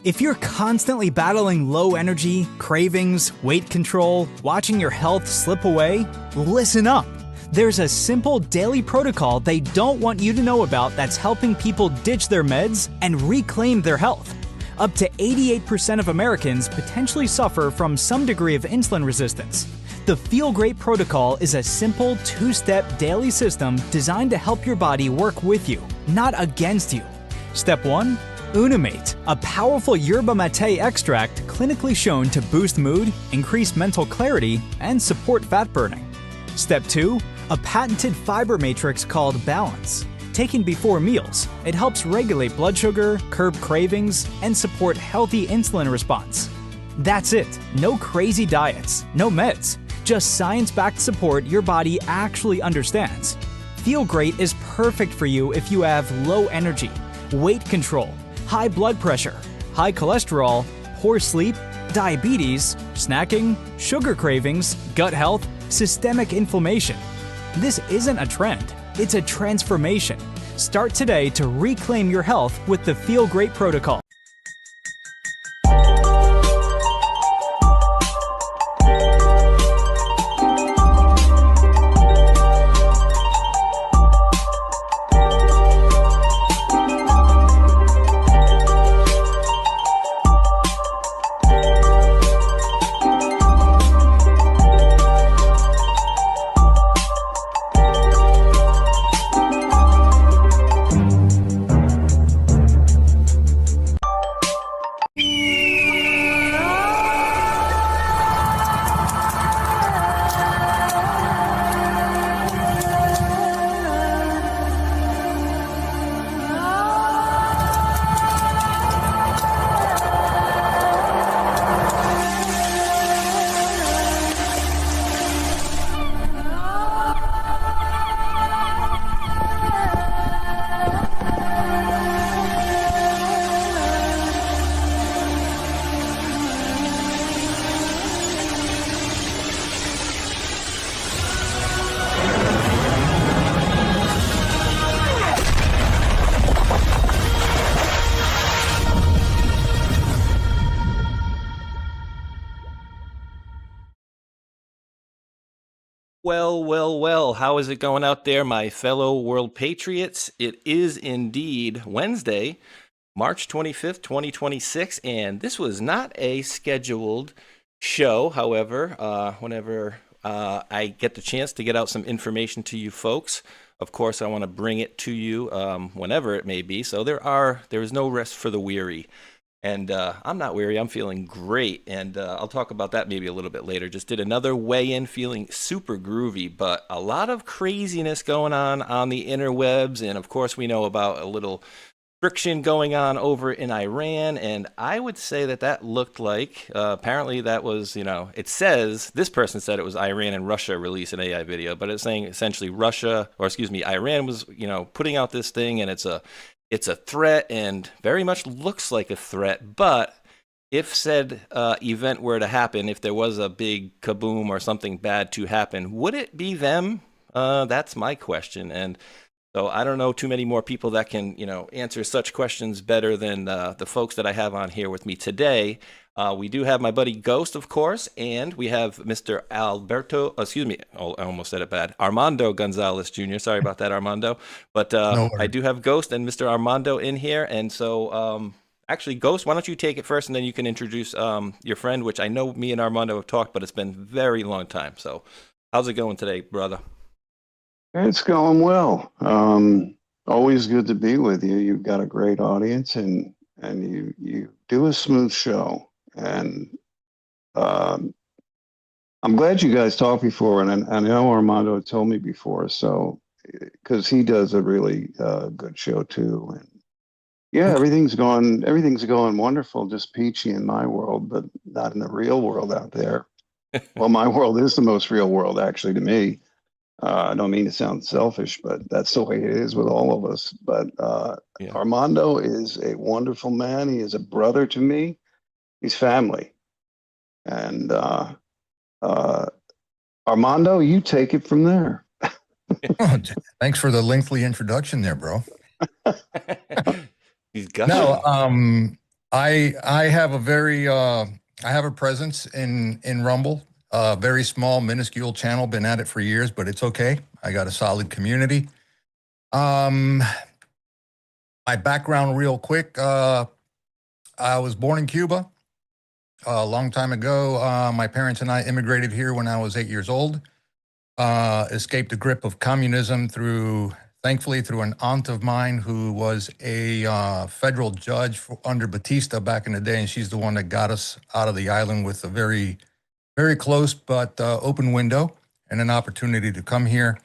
If you're constantly battling low energy, cravings, weight control, watching your health slip away, listen up. There's a simple daily protocol they don't want you to know about that's helping people ditch their meds and reclaim their health. Up to 88% of Americans potentially suffer from some degree of insulin resistance. The Feel Great protocol is a simple two-step daily system designed to help your body work with you, not against you. Step 1. Unimate, a powerful yerba mate extract clinically shown to boost mood, increase mental clarity, and support fat burning. Step 2. A patented fiber matrix called Balance. Taken before meals, it helps regulate blood sugar, curb cravings, and support healthy insulin response. That's it. No crazy diets, no meds, just science-backed support your body actually understands. Feel Great is perfect for you if you have low energy, weight control, high blood pressure, high cholesterol, poor sleep, diabetes, snacking, sugar cravings, gut health, systemic inflammation. This isn't a trend, it's a transformation. Start today to reclaim your health with the Feel Great protocol. Well, how is it going out there, my fellow world patriots? It is indeed Wednesday, March 25th, 2026, and this was not a scheduled show. However, whenever I get the chance to get out some information to you folks, of course, I want to bring it to you whenever it may be. So there is no rest for the weary. And I'm not weary. I'm feeling great. And I'll talk about that maybe a little bit later. Just did another weigh-in feeling super groovy, but a lot of craziness going on the interwebs. And of course, we know about a little friction going on over in Iran. And I would say that looked like, apparently that was, it says, this person said it was Iran and Russia released an AI video, but it's saying essentially Iran was, putting out this thing, and it's a threat and very much looks like a threat, but if said event were to happen, if there was a big kaboom or something bad to happen, would it be them? That's my question. And so I don't know too many more people that can, answer such questions better than the folks that I have on here with me today. We do have my buddy Ghost, of course, and we have Mr. I almost said it bad. Armando Gonzalez Jr. Sorry about that, Armando. But no I do have Ghost and Mr. Armando in here. And so actually, Ghost, why don't you take it first, and then you can introduce your friend, which I know me and Armando have talked, but it's been a very long time. So how's it going today, brother? It's going well. Always good to be with you. You've got a great audience, and you do a smooth show. And I'm glad you guys talked before, and I know Armando told me before, so because he does a really good show too. And yeah, everything's going wonderful, just peachy in my world, but not in the real world out there. Well, my world is the most real world, actually, to me. I don't mean to sound selfish, but that's the way it is with all of us. But yeah. Armando is a wonderful man. He is a brother to me. He's family. And Armando, you take it from there. Thanks for the lengthy introduction there, bro. He's got I have a very I have a presence in Rumble. Very small, minuscule channel. Been at it for years, but it's okay. I got a solid community. Um, my background, real quick. I was born in Cuba a long time ago. My parents and I immigrated here when I was 8 years old. Escaped the grip of communism thankfully, through an aunt of mine who was a federal judge under Batista back in the day, and she's the one that got us out of the island with a very, very close but open window and an opportunity to come here.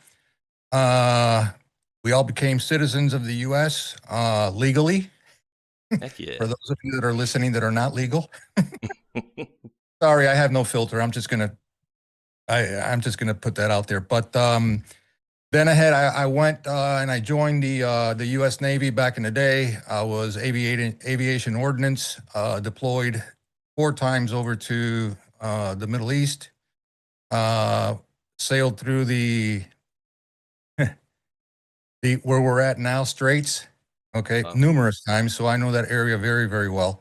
We all became citizens of the U.S. Legally. Heck yeah. For those of you that are listening that are not legal, sorry, I have no filter. I'm just gonna put that out there. But then ahead, I went and I joined the U.S. Navy back in the day. I was aviation ordnance, deployed 4 times over to the Middle East. Sailed through the where we're at now straits. Okay, numerous times. So I know that area very, very well.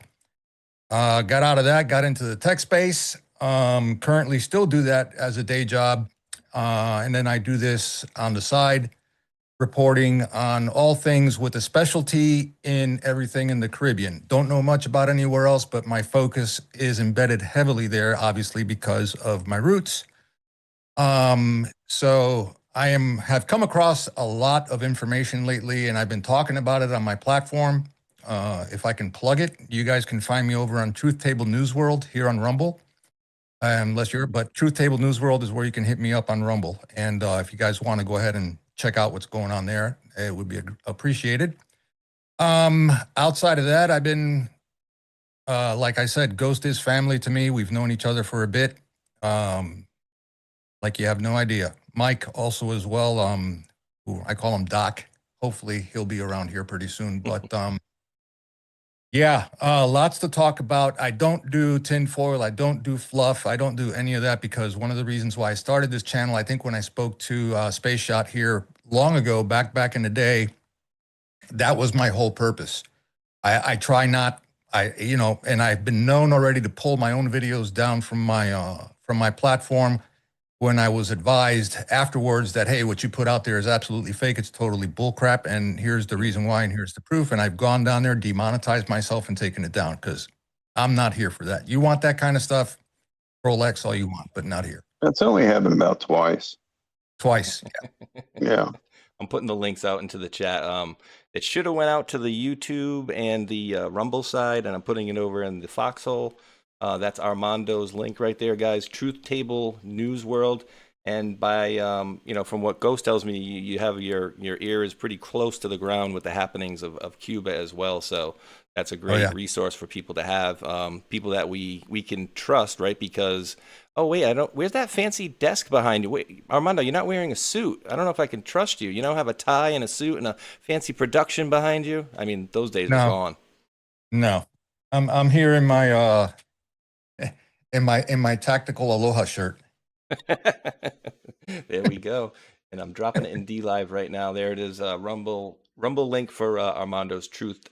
Got out of that, got into the tech space. Currently still do that as a day job. And then I do this on the side, reporting on all things with a specialty in everything in the Caribbean. Don't know much about anywhere else, but my focus is embedded heavily there, obviously, because of my roots. So I have come across a lot of information lately, and I've been talking about it on my platform. If I can plug it, you guys can find me over on Truth Table News World here on Rumble. But Truth Table News World is where you can hit me up on Rumble. And if you guys want to go ahead and check out what's going on there, it would be appreciated. Outside of that, I've been, like I said, Ghost is family to me. We've known each other for a bit. Like you have no idea. Mike also as well, who I call him Doc. Hopefully he'll be around here pretty soon. But yeah, lots to talk about. I don't do tinfoil. I don't do fluff. I don't do any of that, because one of the reasons why I started this channel, I think when I spoke to Space Shot here long ago, back in the day, that was my whole purpose. I try not, and I've been known already to pull my own videos down from my platform when I was advised afterwards that, hey, what you put out there is absolutely fake. It's totally bullcrap. And here's the reason why, and here's the proof. And I've gone down there, demonetized myself, and taken it down, because I'm not here for that. You want that kind of stuff, Control X all you want, but not here. That's only happened about twice. Twice. Yeah. Yeah. I'm putting the links out into the chat. It should have went out to the YouTube and the Rumble side, and I'm putting it over in the Foxhole. That's Armando's link right there, guys. Truth Table News World. And by, from what Ghost tells me, you have your ear is pretty close to the ground with the happenings of Cuba as well. So that's a great resource for people to have, people that we can trust, right? Because, where's that fancy desk behind you? Wait, Armando, you're not wearing a suit. I don't know if I can trust you. You don't have a tie and a suit and a fancy production behind you. I mean, those days are gone. No, I'm here in my, in my tactical Aloha shirt. There we go. And I'm dropping it in D Live right now. There it is. Rumble link for Armando's Truth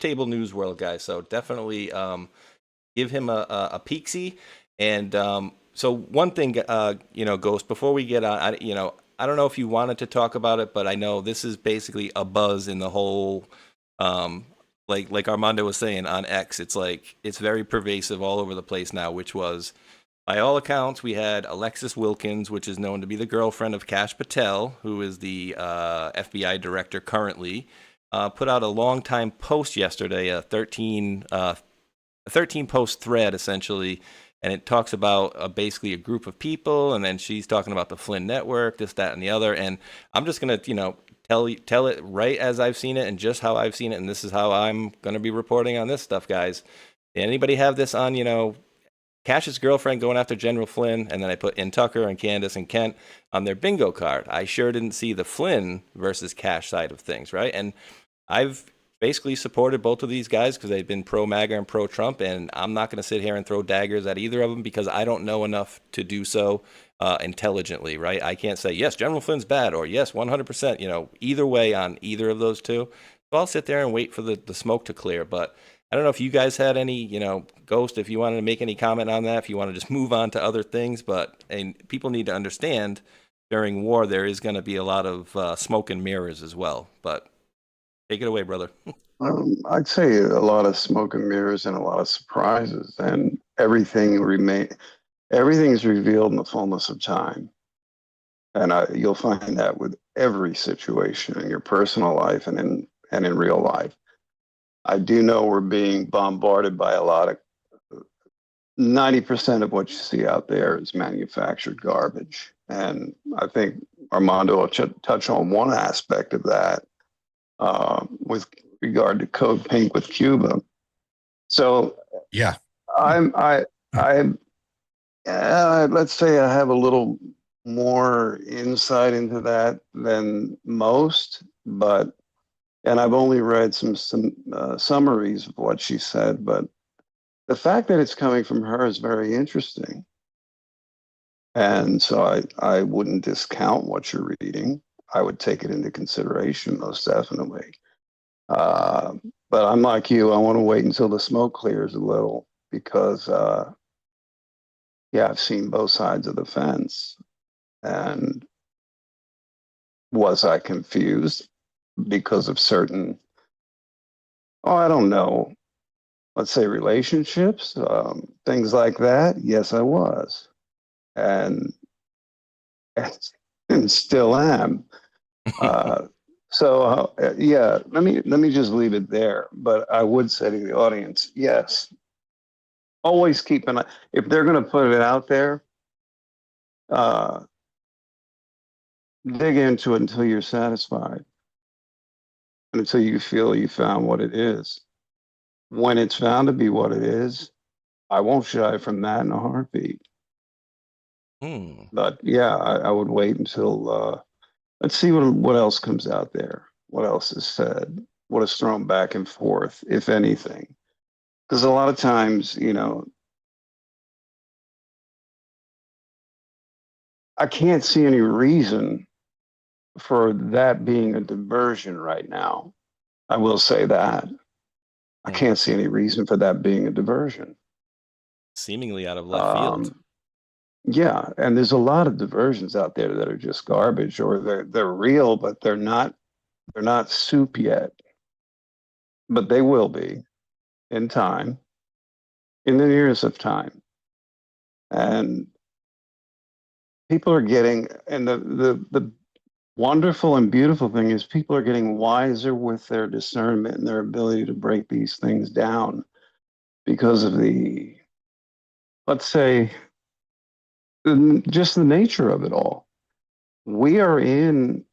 Table News World, guys. So definitely give him a peek-see. And so one thing, Ghost, before we get on, I don't know if you wanted to talk about it, but I know this is basically a buzz in the whole like Armando was saying on X, it's very pervasive all over the place now, which was, by all accounts, we had Alexis Wilkins, which is known to be the girlfriend of Kash Patel, who is the FBI director currently, put out a long-time post yesterday, a 13 post thread essentially, and it talks about basically a group of people, and then she's talking about the Flynn network, this, that, and the other, and I'm just gonna, tell it right as I've seen it and just how I've seen it, and this is how I'm going to be reporting on this stuff, guys. Anybody have this on, Cash's girlfriend going after General Flynn, and then I put in Tucker and Candace and Kent on their bingo card. I sure didn't see the Flynn versus Cash side of things, right? And I've basically supported both of these guys because they've been pro-MAGA and pro-Trump, and I'm not going to sit here and throw daggers at either of them because I don't know enough to do so intelligently, right? I can't say, yes, General Flynn's bad, or yes, 100%, either way on either of those two. So I'll sit there and wait for the smoke to clear. But I don't know if you guys had any, Ghost, if you wanted to make any comment on that, if you want to just move on to other things, and people need to understand during war there is going to be a lot of smoke and mirrors as well. But take it away, brother. I'd say a lot of smoke and mirrors and a lot of surprises, and everything is revealed in the fullness of time. And you'll find that with every situation in your personal life and in real life. I do know we're being bombarded by a lot of 90% of what you see out there is manufactured garbage. And I think Armando will touch on one aspect of that with regard to Code Pink with Cuba. So Yeah. Let's say I have a little more insight into that than most, and I've only read some summaries of what she said, but the fact that it's coming from her is very interesting. And so I wouldn't discount what you're reading. I would take it into consideration, most definitely. But I'm like you, I want to wait until the smoke clears a little because, I've seen both sides of the fence. And was I confused because of certain, I don't know, let's say relationships, things like that? Yes, I was. And still am. Let me just leave it there. But I would say to the audience, yes, always keep an eye. If they're going to put it out there, dig into it until you're satisfied, and until you feel you found what it is. When it's found to be what it is, I won't shy from that in a heartbeat. But I would wait until let's see what else comes out there, what else is said, what is thrown back and forth, if anything. Because a lot of times, I can't see any reason for that being a diversion right now. I will say that. I can't see any reason for that being a diversion. Seemingly out of left field. Yeah, and there's a lot of diversions out there that are just garbage, or they're real, but they're not soup yet. But they will be in time, in the nearest of time. And people are getting, and the wonderful and beautiful thing is people are getting wiser with their discernment and their ability to break these things down because of let's say, just the nature of it all. We are in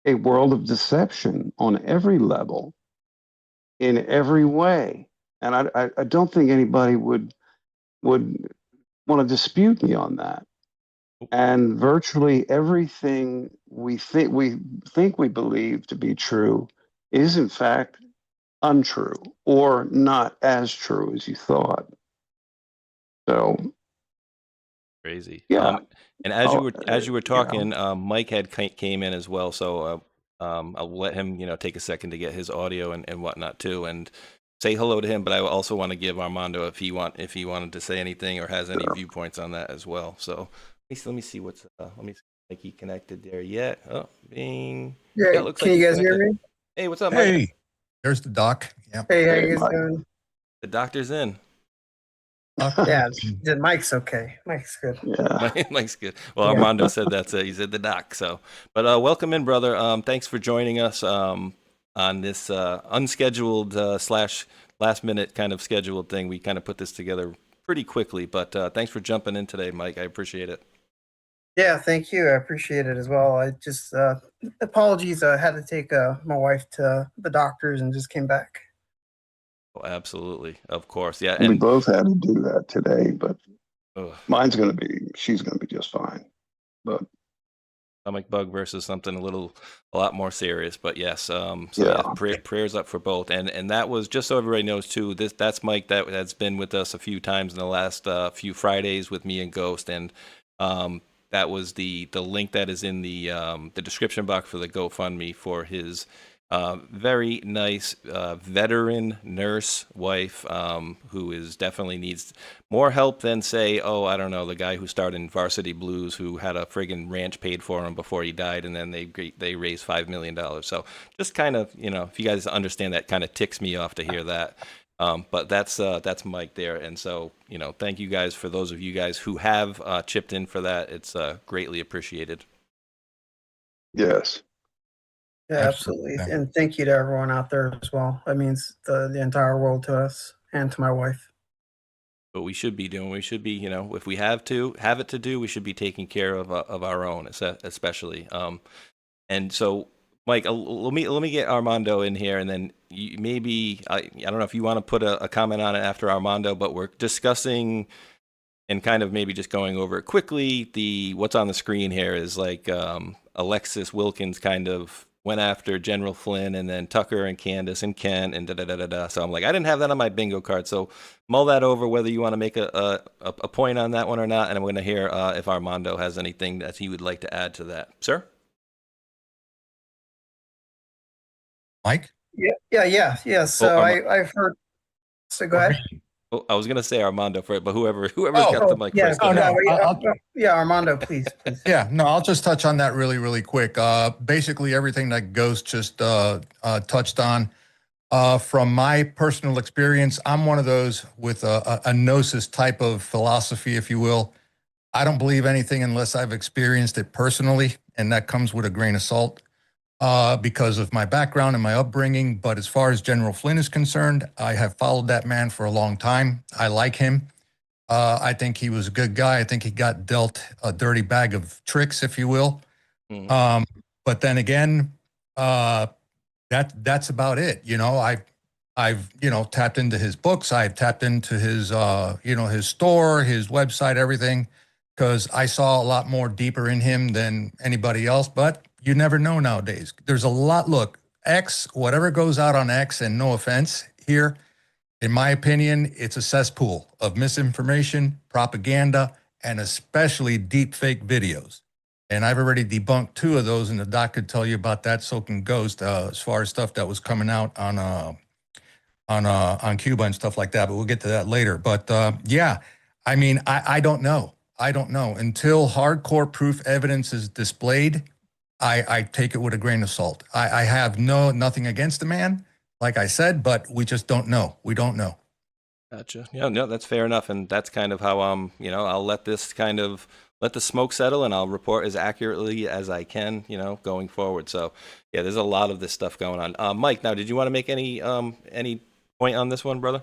a world of deception on every level, in every way. And I don't think anybody would want to dispute me on that. And virtually everything we think we believe to be true is in fact untrue, or not as true as you thought. So crazy. Yeah. And as you were talking, Mike came in as well. So I'll let him take a second to get his audio and whatnot too, and say hello to him. But I also want to give Armando if he wanted to say anything or has any viewpoints on that as well. So let me see what's let me see if he connected there yet. Oh, bing. Yeah, looks can like you guys hear me? Hey, what's up, Mike? Hey, there's the doc. Yeah. Hey, how Hey, you guys Mike. doing? The doctor's in. Yeah, the mic's okay. Mic's good. Yeah. Mike's good. Well, Armando said that's he said the doc. So, but welcome in, brother. Thanks for joining us on this unscheduled / last minute kind of scheduled thing. We kind of put this together pretty quickly, but thanks for jumping in today, Mike. I appreciate it. Yeah, thank you. I appreciate it as well. I just apologies. I had to take my wife to the doctors and just came back. Oh, absolutely, of course, yeah. And we both had to do that today, but ugh, she's gonna be just fine. But stomach bug versus something a lot more serious. But yes, so Yeah. prayers up for both. And that was, just so everybody knows too, that's Mike that's been with us a few times in the last few Fridays with me and Ghost, and that was the link that is in the description box for the GoFundMe for his Very nice veteran nurse wife who is definitely needs more help than, say, oh, I don't know, the guy who starred in Varsity Blues who had a friggin' ranch paid for him before he died, and then they raised $5 million. So just kind of, if you guys understand, that kind of ticks me off to hear that. But that's Mike there, and so thank you guys for those of you guys who have chipped in for that. It's greatly appreciated. Yes. Yeah, absolutely. And thank you to everyone out there as well. That means the entire world to us and to my wife. But we should be if we have it to do, we should be taking care of our own, especially. And so, Mike, let me get Armando in here, and then maybe I don't know if you want to put a comment on it after Armando, but we're discussing and kind of maybe just going over it quickly. What's on the screen here is like Alexis Wilkins kind of went after General Flynn, and then Tucker and Candace and Kent and da-da-da-da-da. So I'm like, I didn't have that on my bingo card. So mull that over, whether you want to make a point on that one or not. And I'm going to hear if Armando has anything that he would like to add to that. Sir? Mike? Yeah. So I've heard. So go ahead. Oh, I was going to say Armando for it, but whoever's got the mic first. Yeah, Armando, please. Yeah, no, I'll just touch on that really, really quick. Basically, everything that Ghost just touched on. From my personal experience, I'm one of those with a gnosis type of philosophy, if you will. I don't believe anything unless I've experienced it personally, and that comes with a grain of salt because of my background and my upbringing. But as far as General Flynn is concerned, I have followed that man for a long time. I like him. I think he was a good guy. I think he got dealt a dirty bag of tricks, if you will. Mm-hmm. But then again, that's about it. I've tapped into his books. I've tapped into his his store, his website, everything, because I saw a lot more deeper in him than anybody else. But you never know nowadays. There's a lot. Look, X, whatever goes out on X, and no offense here, in my opinion, it's a cesspool of misinformation, propaganda, and especially deep fake videos. And I've already debunked 2 of those, and the doc could tell you about that. So can Ghost, as far as stuff that was coming out on Cuba and stuff like that. But we'll get to that later. But yeah, I mean, I don't know. I don't know until hardcore proof evidence is displayed. I take it with a grain of salt. I have nothing against the man, like I said, but we just don't know. We don't know. Gotcha. Yeah, no, that's fair enough. And that's kind of how I'll let the smoke settle, and I'll report as accurately as I can, going forward. So yeah, there's a lot of this stuff going on. Mike, now, did you want to make any point on this one, brother?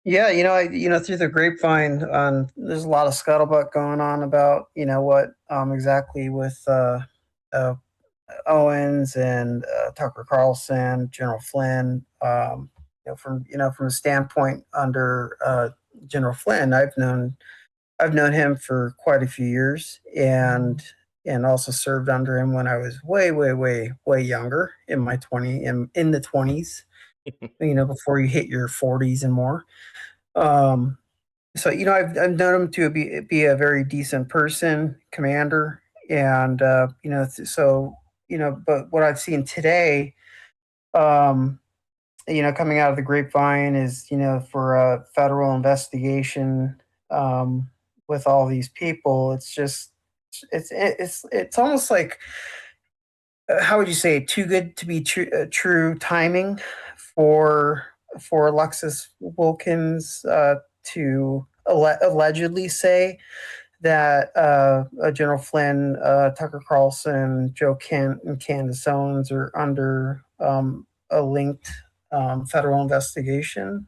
Yeah, through the grapevine, there's a lot of scuttlebutt going on about, what exactly with Owens and Tucker Carlson, General Flynn. From a standpoint under General Flynn, I've known him for quite a few years, and also served under him when I was way younger, in my in the 20s. Before you hit your 40s and more. So I've known him to be a very decent person, commander, and but what I've seen today, coming out of the grapevine is, for a federal investigation with all these people. It's just it's almost like, how would you say, too good to be true timing for Alexis Wilkins to allegedly say that General Flynn, Tucker Carlson, Joe Kent, and Candace Owens are under a linked federal investigation.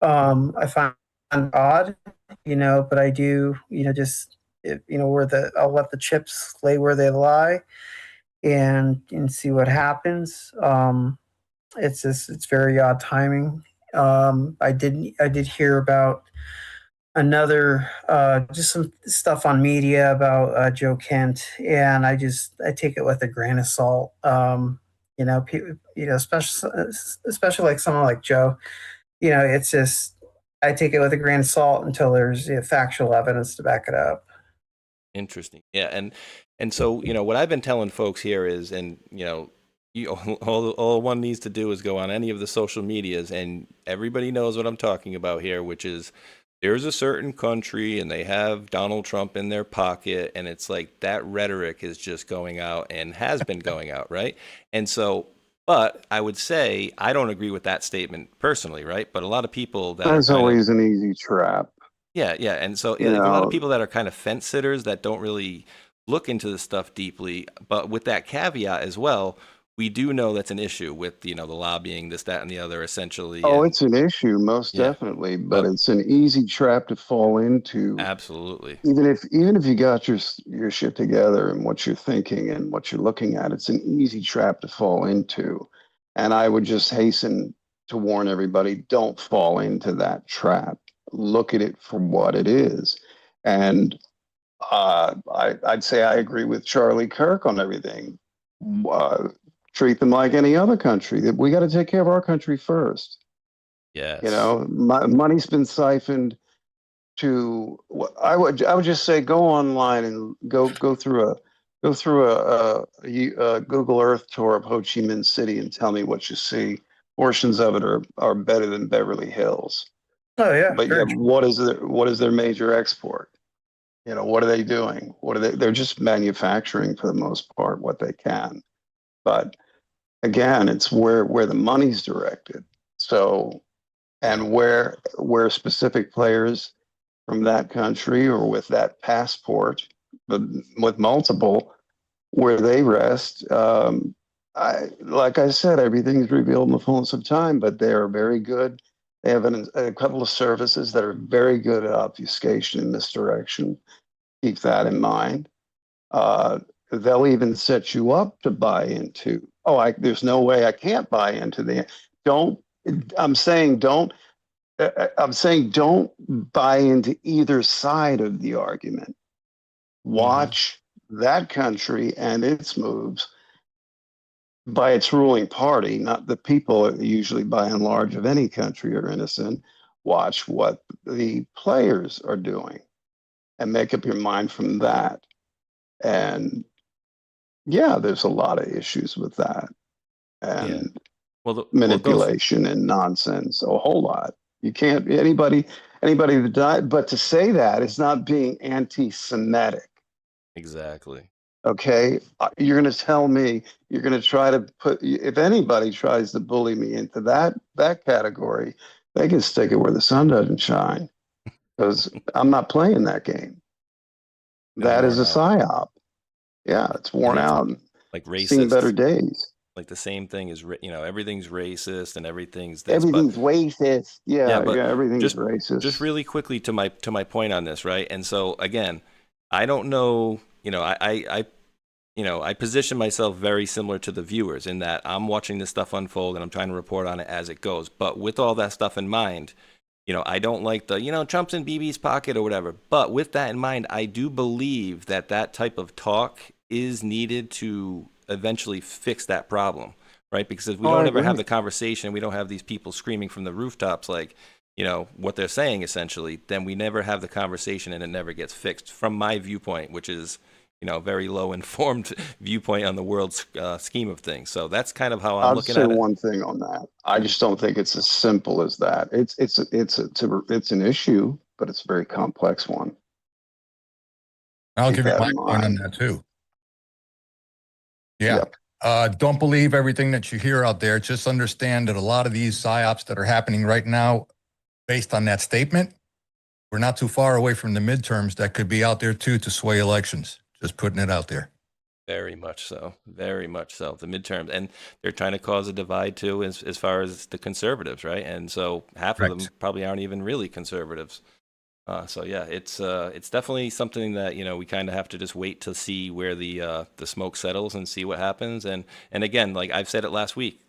I find odd, but I do, I'll let the chips lay where they lie, and see what happens. It's very odd timing. I did hear about another just some stuff on media about Joe Kent, and I take it with a grain of salt. Especially like someone like Joe. It's just, I take it with a grain of salt until there's factual evidence to back it up. Interesting. Yeah, and so what I've been telling folks here is, and All one needs to do is go on any of the social medias, and everybody knows what I'm talking about here, which is there's a certain country and they have Donald Trump in their pocket, and it's like that rhetoric is just going out and has been going out, right? And so, but I would say I don't agree with that statement personally, right? But a lot of people that are That's kind of, always an easy trap. yeah, yeah. And so You yeah, a lot of know, people that are kind of fence sitters that don't really look into this stuff deeply. But with that caveat as well, we do know that's an issue with, the lobbying, this, that, and the other, essentially. oh, And it's an issue, most yeah, definitely, but but it's an easy trap to fall into. absolutely. Even if you got your shit together and what you're thinking and what you're looking at, it's an easy trap to fall into. And I would just hasten to warn everybody, don't fall into that trap. Look at it for what it is. And I'd say I agree with Charlie Kirk on everything. Uh, Treat them like any other country. That we got to take care of our country first. You Yes. know, money's been siphoned to. I would just say go online and go through a Google Earth tour of Ho Chi Minh City and tell me what you see. Portions of it are better than Beverly Hills. Oh yeah, But yeah, very true. what is their major export? You know, what are they doing? What are they? They're just manufacturing for the most part what they can. But again, it's where the money's directed. So, Yeah. and where specific players from that country or with that passport, but with multiple, where they rest. Like I said, everything's revealed in the fullness of time, but they are very good. They have a couple of services that are very good at obfuscation and misdirection. Keep that in mind. Uh, they'll even set you up to buy into. Oh, there's no way I can't buy into the. Don't. I'm saying don't. I'm saying don't buy into either side of the argument. Hmm. Watch that country and its moves by its ruling party, not the people, usually by and large of any country are innocent. Watch what the players are doing and make up your mind from that. And yeah, there's a lot of issues with that Yeah. and Well, manipulation and nonsense, a whole lot. You can't anybody that died, but to say that is not being anti-Semitic. exactly. Okay, you're going to tell me you're going to try to put. If anybody tries to bully me into that category, they can stick it where the sun doesn't shine because I'm not playing that game. Been That is worn a out. psyop. Yeah, it's worn And it's out. And like seen better racist. days. Like the same thing is, everything's racist and everything's this, but Everything's racist. yeah, Yeah, but yeah, everything's just racist. really quickly to my point on this, right? And so again, I don't know, I position myself very similar to the viewers in that I'm watching this stuff unfold and I'm trying to report on it as it goes. But with all that stuff in mind, I don't like the, Trump's in BB's pocket or whatever. But with that in mind, I do believe that that type of talk is needed to eventually fix that problem, right? Because if we Oh, I don't ever have agree. the conversation, we don't have these people screaming from the rooftops like, what they're saying essentially, then we never have the conversation and it never gets fixed from my viewpoint, which is, very low informed viewpoint on the world's scheme of things. So that's kind of how I'm I'll looking say at it. one thing on that. I just don't think it's as simple as that. It's an issue, but it's a very complex one. I'll Keep give you that my in point on mind. that too. Yeah. Yep. Don't believe everything that you hear out there. Just understand that a lot of these psyops that are happening right now, based on that statement, we're not too far away from the midterms that could be out there too to sway elections. Just putting it out there. Very much so. Very much so. The midterms. And they're trying to cause a divide too as far as the conservatives, right? And so half of them Correct. probably aren't even really conservatives. So yeah, it's definitely something that we kind of have to just wait to see where the smoke settles and see what happens. And again, like I've said it last week,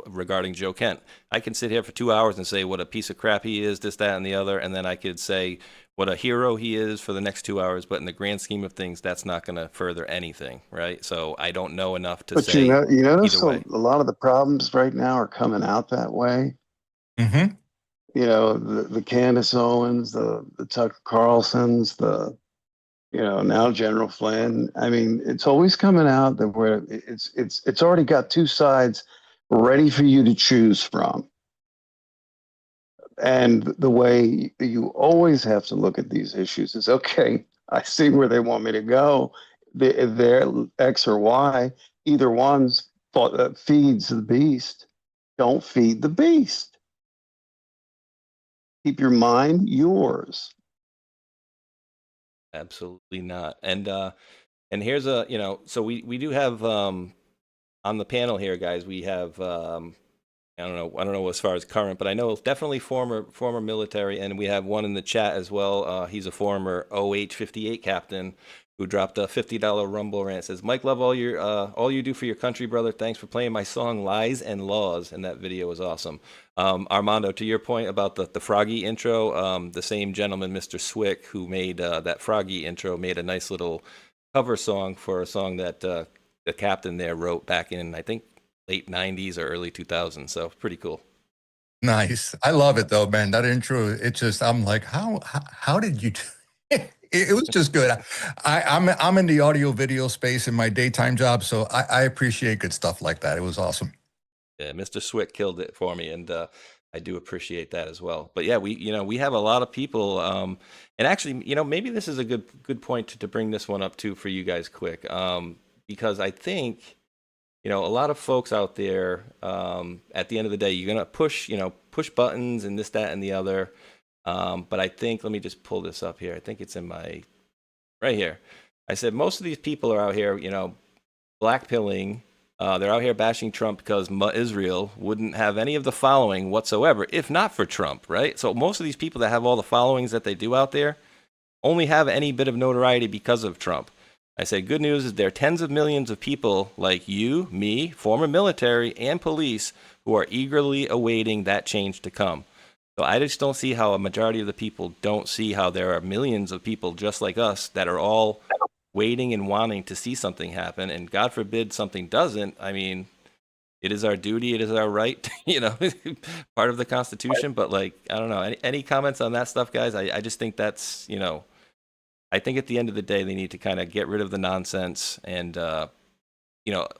regarding Joe Kent, I can sit here for 2 hours and say what a piece of crap he is, this, that, and the other, and then I could say what a hero he is for the next 2 hours. But in the grand scheme of things, that's not going to further anything, right? So I don't know enough to But say you either notice a way. lot of the problems right now are coming out that way. Mm-hmm. You know, the Candace Owens, the Tucker Carlsons, now General Flynn. I mean, it's always coming out that it's already got two sides ready for you to choose from. And the way you always have to look at these issues is, okay, I see where they want me to go. They're X or Y. Either one's feeds the beast. Don't feed the beast. Keep your mind yours. Absolutely not. And here's so we do have on the panel here, guys, we have I don't know as far as current, but I know definitely former military, and we have one in the chat as well. He's a former OH-58 captain who dropped a $50 Rumble rant. Says, Mike, love all you do for your country, brother. Thanks for playing my song Lies and Laws, and that video was awesome. Armando, to your point about the Froggy intro, the same gentleman, Mr. Swick, who made that Froggy intro, made a nice little cover song for a song that the captain there wrote back in, I think, late 90s or early 2000s. So pretty cool. Nice. I love it though, man. That intro, it just, I'm like, how did you it was just good. I'm in the audio video space in my daytime job, so I appreciate good stuff like that. It was awesome. Yeah, Mr. Swick killed it for me, and I do appreciate that as well. But yeah, we have a lot of people, and actually, maybe this is a good point to bring this one up too for you guys quick, because I think a lot of folks out there, at the end of the day, you're gonna push buttons and this, that, and the other. But I think, let me just pull this up here. I think it's in my right here. I said most of these people are out here, blackpilling. They're out here bashing Trump because Israel wouldn't have any of the following whatsoever if not for Trump, right? So most of these people that have all the followings that they do out there only have any bit of notoriety because of Trump. I say good news is there are tens of millions of people like you, me, former military, and police who are eagerly awaiting that change to come. So I just don't see how a majority of the people don't see how there are millions of people just like us that are all waiting and wanting to see something happen. And God forbid something doesn't. I mean, it is our duty. It is our right, part of the Constitution. But I don't know. Any comments on that stuff, guys? I just think that's, I think at the end of the day, they need to kind of get rid of the nonsense. And, a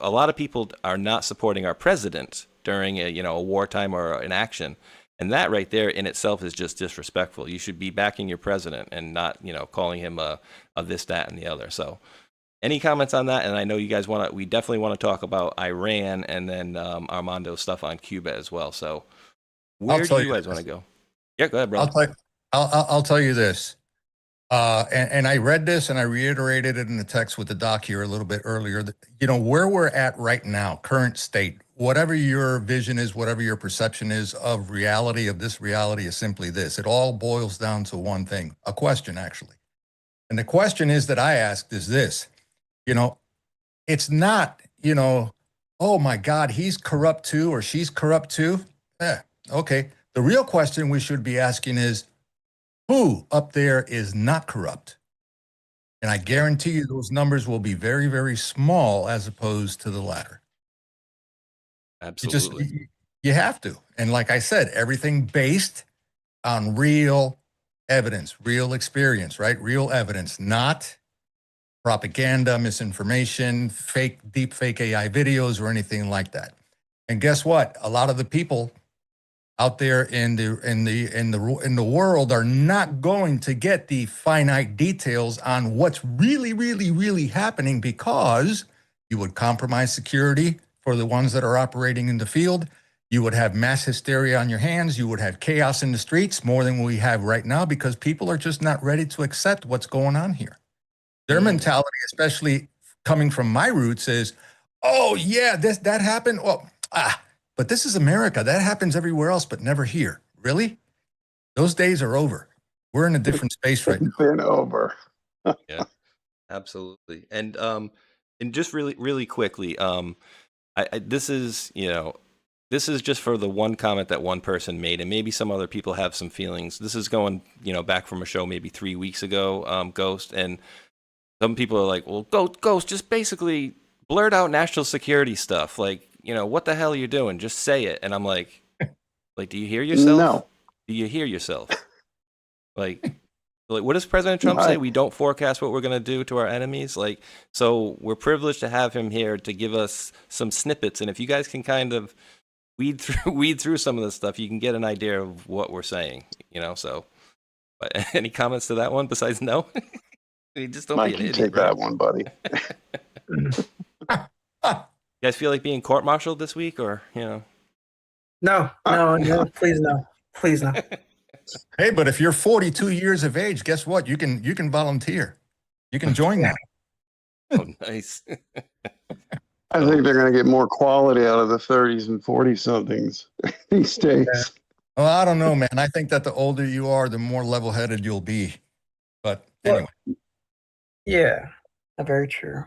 lot of people are not supporting our president during a wartime or an action. And that right there in itself is just disrespectful. You should be backing your president and not, calling him a this, that, and the other. So any comments on that? And I know you guys we definitely want to talk about Iran and then Armando's stuff on Cuba as well. So where do you guys want to go? Yeah, go ahead, bro. I'll tell you this. And I read this and I reiterated it in the text with the doc here a little bit earlier. That, where we're at right now, current state, whatever your vision is, whatever your perception is of reality, of this reality is simply this. It all boils down to one thing, a question actually. And the question is that I asked is this, it's not, oh my God, he's corrupt too, or she's corrupt too. Okay. The real question we should be asking is, who up there is not corrupt? And I guarantee you those numbers will be very, very small as opposed to the latter. Absolutely. You have to. And like I said, everything based on real evidence, real experience, right? Real evidence, not propaganda, misinformation, deep fake AI videos or anything like that. And guess what? A lot of the people out there in the world are not going to get the finite details on what's really, really, really happening, because you would compromise security for the ones that are operating in the field. You would have mass hysteria on your hands. You would have chaos in the streets, more than we have right now, because people are just not ready to accept what's going on here. Their mentality, especially coming from my roots, is, oh yeah, that happened. Well, but this is America. That happens everywhere else, but never here. Really? Those days are over. We're in a different space right now. Been over. Yeah, absolutely. And just really, really quickly, this is just for the one comment that one person made, and maybe some other people have some feelings. This is going, back from a show maybe 3 weeks ago, Ghost, and some people are like, well, Ghost, just basically blurt out national security stuff. What the hell are you doing? Just say it. And I'm like, do you hear yourself? No. Do you hear yourself? Like, what does President Trump I- say? We don't forecast what we're going to do to our enemies. Like, so we're privileged to have him here to give us some snippets. And if you guys can kind of weed through some of this stuff, you can get an idea of what we're saying. You know. So, but any comments to that one besides no? You just don't Mike, be an you idiot, take right? that one, buddy. You guys feel like being court-martialed this week, or you know? No, please no. Please no. Hey, but if you're 42 years of age, guess what? You can volunteer. You can join that. Oh, nice. I think they're going to get more quality out of the 30s and 40 somethings these days. Well, I don't know, man. I think that the older you are, the more level-headed you'll be. But anyway. Yeah, very true.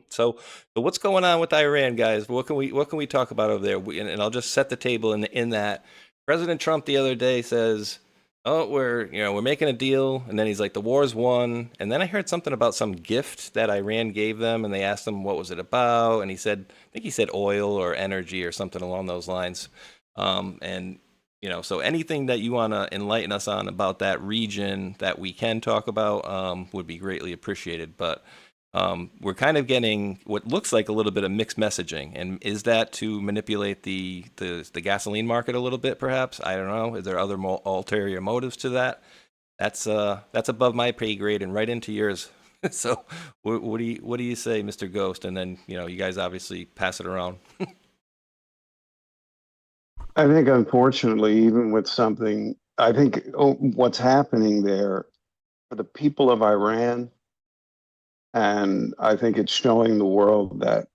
So what's going on with Iran, guys? What can we talk about over there? And I'll just set the table in that President Trump the other day says, "Oh, we're making a deal," and then he's like, "The war's won." And then I heard something about some gift that Iran gave them, and they asked him what was it about, and I think he said oil or energy or something along those lines. And so anything that you want to enlighten us on about that region that we can talk about would be greatly appreciated. But we're kind of getting what looks like a little bit of mixed messaging. And is that to manipulate the gasoline market a little bit, perhaps? I don't know. Is there other ulterior motives to that? That's above my pay grade and right into yours. So what do you say, Mr. Ghost? And then, you guys obviously pass it around. I think, unfortunately, even with something, I think what's happening there for the people of Iran, and I think it's showing the world that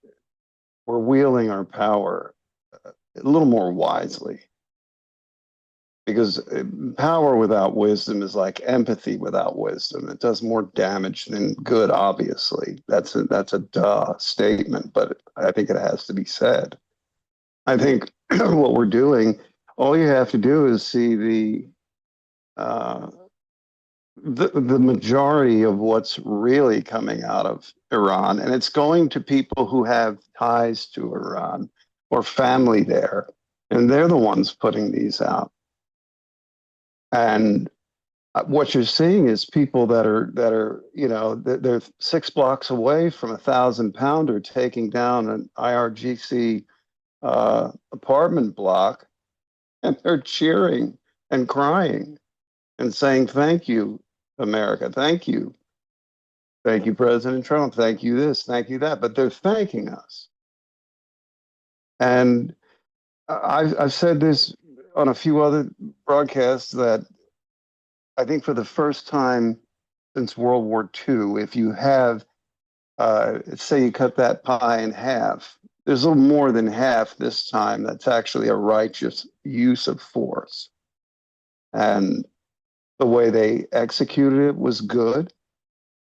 we're wielding our power a little more wisely. Because power without wisdom is like empathy without wisdom. It does more damage than good, obviously. That's a duh statement, but I think it has to be said. I think what we're doing, all you have to do is see the majority of what's really coming out of Iran, and it's going to people who have ties to Iran or family there, and they're the ones putting these out. And what you're seeing is people that are they're 6 blocks away from a 1,000-pounder taking down an IRGC apartment block, and they're cheering and crying and saying, "Thank you, America. Thank you. Thank you, President Trump. Thank you this, thank you that." But they're thanking us. And I've said this on a few other broadcasts that I think for the first time since World War II, if you have, say you cut that pie in half, there's a little more than half this time that's actually a righteous use of force. And the way they executed it was good.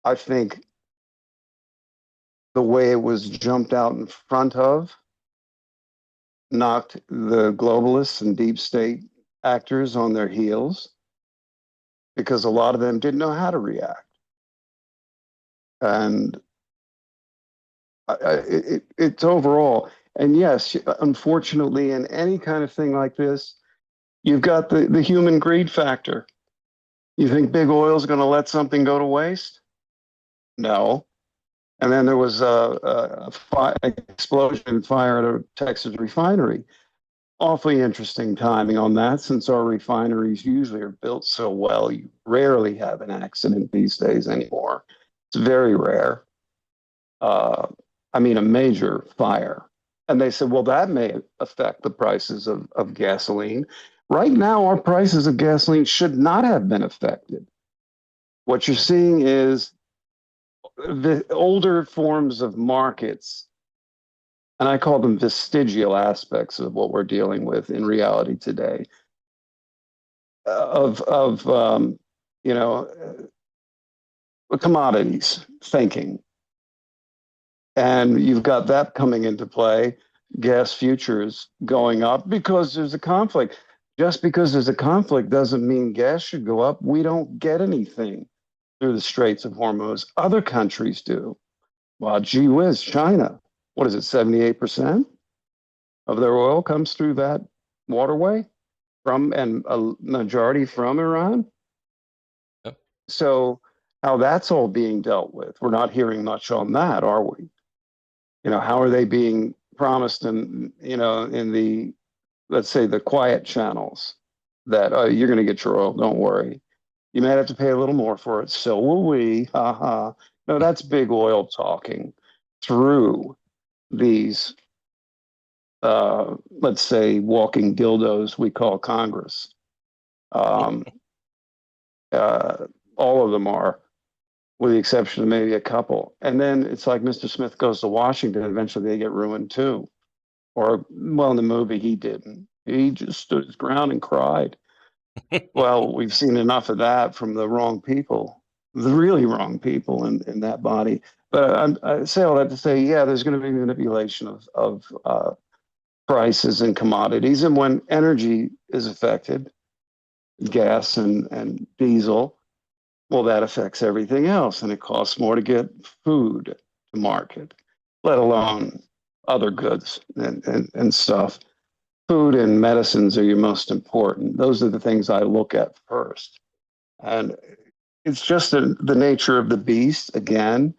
I think the way it was jumped out in front of knocked the globalists and deep state actors on their heels, because a lot of them didn't know how to react. And it's overall, and yes, unfortunately, in any kind of thing like this, you've got the human greed factor. You think big oil is going to let something go to waste? No. And then there was an explosion and fire at a Texas refinery. Awfully interesting timing on that, since our refineries usually are built so well, you rarely have an accident these days anymore. It's very rare. I mean, a major fire. And they said, well, that may affect the prices of gasoline. Right now, our prices of gasoline should not have been affected. What you're seeing is the older forms of markets, and I call them vestigial aspects of what we're dealing with in reality today, commodities thinking. And you've got that coming into play, gas futures going up because there's a conflict. Just because there's a conflict doesn't mean gas should go up. We don't get anything through the Straits of Hormuz. Other countries do. Well, gee whiz, China, what is it, 78% of their oil comes through that waterway and a majority from Iran? So how that's all being dealt with, we're not hearing much on that, are we? How are they being promised in, in the, let's say, the quiet channels that you're going to get your oil, don't worry. You might have to pay a little more for it. So will we. Ha ha. No, that's big oil talking through these, let's say, walking dildos we call Congress. All of them are, with the exception of maybe a couple. And then it's like Mr. Smith goes to Washington, eventually they get ruined too. Or, well, in the movie, he didn't. He just stood his ground and cried. Well, we've seen enough of that from the wrong people, the really wrong people in that body. But I say all that to say, yeah, there's going to be manipulation of prices and commodities. And when energy is affected, gas and diesel, well, that affects everything else. And it costs more to get food to market, let alone other goods and stuff. Food and medicines are your most important. Those are the things I look at first. And it's just the nature of the beast, again.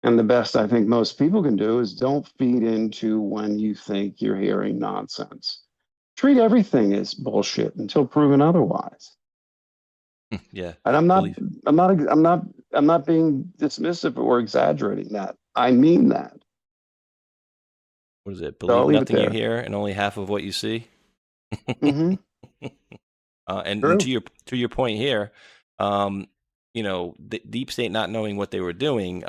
And the best I think most people can do is don't feed into when you think you're hearing nonsense. Treat everything as bullshit until proven otherwise. Yeah. And I'm not being dismissive or exaggerating that. I mean that. What is it? So I'll Believe leave it nothing you there. hear and only half of what you see. Mm-hmm. And True. to your point here, the deep state not knowing what they were doing,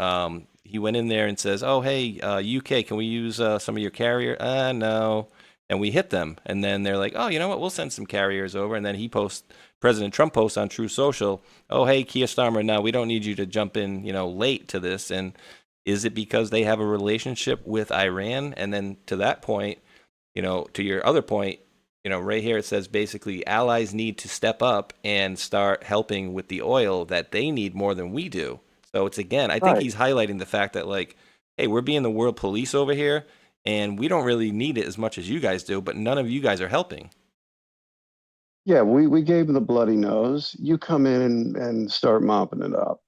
he went in there and says, "Oh, hey, UK, can we use some of your carrier?" No. And we hit them, and then they're like, "Oh, you know what? We'll send some carriers over." And then President Trump posts on True Social, "Oh, hey, Keir Starmer, no, we don't need you to jump in, late to this." And is it because they have a relationship with Iran? And then to that point, to your other point, right here it says basically allies need to step up and start helping with the oil that they need more than we do. So it's, again, I think Right. he's highlighting the fact that, like, hey, we're being the world police over here, and we don't really need it as much as you guys do, but none of you guys are helping. Yeah, we gave them the bloody nose. You come in and start mopping it up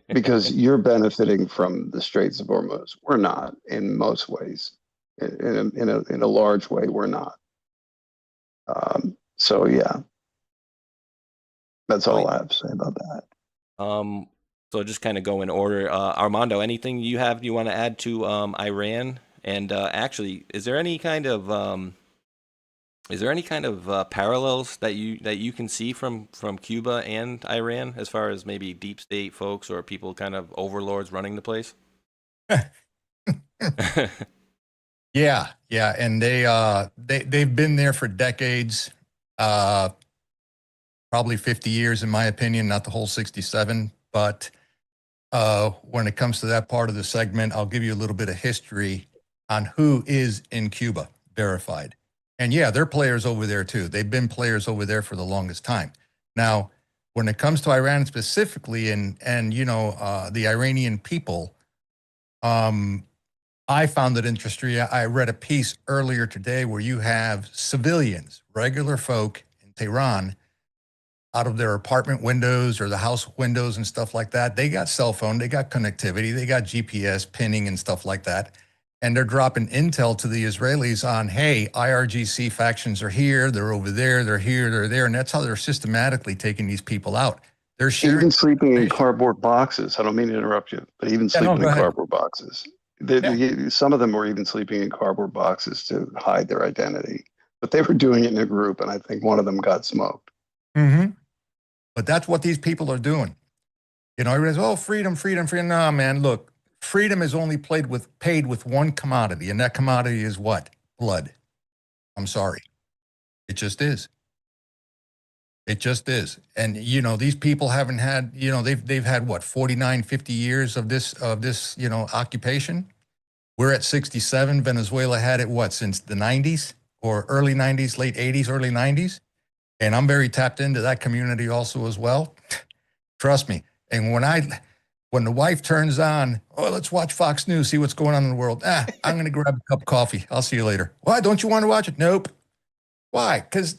because you're benefiting from the Straits of Hormuz. We're not in most ways. In a large way, we're not. So yeah, that's all I have to say about that. So just kind of go in order. Armando, anything you want to add to Iran? And actually, is there any kind of parallels that you can see from Cuba and Iran as far as maybe deep state folks or people kind of overlords running the place? Yeah, and they've been there for decades, probably 50 years in my opinion, not the whole 67. But when it comes to that part of the segment, I'll give you a little bit of history on who is in Cuba verified. And yeah, they're players over there too. They've been players over there for the longest time. Now, when it comes to Iran specifically, and the Iranian people, I found it interesting. I read a piece earlier today where you have civilians, regular folk in Tehran, out of their apartment windows or the house windows and stuff like that. They got cell phone, they got connectivity, they got GPS pinning and stuff like that. And they're dropping intel to the Israelis on, hey, IRGC factions are here, they're over there, they're here, they're there. And that's how they're systematically taking these people out. They're sharing even sleeping in cardboard boxes. I don't mean to interrupt you, but even sleeping in cardboard boxes. Some of them were even sleeping in cardboard boxes to hide their identity, but they were doing it in a group, and I think one of them got smoked. Mm-hmm. But that's what these people are doing. Everybody's, oh, freedom, freedom, freedom. No, man, look, freedom is only paid with one commodity, and that commodity is what? Blood. I'm sorry. It just is. It just is. And, these people haven't had, they've had what, 49, 50 years of this, occupation. We're at 67. Venezuela had it, what, since the 90s or early 90s, late 80s, early 90s. And I'm very tapped into that community also as well. Trust me. And when the wife turns on, oh, let's watch Fox News, see what's going on in the world. I'm going to grab a cup of coffee. I'll see you later. Why? Don't you want to watch it? Nope. Why? Because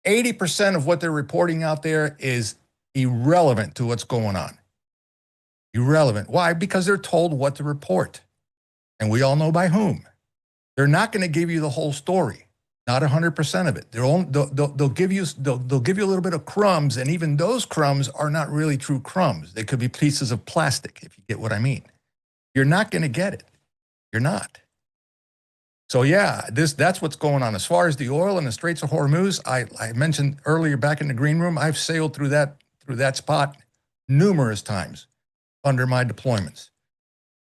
80% of what they're reporting out there is irrelevant to what's going on. Irrelevant. Why? Because they're told what to report. And we all know by whom. They're not going to give you the whole story, not 100% of it. They'll give you a little bit of crumbs, and even those crumbs are not really true crumbs. They could be pieces of plastic, if you get what I mean. You're not going to get it. You're not. So yeah, that's what's going on. As far as the oil and the Straits of Hormuz, I mentioned earlier back in the green room, I've sailed through that spot numerous times under my deployments.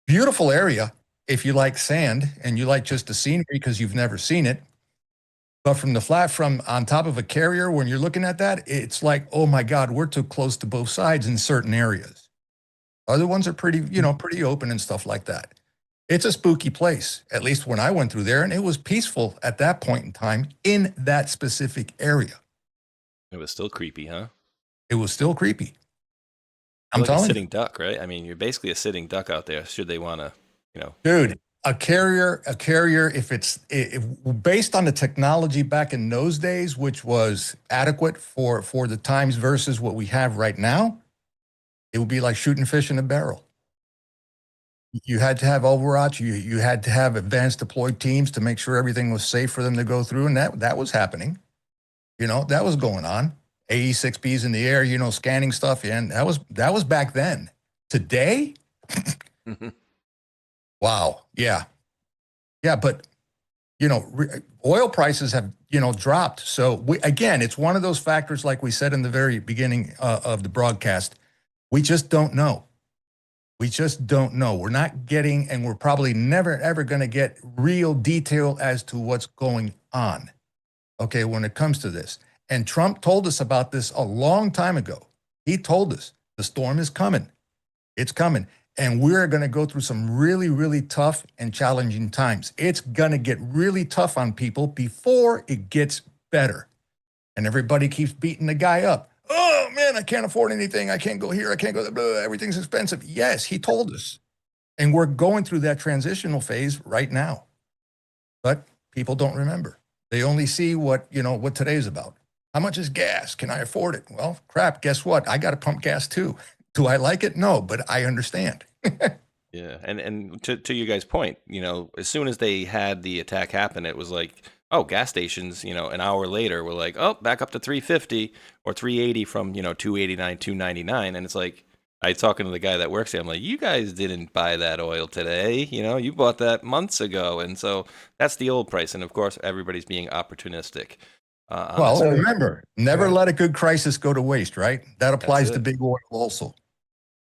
Beautiful area if you like sand and you like just the scenery because you've never seen it. But from on top of a carrier, when you're looking at that, it's like, oh my God, we're too close to both sides in certain areas. Other ones are pretty open and stuff like that. It's a spooky place, at least when I went through there, and it was peaceful at that point in time in that specific area. It was still creepy, huh? It was still creepy. I'm like a sitting duck, right? I mean, you're basically a sitting duck out there, should they want to, Dude, a carrier, if based on the technology back in those days, which was adequate for the times versus what we have right now, it would be like shooting fish in a barrel. You had to have Overwatch. You had to have advanced deployed teams to make sure everything was safe for them to go through, and that was happening. That was going on. AE-6Bs in the air, scanning stuff, and that was back then. Today, wow, yeah, but oil prices have dropped. So again, it's one of those factors, like we said in the very beginning of the broadcast. We just don't know. We just don't know. We're not getting, and we're probably never, ever going to get real detail as to what's going on, okay, when it comes to this. And Trump told us about this a long time ago. He told us the storm is coming. It's coming. And we're going to go through some really, really tough and challenging times. It's going to get really tough on people before it gets better. And everybody keeps beating the guy up. Oh, man, I can't afford anything. I can't go here. I can't go there. Everything's expensive. Yes, he told us. And we're going through that transitional phase right now. But people don't remember. They only see what today's about. How much is gas? Can I afford it? Well, crap, guess what? I got to pump gas too. Do I like it? No, but I understand. Yeah. And to you guys' point, as soon as they had the attack happen, it was like, oh, gas stations, an hour later were like, oh, back up to 350 or 380 from, 289, 299. And it's like, I was talking to the guy that works there. I'm like, you guys didn't buy that oil today. You bought that months ago. And so that's the old price. And of course, everybody's being opportunistic. Well, remember, never let a good crisis go to waste, right? That applies to big oil also.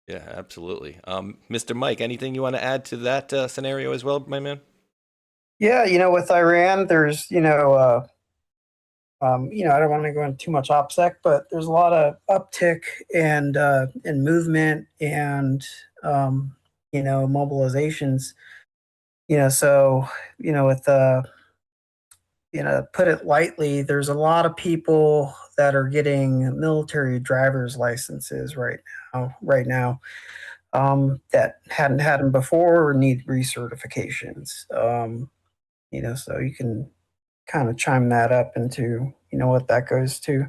Yeah, absolutely. Mr. Mike, anything you want to add to that scenario as well, my man? Yeah, with Iran, there's, I don't want to go into too much OPSEC, but there's a lot of uptick and movement and, mobilizations, so, with, put it lightly, there's a lot of people that are getting military driver's licenses right now, that hadn't had them before or need recertifications. So you can kind of chime that up into, what that goes to.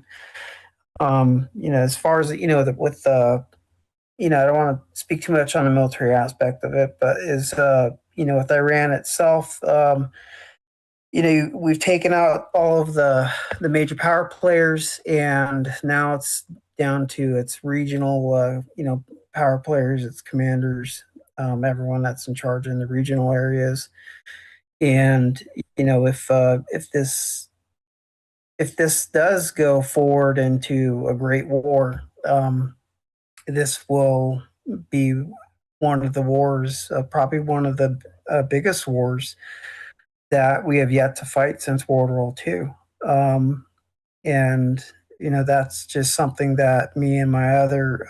As far as, with I don't want to speak too much on the military aspect of it, but with Iran itself, we've taken out all of the major power players, and now it's down to its regional, power players, its commanders, everyone that's in charge in the regional areas. And if this does go forward into a great war, this will be one of the wars, probably one of the biggest wars that we have yet to fight since World War II. And that's just something that me and my other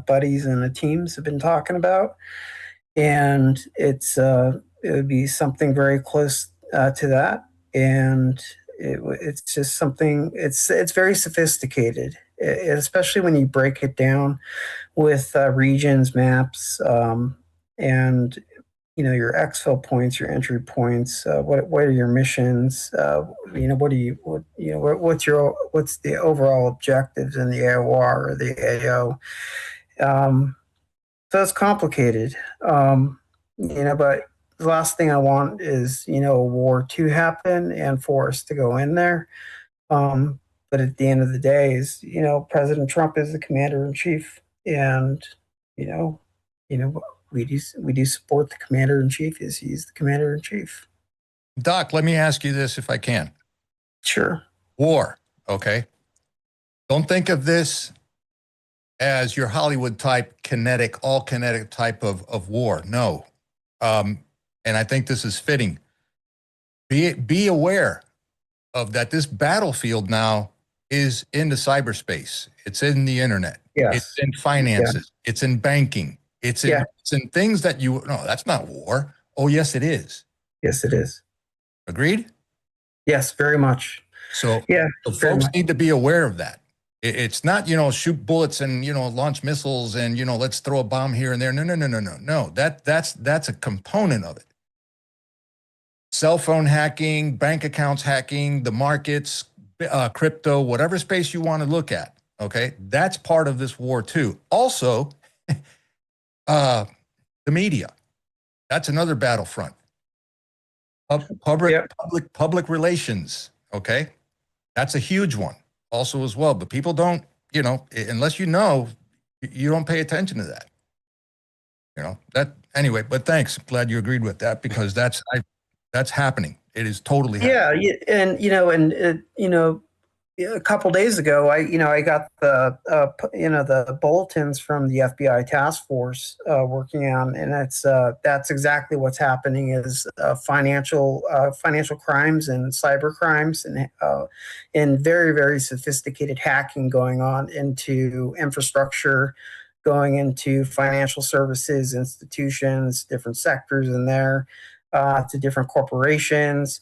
buddies in the teams have been talking about, and it would be something very close to that. And it's just something. It's very sophisticated, especially when you break it down with regions, maps, and your exfil points, your entry points. What are your missions? What do what's the overall objectives in the AOR or the AO. So it's complicated, but the last thing I want is, a war to happen and for us to go in there. But at the end of the day is, President Trump is the commander in chief, and, we do support the commander in chief as he's the commander in chief. Doc, let me ask you this if I can. Sure. War, okay? Don't think of this as your Hollywood type all kinetic type of war. No. And I think this is fitting. Be aware of that this battlefield now is in the cyberspace. It's in the internet. Yes. It's in finances. Yeah. It's in banking. It's in things that no, that's not war. Oh, yes, it is. Yes, it is. Agreed? Yes, very much. So, so folks need to be aware of that. It's not, shoot bullets and, launch missiles and, let's throw a bomb here and there. No. That's a component of it. Cell phone hacking, bank accounts hacking, the markets, crypto, whatever space you want to look at. Okay. That's part of this war too. Also, the media, that's another battlefront. Public relations. Okay. That's a huge one also as well. But people don't, unless you don't pay attention to that. Anyway, but thanks. Glad you agreed with that because that's happening. It is totally happening. Yeah. And, a couple days ago, I got the bulletins from the FBI task force working on, and that's exactly what's happening is financial crimes and cyber crimes and very, very sophisticated hacking going on into infrastructure, going into financial services, institutions, different sectors in there, to different corporations,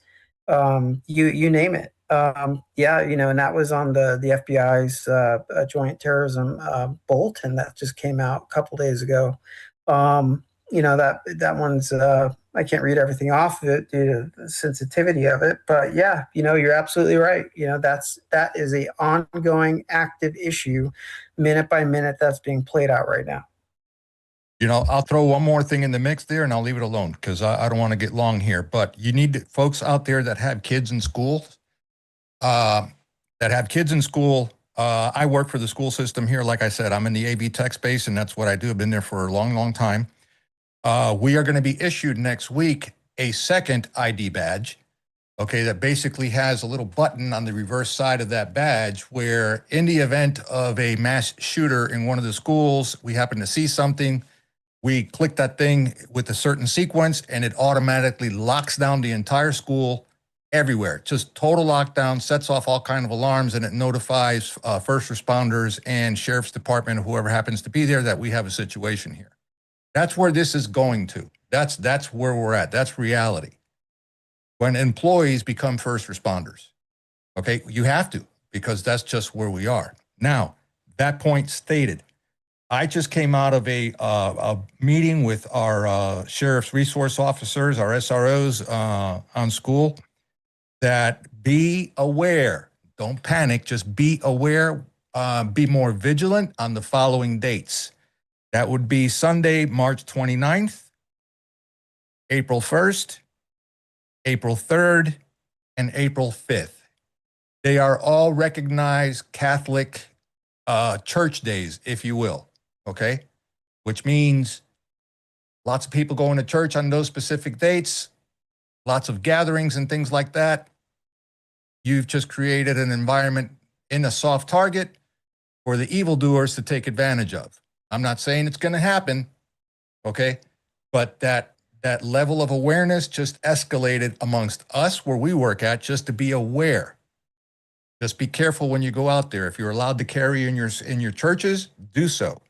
you name it. And that was on the FBI's joint terrorism bulletin that just came out a couple days ago. That one's I can't read everything off of it due to the sensitivity of it, but you're absolutely right. That is a ongoing active issue, minute by minute, that's being played out right now. I'll throw one more thing in the mix there and I'll leave it alone because I don't want to get long here, but you need folks out there that have kids in school. I work for the school system here. Like I said, I'm in the AV tech space and that's what I do. I've been there for a long, long time. We are going to be issued next week a second ID badge, okay, that basically has a little button on the reverse side of that badge where in the event of a mass shooter in one of the schools, we happen to see something, we click that thing with a certain sequence and it automatically locks down the entire school everywhere. Just total lockdown, sets off all kinds of alarms, and it notifies first responders and sheriff's department, whoever happens to be there, that we have a situation here. That's where this is going to. That's where we're at. That's reality. When employees become first responders, okay, you have to, because that's just where we are. Now, that point stated, I just came out of a meeting with our sheriff's resource officers, our SROs on school, that be aware, don't panic, just be aware, be more vigilant on the following dates. That would be Sunday, March 29th, April 1st, April 3rd, and April 5th. They are all recognized Catholic church days, if you will, okay? Which means lots of people going to church on those specific dates, lots of gatherings and things like that. You've just created an environment in a soft target for the evildoers to take advantage of. I'm not saying it's going to happen, okay? But that level of awareness just escalated amongst us where we work at, just to be aware. Just be careful when you go out there. If you're allowed to carry in your churches, do so.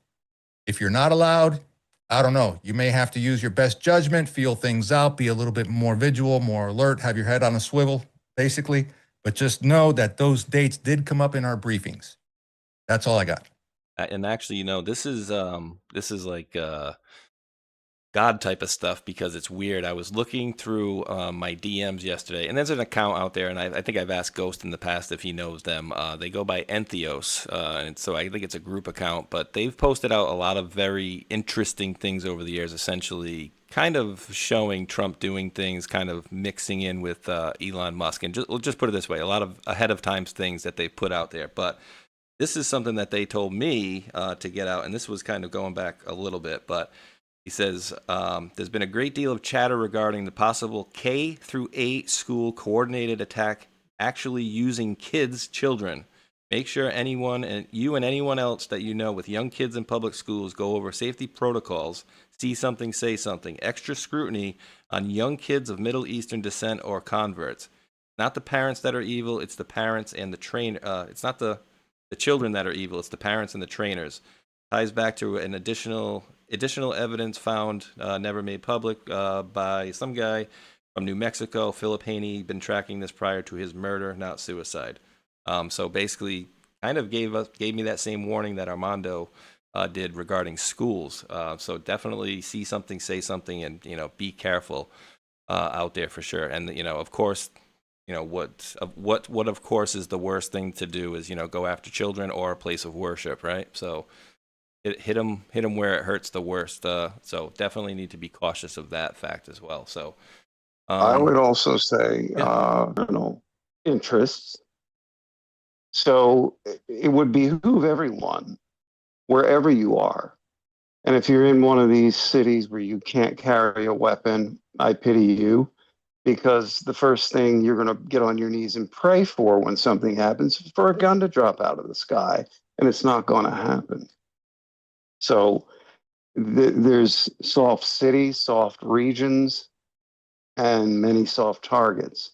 If you're not allowed, I don't know. You may have to use your best judgment, feel things out, be a little bit more vigilant, more alert, have your head on a swivel, basically. But just know that those dates did come up in our briefings. That's all I got. And actually, this is like God type of stuff because it's weird. I was looking through my DMs yesterday, and there's an account out there, and I think I've asked Ghost in the past if he knows them. They go by Entheos, and so I think it's a group account, but they've posted out a lot of very interesting things over the years, essentially kind of showing Trump doing things, kind of mixing in with Elon Musk. And we'll just put it this way, a lot of ahead of times things that they've put out there. But this is something that they told me to get out, and this was kind of going back a little bit, but he says, there's been a great deal of chatter regarding the possible K through 8 school coordinated attack actually using kids, children. Make sure anyone, and you and anyone else that you know with young kids in public schools, go over safety protocols, see something, say something. Extra scrutiny on young kids of Middle Eastern descent or converts. Not the parents that are evil, it's the parents and the it's not the children that are evil, it's the parents and the trainers. Ties back to an additional evidence found, never made public, by some guy from New Mexico. Philip Haney, been tracking this prior to his murder, not suicide. So basically, kind of gave me that same warning that Armando did regarding schools. So definitely see something, say something, and be careful out there for sure. And of course, what of course is the worst thing to do is go after children or a place of worship, right? So hit them where it hurts the worst. So definitely need to be cautious of that fact as well. So I would also say, interests. So it would behoove everyone, wherever you are. And if you're in one of these cities where you can't carry a weapon, I pity you, because the first thing you're going to get on your knees and pray for when something happens is for a gun to drop out of the sky, and it's not going to happen. So there's soft cities, soft regions, and many soft targets.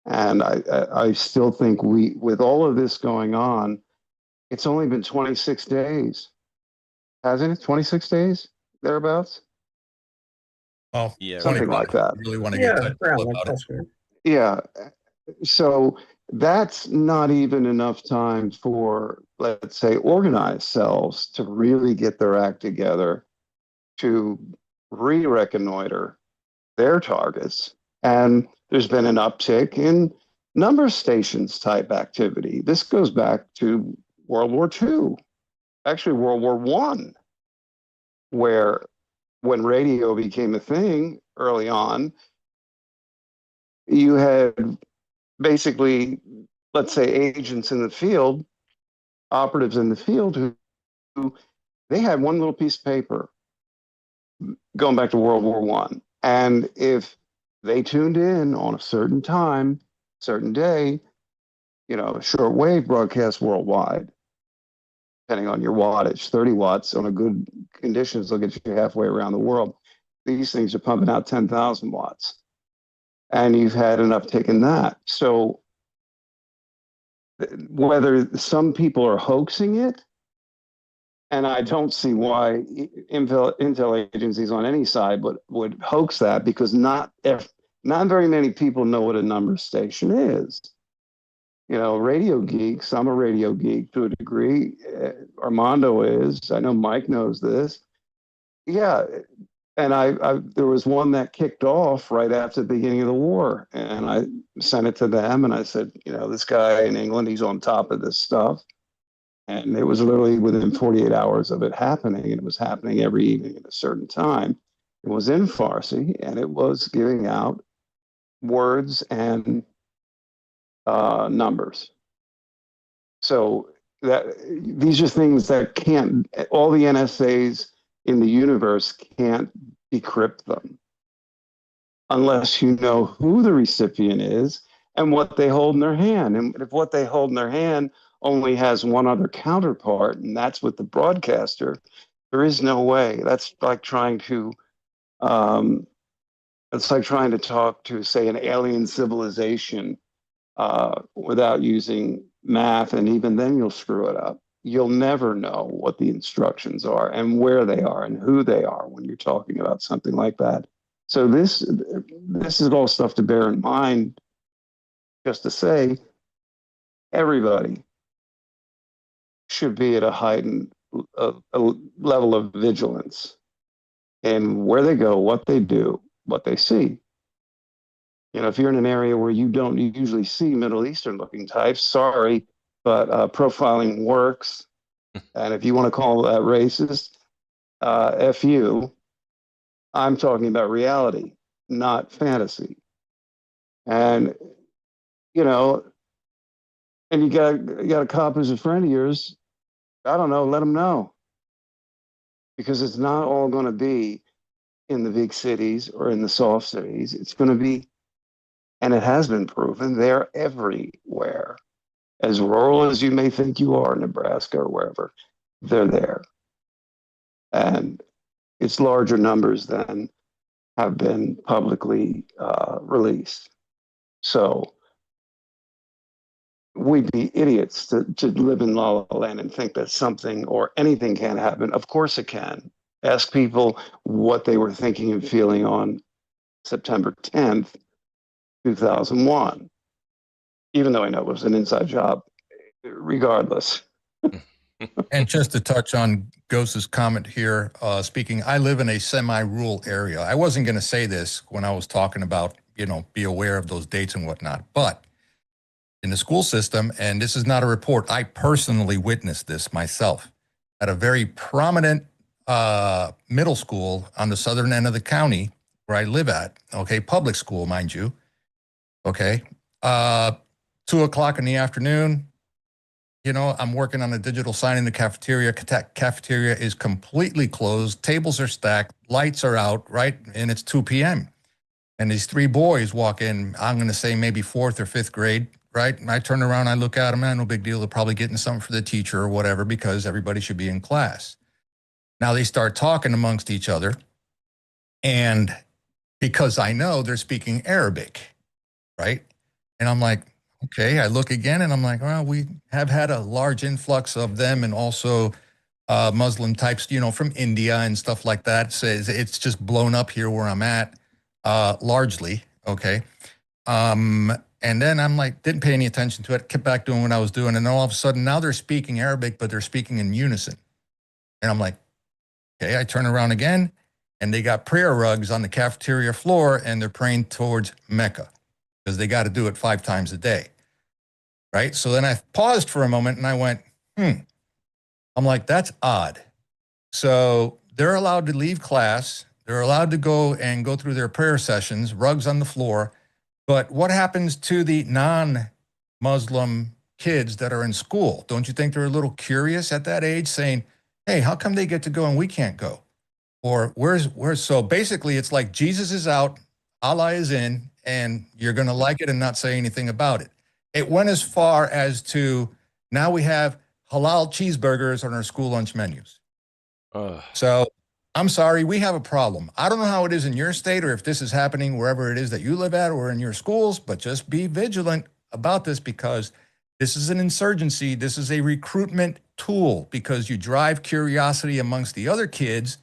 And I still think with all of this going on, it's only been 26 days. Hasn't it? 26 days, thereabouts? Oh, yeah, something like that. Really want to get technical about it. Yeah. So that's not even enough time for, let's say, organized cells to really get their act together to reconnoiter their targets. And there's been an uptick in number stations type activity. This goes back to World War II, actually World War I, where when radio became a thing early on, you had basically, let's say, agents in the field, operatives in the field who they had one little piece of paper going back to World War I. And if they tuned in on a certain time, certain day, shortwave broadcast worldwide, depending on your wattage, 30 watts on a good conditions will get you halfway around the world. These things are pumping out 10,000 watts. And you've had an uptick in that. So whether some people are hoaxing it, and I don't see why intel agencies on any side would hoax that, because not very many people know what a number station is. Radio geeks, I'm a radio geek to a degree. Armando is. I know Mike knows this. Yeah. And there was one that kicked off right after the beginning of the war. And I sent it to them and I said, this guy in England, he's on top of this stuff. And it was literally within 48 hours of it happening. And it was happening every evening at a certain time. It was in Farsi and it was giving out words and numbers. So these are things that all the NSAs in the universe can't decrypt them unless you know who the recipient is and what they hold in their hand. And if what they hold in their hand only has one other counterpart, and that's with the broadcaster, there is no way. That's like trying to talk to, say, an alien civilization without using math, and even then you'll screw it up. You'll never know what the instructions are and where they are and who they are when you're talking about something like that. So this is all stuff to bear in mind, just to say everybody should be at a heightened level of vigilance and where they go, what they do, what they see. You know, if you're in an area where you don't usually see Middle Eastern looking types, sorry, but profiling works. And if you want to call that racist, F you. I'm talking about reality, not fantasy. And, you know, and you got a cop who's a friend of yours, I don't know, let him know. Because it's not all going to be in the big cities or in the soft cities. It's going to be, and it has been proven, they're everywhere. As rural as you may think you are, Nebraska or wherever, they're there. And it's larger numbers than have been publicly released. So we'd be idiots to live in La La Land and think that something or anything can happen. Of course it can. Ask people what they were thinking and feeling on September 10th, 2001, even though I know it was an inside job, regardless. And just to touch on Ghost's comment here, speaking, I live in a semi-rural area. I wasn't going to say this when I was talking about, you know, be aware of those dates and whatnot, but in the school system, and this is not a report, I personally witnessed this myself at a very prominent middle school on the southern end of the county where I live at, okay, public school, mind you, okay, 2 o'clock in the afternoon, you know, I'm working on a digital sign in the cafeteria. Cafeteria is completely closed. Tables are stacked. Lights are out, right? And it's 2 p.m. And these 3 boys walk in, I'm going to say maybe 4th or 5th grade, right? And I turn around, I look at them, no big deal. They're probably getting something for the teacher or whatever because everybody should be in class. Now they start talking amongst each other. And because I know they're speaking Arabic, right? And I'm like, okay, I look again and I'm like, well, we have had a large influx of them and also Muslim types, you know, from India and stuff like that. So it's just blown up here where I'm at, largely, okay? And then I'm like, didn't pay any attention to it, kept back doing what I was doing. And all of a sudden now they're speaking Arabic, but they're speaking in unison. And I'm like, okay, I turn around again and they got prayer rugs on the cafeteria floor and they're praying towards Mecca because they got to do it 5 times a day. Right? So then I paused for a moment and I went, I'm like, that's odd. So they're allowed to leave class. They're allowed to go through their prayer sessions, rugs on the floor. But what happens to the non-Muslim kids that are in school? Don't you think they're a little curious at that age saying, hey, how come they get to go and we can't go? Or where's, so basically it's like Jesus is out, Allah is in, and you're going to like it and not say anything about it. It went as far as to now we have halal cheeseburgers on our school lunch menus. So I'm sorry, we have a problem. I don't know how it is in your state or if this is happening wherever it is that you live at or in your schools, but just be vigilant about this because this is an insurgency. This is a recruitment tool because you drive curiosity amongst the other kids,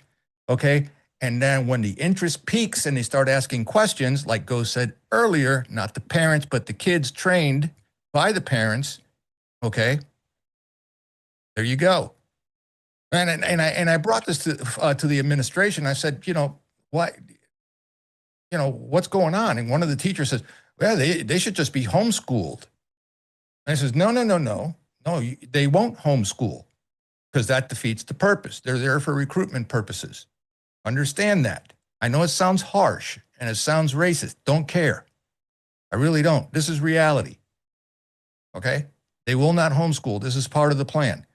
okay? And then when the interest peaks and they start asking questions, like Ghost said earlier, not the parents, but the kids trained by the parents, okay, there you go. And I brought this to the administration. I said, you know, what, you know, what's going on? And one of the teachers says, well, they should just be homeschooled. And I says, no, they won't homeschool because that defeats the purpose. They're there for recruitment purposes. Understand that. I know it sounds harsh and it sounds racist. Don't care. I really don't. This is reality. Okay? They will not homeschool. This is part of the plan.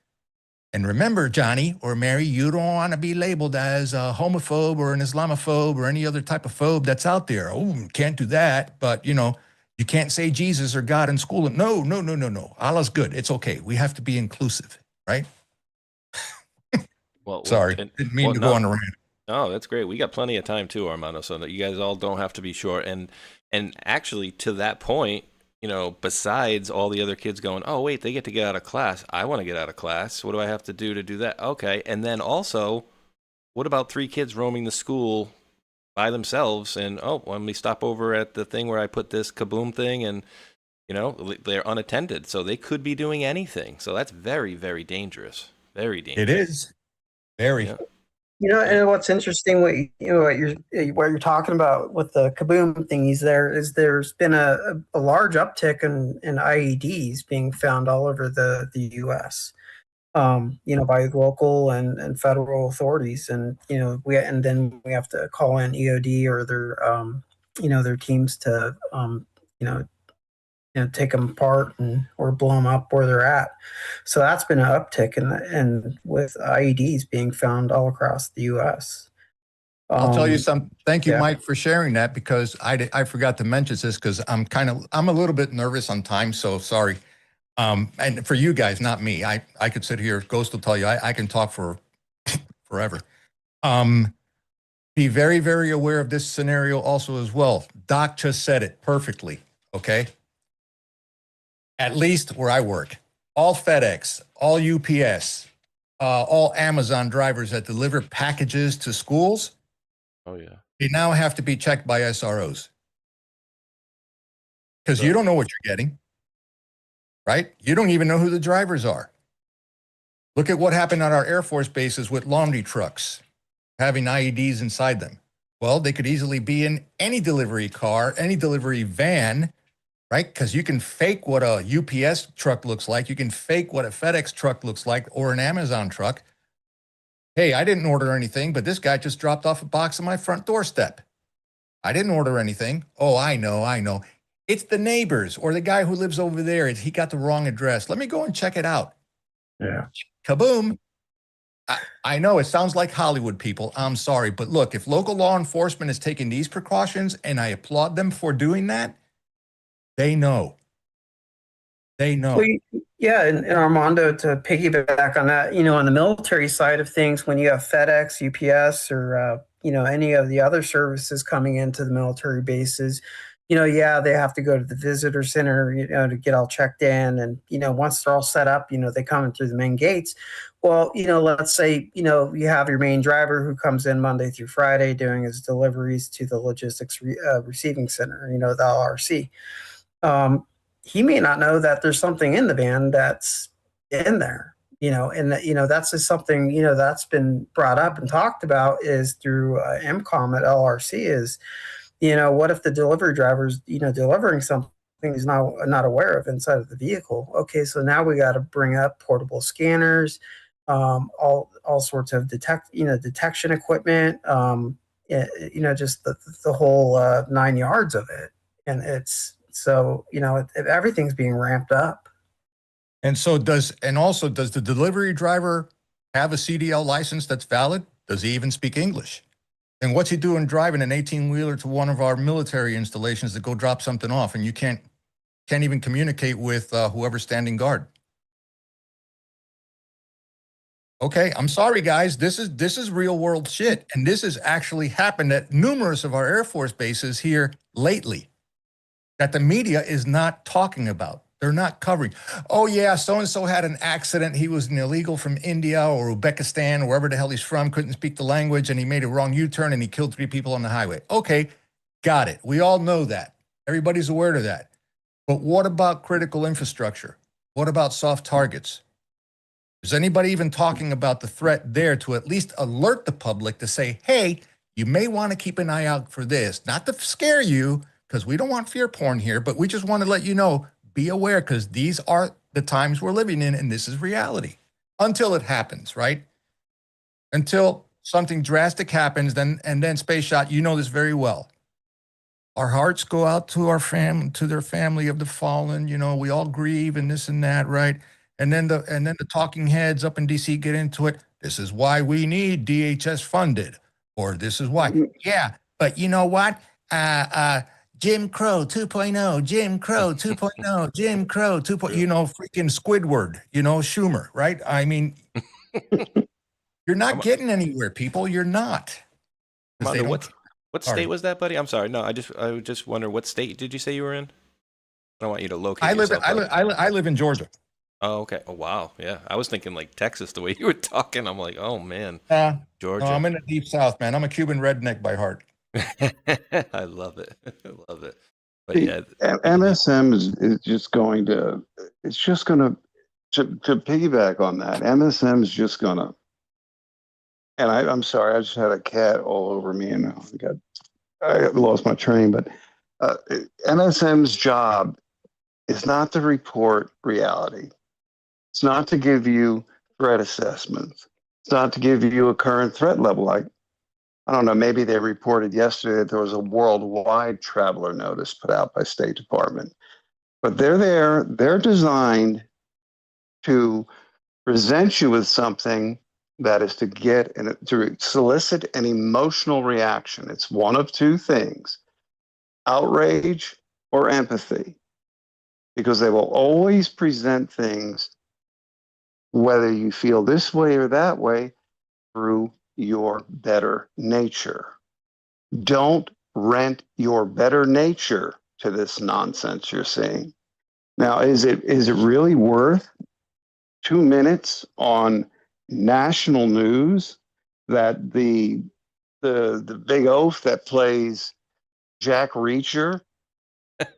And remember, Johnny or Mary, you don't want to be labeled as a homophobe or an Islamophobe or any other type of phobe that's out there. Oh, can't do that. But, you know, you can't say Jesus or God in school. No. Allah's good. It's okay. We have to be inclusive, right? Well, sorry. Didn't mean to go on a rant. Oh, that's great. We got plenty of time too, Armando, so that you guys all don't have to be short. And actually, to that point, you know, besides all the other kids going, oh, wait, they get to get out of class. I want to get out of class. What do I have to do that? Okay. And then also, what about 3 kids roaming the school by themselves? And, oh, let me stop over at the thing where I put this kaboom thing and, you know, they're unattended. So they could be doing anything. So that's very, very dangerous. Very dangerous. It is. Very. Yeah. And what's interesting, what you're talking about with the kaboom thingies, there's been a large uptick in IEDs being found all over the U.S. By local and federal authorities, and then we have to call in EOD or their teams to take them apart or blow them up where they're at. So that's been an uptick in with IEDs being found all across the U.S. I'll tell you something. Thank you, yeah. Mike, for sharing that, because I forgot to mention this, because I'm a little bit nervous on time, so sorry. And for you guys, not me. I could sit here. Ghost will tell you I can talk for forever. Be very, very aware of this scenario also as well. Doc just said it perfectly. Okay. At least where I work, all FedEx, all UPS, all Amazon drivers that deliver packages to schools. Oh yeah. They now have to be checked by SROs. Because you don't know what you're getting, right? You don't even know who the drivers are. Look at what happened at our Air Force bases with laundry trucks having IEDs inside them. Well, they could easily be in any delivery car, any delivery van, right? Because you can fake what a UPS truck looks like. You can fake what a FedEx truck looks like, or an Amazon truck. Hey, I didn't order anything, but this guy just dropped off a box on my front doorstep. I didn't order anything. Oh, I know. It's the neighbors or the guy who lives over there. He got the wrong address. Let me go and check it out. Yeah. Kaboom. I know it sounds like Hollywood, people. I'm sorry. But look, if local law enforcement is taking these precautions, and I applaud them for doing that, they know. They know. Well, yeah, and Armando, to piggyback on that, on the military side of things, when you have FedEx, UPS, or any of the other services coming into the military bases, they have to go to the visitor center, to get all checked in, and once they're all set up, they come in through the main gates. Well, let's say you have your main driver who comes in Monday through Friday doing his deliveries to the logistics receiving center, the LRC. He may not know that there's something in the van that's in there, and that, that's just something, that's been brought up and talked about is through MCOM at LRC is, what if the delivery driver's, delivering something he's not aware of inside of the vehicle? Okay, so now we got to bring up portable scanners, all sorts of detection equipment, just the whole 9 yards of it, and it's. So, everything's being ramped up. And so does the delivery driver have a CDL license that's valid? Does he even speak English? And what's he doing driving an 18-wheeler to one of our military installations to go drop something off, and you can't even communicate with whoever's standing guard? Okay, I'm sorry, guys. This is real world shit. And this has actually happened at numerous of our Air Force bases here lately, that the media is not talking about. They're not covering. Oh yeah, so-and-so had an accident. He was an illegal from India or Uzbekistan or wherever the hell he's from, couldn't speak the language, and he made a wrong U-turn and he killed 3 people on the highway. Okay, got it. We all know that. Everybody's aware of that. But what about critical infrastructure? What about soft targets? Is anybody even talking about the threat there to at least alert the public to say, hey, you may want to keep an eye out for this, not to scare you, because we don't want fear porn here, but we just want to let you know, be aware, because these are the times we're living in, and this is reality. Until it happens, right? Until something drastic happens, and then Space Shot, you know this very well. Our hearts go out to to their family of the fallen. We all grieve and this and that, right? And then the talking heads up in DC get into it. This is why we need DHS funded, or this is why. Yeah, but you know what? Jim Crow 2.0, Jim Crow 2.0, Jim Crow 2.0, freaking Squidward, Schumer, right? I mean, you're not getting anywhere, people. You're not. Armando, what state was that, buddy? I'm sorry. No, I just wonder, what state did you say you were in? I don't want you to locate yourself. I live in Georgia. Oh, okay. Oh, wow. Yeah. I was thinking like Texas, the way you were talking. I'm like, oh, man. Georgia. No, I'm in the deep South, man. I'm a Cuban redneck by heart. I love it. I love it. But yeah, MSM is just going to, to piggyback on that. MSM is just going to and I'm sorry, I just had a cat all over me, and I lost my train. But MSM's job is not to report reality. It's not to give you threat assessments. It's not to give you a current threat level. Like, I don't know, maybe they reported yesterday that there was a worldwide traveler notice put out by State Department. But they're designed to present you with something that is to solicit an emotional reaction. It's one of two things: outrage or empathy, because they will always present things, whether you feel this way or that way, through your better nature. Don't rent your better nature to this nonsense you're seeing. Now, is it really worth 2 minutes on national news that the big oaf that plays Jack Reacher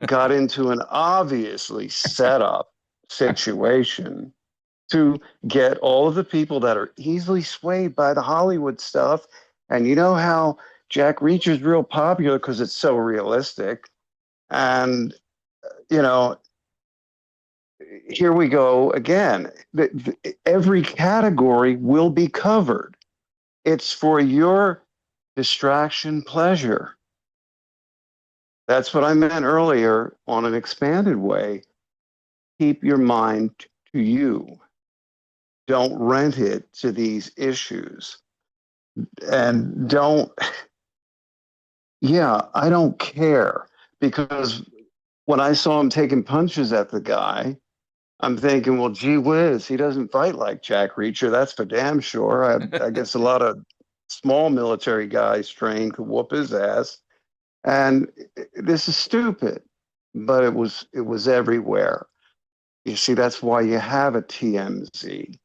got into an obviously set up situation to get all of the people that are easily swayed by the Hollywood stuff? And you know how Jack Reacher is real popular because it's so realistic. And, you know, here we go again. Every category will be covered. It's for your distraction pleasure. That's what I meant earlier on an expanded way. Keep your mind to you. Don't rent it to these issues. And I don't care, because when I saw him taking punches at the guy, I'm thinking, well, gee whiz, he doesn't fight like Jack Reacher. That's for damn sure. I guess a lot of small military guys trained could whoop his ass. And this is stupid, but it was everywhere. You see, that's why you have a TMZ.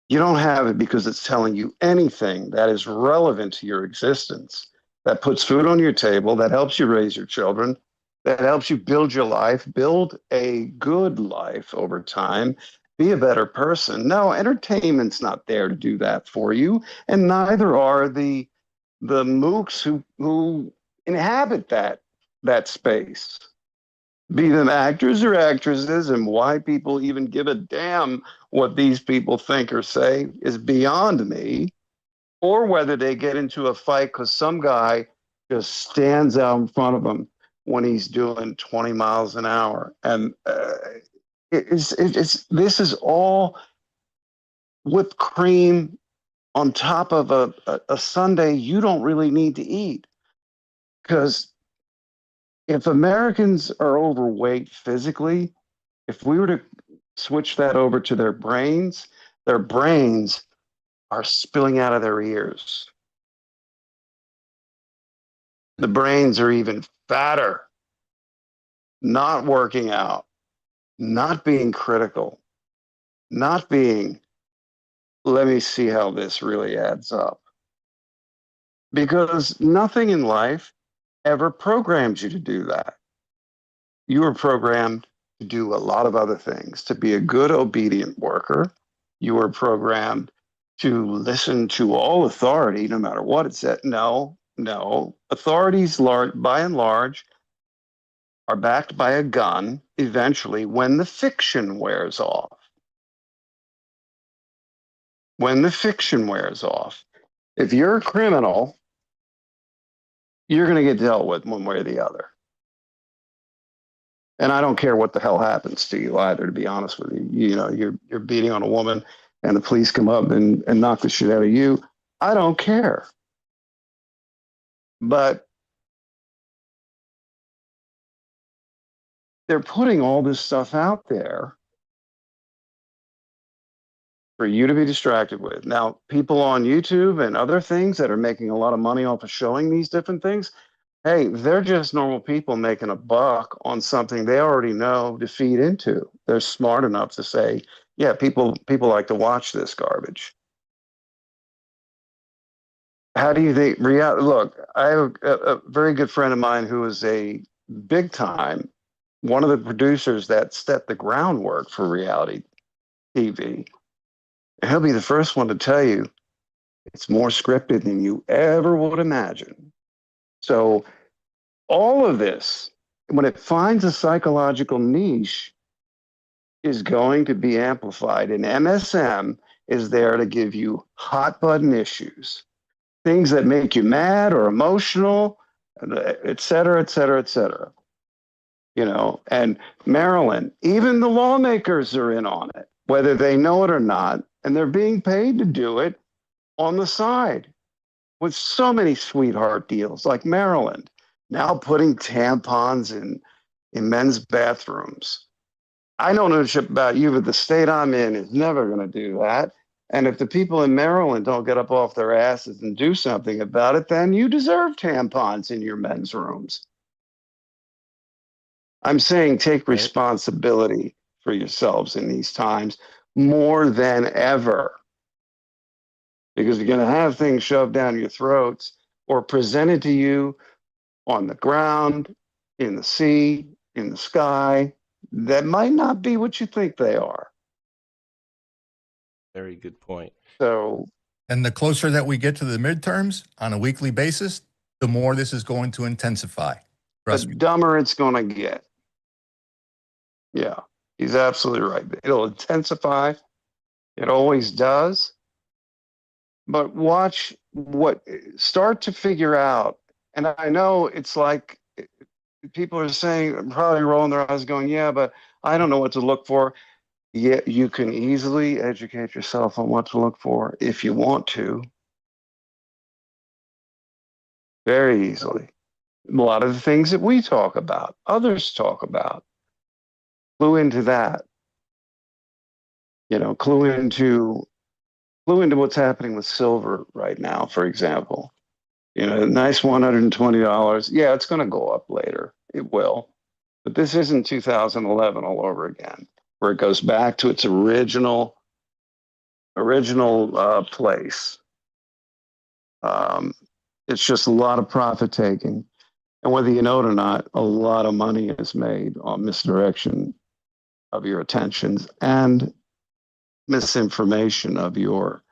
You don't have it because it's telling you anything that is relevant to your existence, that puts food on your table, that helps you raise your children, that helps you build your life, build a good life over time, be a better person. No, entertainment's not there to do that for you, and neither are the mooks who inhabit that space. Be them actors or actresses, and why people even give a damn what these people think or say is beyond me, or whether they get into a fight because some guy just stands out in front of them when he's doing 20 miles an hour. And this is all whipped cream on top of a sundae you don't really need to eat. Because if Americans are overweight physically, if we were to switch that over to their brains are spilling out of their ears. The brains are even fatter, not working out, not being critical, not being, let me see how this really adds up. Because nothing in life ever programs you to do that. You were programmed to do a lot of other things, to be a good, obedient worker. You were programmed to listen to all authority, no matter what it said. No. Authorities, by and large, are backed by a gun eventually when the fiction wears off. When the fiction wears off. If you're a criminal, you're going to get dealt with one way or the other. And I don't care what the hell happens to you either, to be honest with you. You know, you're beating on a woman and the police come up and knock the shit out of you. I don't care. But they're putting all this stuff out there for you to be distracted with. Now, people on YouTube and other things that are making a lot of money off of showing these different things, hey, they're just normal people making a buck on something they already know to feed into. They're smart enough to say, yeah, people like to watch this garbage. How do you think? Look, I have a very good friend of mine who is a big time, one of the producers that set the groundwork for reality TV. And he'll be the first one to tell you It's more scripted than you ever would imagine. So all of this, when it finds a psychological niche, is going to be amplified. And MSM is there to give you hot button issues, things that make you mad or emotional, et cetera, et cetera, et cetera. You know, and Maryland, even the lawmakers are in on it, whether they know it or not, and they're being paid to do it on the side with so many sweetheart deals, like Maryland, now putting tampons in men's bathrooms. I don't know shit about you, but the state I'm in is never going to do that. And if the people in Maryland don't get up off their asses and do something about it, then you deserve tampons in your men's rooms. I'm saying take responsibility for yourselves in these times more than ever. Because you're going to have things shoved down your throats or presented to you on the ground, in the sea, in the sky, that might not be what you think they are. Very good point. So, And the closer that we get to the midterms on a weekly basis, the more this is going to intensify. Trust the me. dumber it's going to get. Yeah, he's absolutely right. It'll intensify. It always does. But watch start to figure out. And I know it's like people are saying, probably rolling their eyes going, yeah, but I don't know what to look for. Yeah, you can easily educate yourself on what to look for if you want to. Very easily. A lot of the things that we talk about, others talk about. Clue into that. You know, clue into what's happening with silver right now, for example. You know, a nice $120. Yeah, it's going to go up later. It will. But this isn't 2011 all over again, where it goes back to its original place. It's just a lot of profit taking. And whether you know it or not, a lot of money is made on misdirection of your attentions and misinformation of your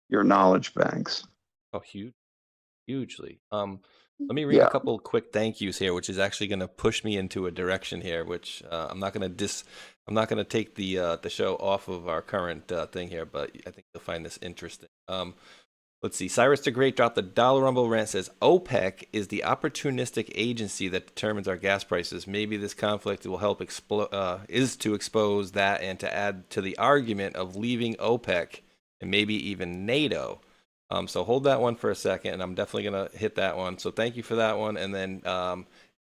knowledge banks. Oh, hugely. Let me read Yeah. a couple quick thank yous here, which is actually going to push me into a direction here, which I'm not going to take the show off of our current thing here, but I think you'll find this interesting. Let's see. Cyrus the Great dropped the Dollar Rumble rant, says OPEC is the opportunistic agency that determines our gas prices. Maybe this conflict will help is to expose that and to add to the argument of leaving OPEC and maybe even NATO. So hold that one for a second, and I'm definitely going to hit that one. So thank you for that one. And then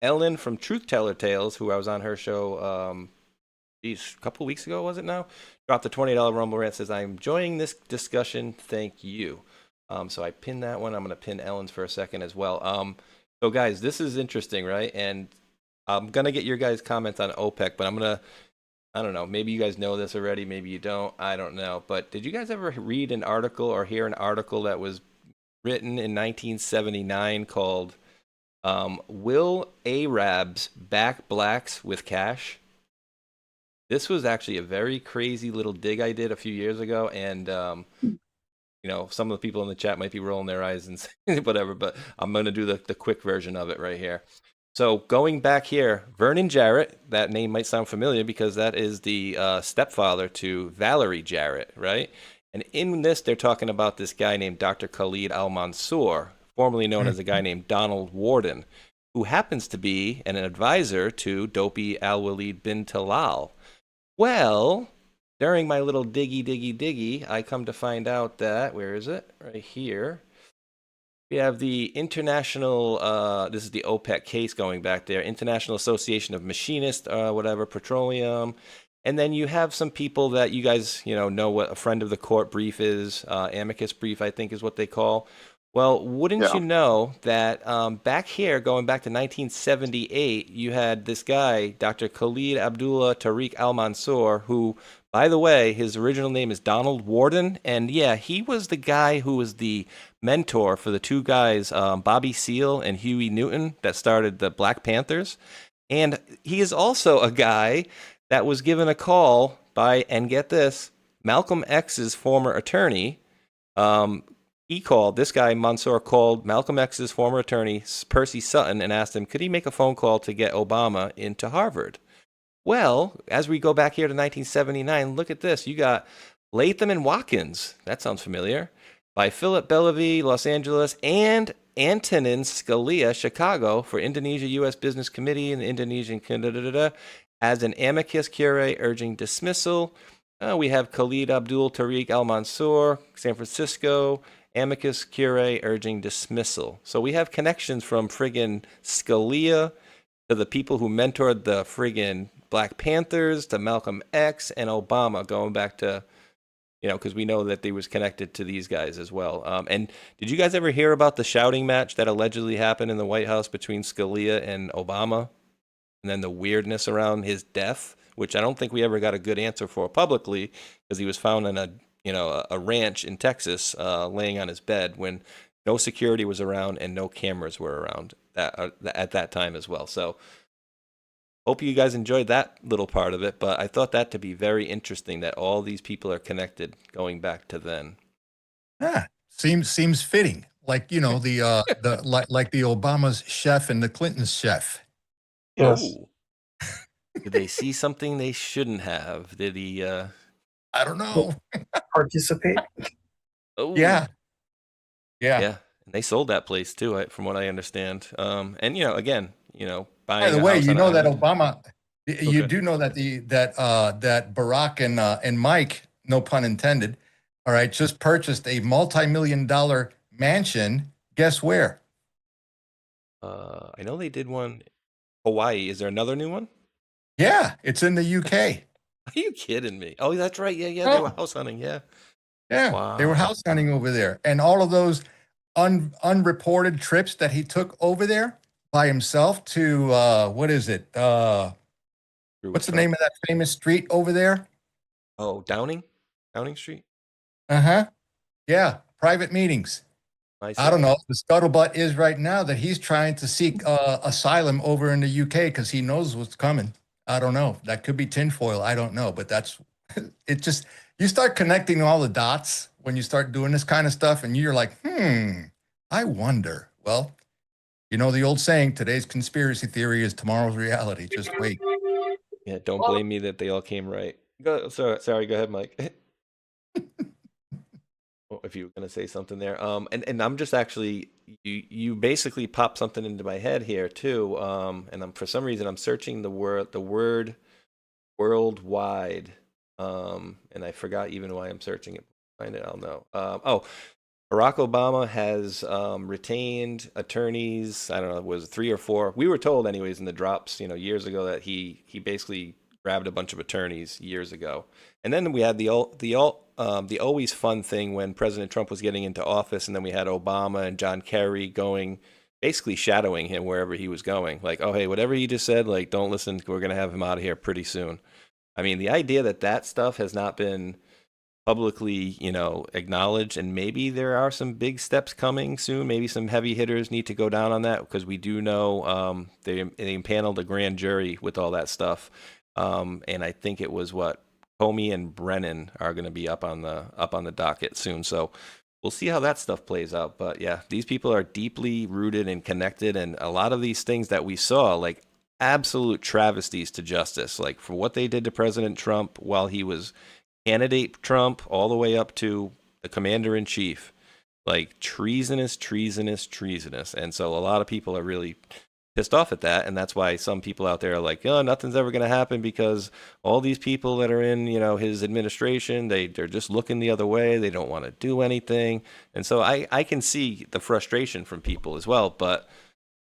Ellen from Truth Teller Tales, who I was on her show a couple weeks ago, was it now? Dropped the $20 Rumble rant, says, I'm enjoying this discussion. Thank you. So I pinned that one. I'm going to pin Ellen's for a second as well. So guys, this is interesting, right? And I'm going to get your guys' comments on OPEC, but I don't know, maybe you guys know this already, maybe you don't, I don't know. But did you guys ever read an article or hear an article that was written in 1979 called Will Arabs Back Blacks with Cash? This was actually a very crazy little dig I did a few years ago, and you know, some of the people in the chat might be rolling their eyes and saying whatever, but I'm going to do the quick version of it right here. So going back here, Vernon Jarrett, that name might sound familiar because that is the stepfather to Valerie Jarrett, right? And in this, they're talking about this guy named Dr. Khalid Al-Mansour, formerly known as a guy named Donald Warden, who happens to be an advisor to Dopey Al-Walid bin Talal. Well, during my little diggy, I come to find out that, where is it? Right here. We have the International, this is the OPEC case going back there, International Association of Machinists, whatever, Petroleum. And then you have some people that you guys, know what a friend of the court brief is, amicus brief, I think is what they call. Well, wouldn't you know that back here, going back to 1978, you had this guy, Dr. Khalid Abdullah Tariq Al-Mansour, who, by the way, his original name is Donald Warden. And yeah, he was the guy who was the mentor for the two guys, Bobby Seale and Huey Newton, that started the Black Panthers. And he is also a guy that was given a call by, and get this, Malcolm X's former attorney. this guy, Mansour, called Malcolm X's former attorney, Percy Sutton, and asked him, could he make a phone call to get Obama into Harvard? Well, as we go back here to 1979, look at this. You got Latham and Watkins. That sounds familiar. By Philip Bellevue, Los Angeles, and Antonin Scalia, Chicago, for Indonesia U.S. Business Committee and Indonesian as an amicus curiae urging dismissal. We have Khalid Abdul Tariq Al Mansour, San Francisco, amicus curiae urging dismissal. So we have connections from friggin' Scalia to the people who mentored the friggin' Black Panthers to Malcolm X and Obama, going back to, because we know that they was connected to these guys as well. And did you guys ever hear about the shouting match that allegedly happened in the White House between Scalia and Obama? And then the weirdness around his death, which I don't think we ever got a good answer for publicly, because he was found in a ranch in Texas, laying on his bed when no security was around and no cameras were around at that time as well. So hope you guys enjoyed that little part of it, but I thought that to be very interesting that all these people are connected going back to then. Yeah, seems fitting. Like, like the Obama's chef and the Clinton's chef. Yes. Oh. Did they see something they shouldn't have? Did he I don't know. Participate? Oh. Yeah. And they sold that place too, from what I understand. And again, buying. By the way, that Obama. You do know that that Barack and Mike, no pun intended, all right, just purchased a multi-million-dollar mansion. Guess where? I know they did one. Hawaii. Is there another new one? Yeah, it's in the UK. Are you kidding me? Oh, that's right. Yeah. They were house hunting. Yeah. Wow. They were house hunting over there, and all of those unreported trips that he took over there by himself to what is it? What's the name of that famous street over there? Oh, Downing Street. Yeah, private meetings. I don't know. The scuttlebutt is right now that he's trying to seek asylum over in the UK because he knows what's coming. I don't know. That could be tinfoil. I don't know. But that's it. Just you start connecting all the dots when you start doing this kind of stuff, and you're like, I wonder. Well, the old saying, today's conspiracy theory is tomorrow's reality. Just wait. Yeah, don't blame me that they all came right. Sorry, go ahead, Mike. If you were going to say something there. And I'm just actually, you basically popped something into my head here too. And for some reason I'm searching the word worldwide. And I forgot even why I'm searching it. Find it, I'll know. Barack Obama has retained attorneys. I don't know, it was 3 or 4. We were told anyways in the drops, years ago that he basically grabbed a bunch of attorneys years ago. And then we had the always fun thing when President Trump was getting into office, and then we had Obama and John Kerry basically shadowing him wherever he was going. Like, oh, hey, whatever he just said, like, don't listen. We're going to have him out of here pretty soon. I mean, the idea that stuff has not been publicly, acknowledged, and maybe there are some big steps coming soon. Maybe some heavy hitters need to go down on that, because we do know they impaneled a grand jury with all that stuff. And I think it was Comey and Brennan are going to be up on the docket soon. So we'll see how that stuff plays out. But yeah, these people are deeply rooted and connected, and a lot of these things that we saw, like absolute travesties to justice, like for what they did to President Trump while he was candidate Trump, all the way up to the commander-in-chief, like treasonous. And so a lot of people are really pissed off at that, and that's why some people out there are like, oh, nothing's ever going to happen because all these people that are in his administration, they're just looking the other way. They don't want to do anything. And so I can see the frustration from people as well, but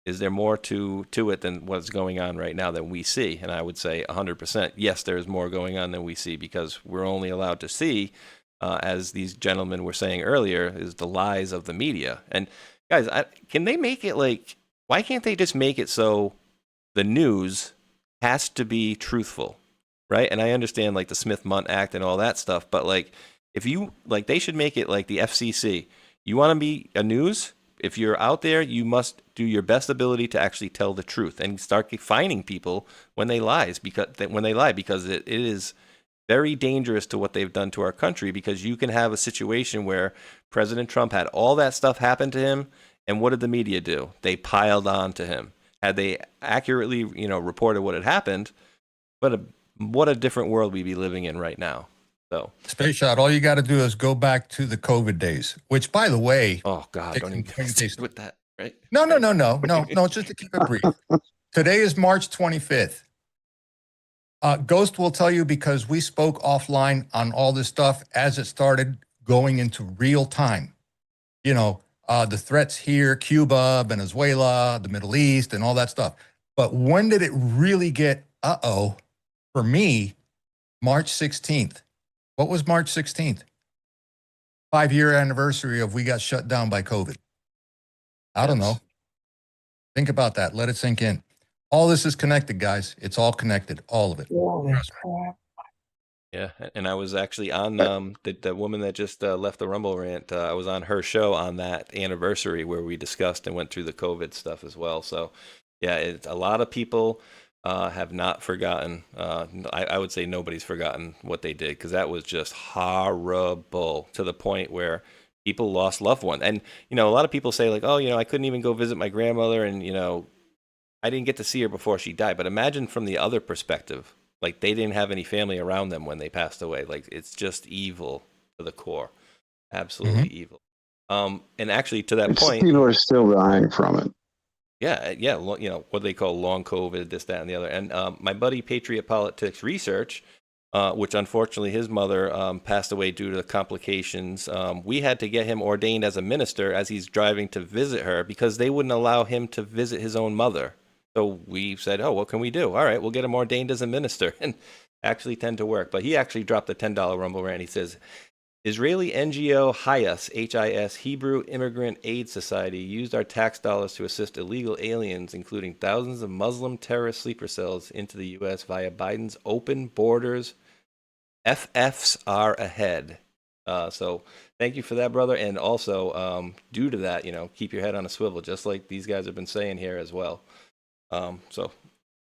is there more to it than what's going on right now than we see? And I would say 100% yes, there's more going on than we see, because we're only allowed to see, as these gentlemen were saying earlier, is the lies of the media. And guys, can they make it like, why can't they just make it so the news has to be truthful, right? And I understand like the Smith-Mundt Act and all that stuff, but like if you like, they should make it like the FCC. You want to be a news? If you're out there, you must do your best ability to actually tell the truth and start fining people when they lie, because it is very dangerous to what they've done to our country, because you can have a situation where President Trump had all that stuff happen to him, and what did the media do? They piled on to him. Had they accurately, reported what had happened, what a different world we'd be living in right now. So, Space Shot, all you got to do is go back to the COVID days, which, by the way, oh God, don't even stick with that, right? No, just to keep it brief. Today is March 25th. Ghost will tell you, because we spoke offline on all this stuff as it started going into real time. The threats here, Cuba, Venezuela, the Middle East, and all that stuff. But when did it really get, for me, March 16th. What was March 16th? 5-year anniversary of we got shut down by COVID. I don't know. Think about that. Let it sink in. All this is connected, guys. It's all connected. All of it. Holy crap. Yeah, and I was actually on the woman that just left the Rumble rant. I was on her show on that anniversary where we discussed and went through the COVID stuff as well. So, yeah, a lot of people have not forgotten. I would say nobody's forgotten what they did, because that was just horrible, to the point where people lost loved ones. And, a lot of people say, like, oh, I couldn't even go visit my grandmother, and, I didn't get to see her before she died. But imagine from the other perspective, like, they didn't have any family around them when they passed away. Like, it's just evil to the core. Absolutely evil. And actually, to that point, people are still dying from it. Yeah. What they call long COVID, this, that, and the other. And my buddy, Patriot Politics Research, which unfortunately his mother passed away due to complications. We had to get him ordained as a minister as he's driving to visit her, because they wouldn't allow him to visit his own mother. So we said, oh, what can we do? All right, we'll get him ordained as a minister, and actually tend to work. But he actually dropped a $10 Rumble rant. He says, Israeli NGO HIAS, H-I-S, Hebrew Immigrant Aid Society, used our tax dollars to assist illegal aliens, including thousands of Muslim terrorist sleeper cells, into the U.S. via Biden's open borders. FFs are ahead. So thank you for that, brother. And also, due to that, keep your head on a swivel, just like these guys have been saying here as well. So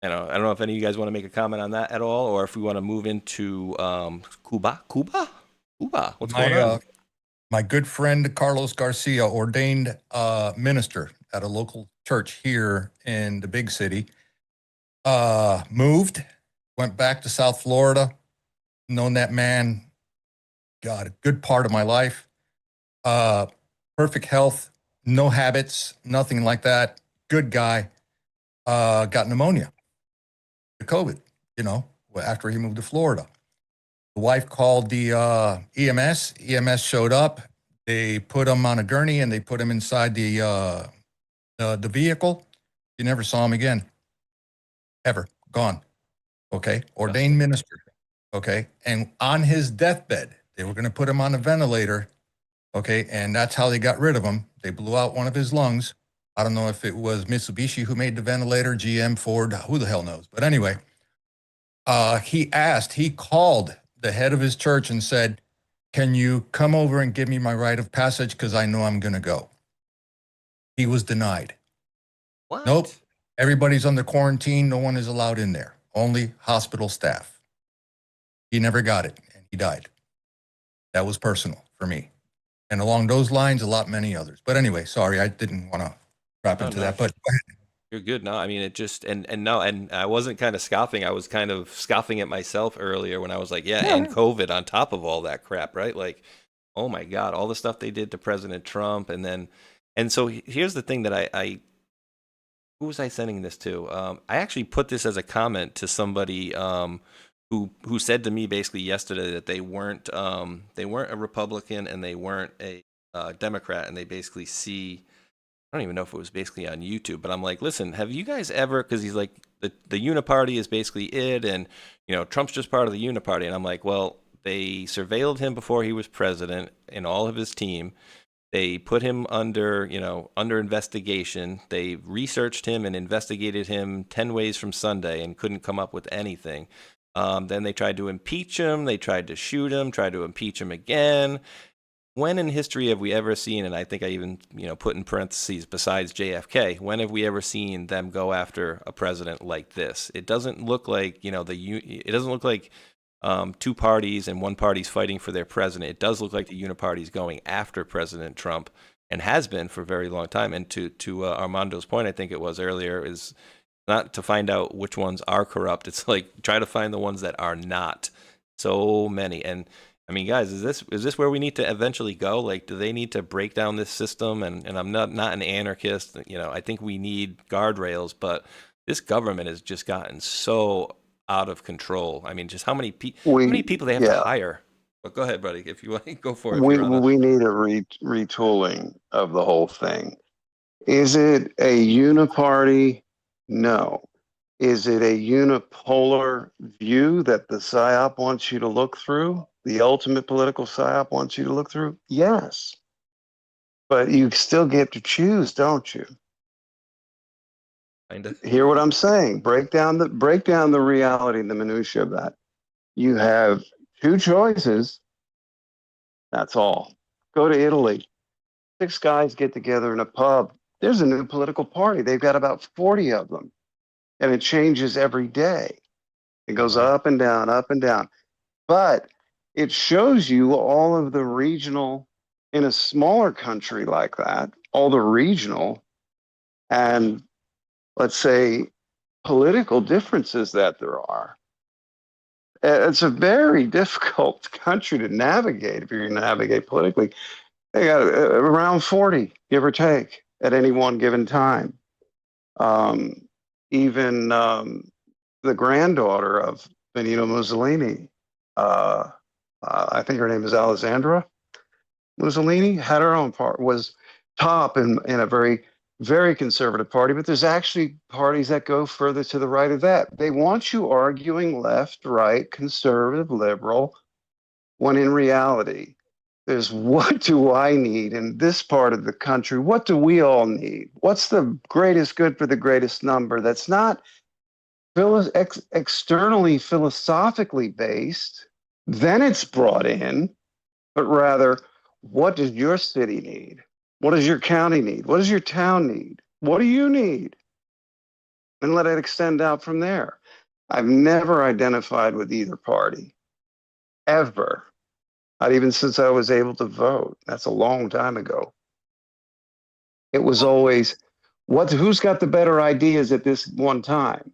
I don't know if any of you guys want to make a comment on that at all, or if we want to move into Cuba. What's going on? My good friend Carlos Garcia, ordained minister at a local church here in the big city, moved, went back to South Florida. Known that man, God, a good part of my life. Perfect health, no habits, nothing like that. Good guy. Got pneumonia, COVID, after he moved to Florida. The wife called the EMS. EMS showed up. They put him on a gurney and they put him inside the vehicle. You never saw him again. Ever. Gone. Okay. Ordained minister. Okay. And on his deathbed, they were going to put him on a ventilator. Okay. And that's how they got rid of him. They blew out one of his lungs. I don't know if it was Mitsubishi who made the ventilator, GM, Ford, who the hell knows. But anyway, he called the head of his church and said, can you come over and give me my rite of passage? Because I know I'm going to go. He was denied. What? Nope. Everybody's under quarantine. No one is allowed in there. Only hospital staff. He never got it, and he died. That was personal for me. And along those lines, many others. But anyway, sorry, I didn't want to wrap into that. But you're good. No, I mean, it just, and I wasn't kind of scoffing. I was kind of scoffing at myself earlier when I was like, and COVID on top of all that crap, right? Like, oh my God, all the stuff they did to President Trump. And so here's the thing that who was I sending this to? I actually put this as a comment to somebody who said to me basically yesterday that they weren't a Republican and they weren't a Democrat, and they basically see, I don't even know if it was basically on YouTube, but I'm like, listen, have you guys ever, because he's like, the Uni-Party is basically it, and Trump's just part of the Uni-Party, and I'm like, well, they surveilled him before he was president and all of his team. They put him under investigation. They researched him and investigated him 10 ways from Sunday and couldn't come up with anything. Then they tried to impeach him. They tried to shoot him, tried to impeach him again. When in history have we ever seen, and I think I even put in parentheses besides JFK, when have we ever seen them go after a president like this? It doesn't look like it doesn't look like two parties and one party's fighting for their president. It does look like the Uni-Party is going after President Trump and has been for a very long time. And to Armando's point, I think it was earlier, is not to find out which ones are corrupt. It's like try to find the ones that are not. So many. And I mean, guys, is this where we need to eventually go? Like, do they need to break down this system? And I'm not an anarchist. You know, I think we need guardrails, but this government has just gotten so out of control. I mean, just how many people they have to hire. But go ahead, buddy, if you want to go for it. We need a retooling of the whole thing. Is it a uniparty? No. Is it a unipolar view that the PSYOP wants you to look through? The ultimate political PSYOP wants you to look through? Yes. But you still get to choose, don't you? Kind of. Hear what I'm saying? Break down the reality, the minutia of that. You have two choices. That's all. Go to Italy. 6 guys get together in a pub. There's a new political party. They've got about 40 of them. And it changes every day. It goes up and down, up and down. But it shows you all of the regional, in a smaller country like that, all the regional and, let's say, political differences that there are. It's a very difficult country to navigate if you're going to navigate politically. They got around 40, give or take, at any one given time. Even the granddaughter of Benito Mussolini, I think her name is Alessandra Mussolini, had her own part, was top in a very, very conservative party, but there's actually parties that go further to the right of that. They want you arguing left, right, conservative, liberal, when in reality, there's what do I need in this part of the country? What do we all need? What's the greatest good for the greatest number that's not externally philosophically based? Then it's brought in, but rather, what does your city need? What does your county need? What does your town need? What do you need? And let it extend out from there. I've never identified with either party, ever. Not even since I was able to vote. That's a long time ago. It was always, who's got the better ideas at this one time?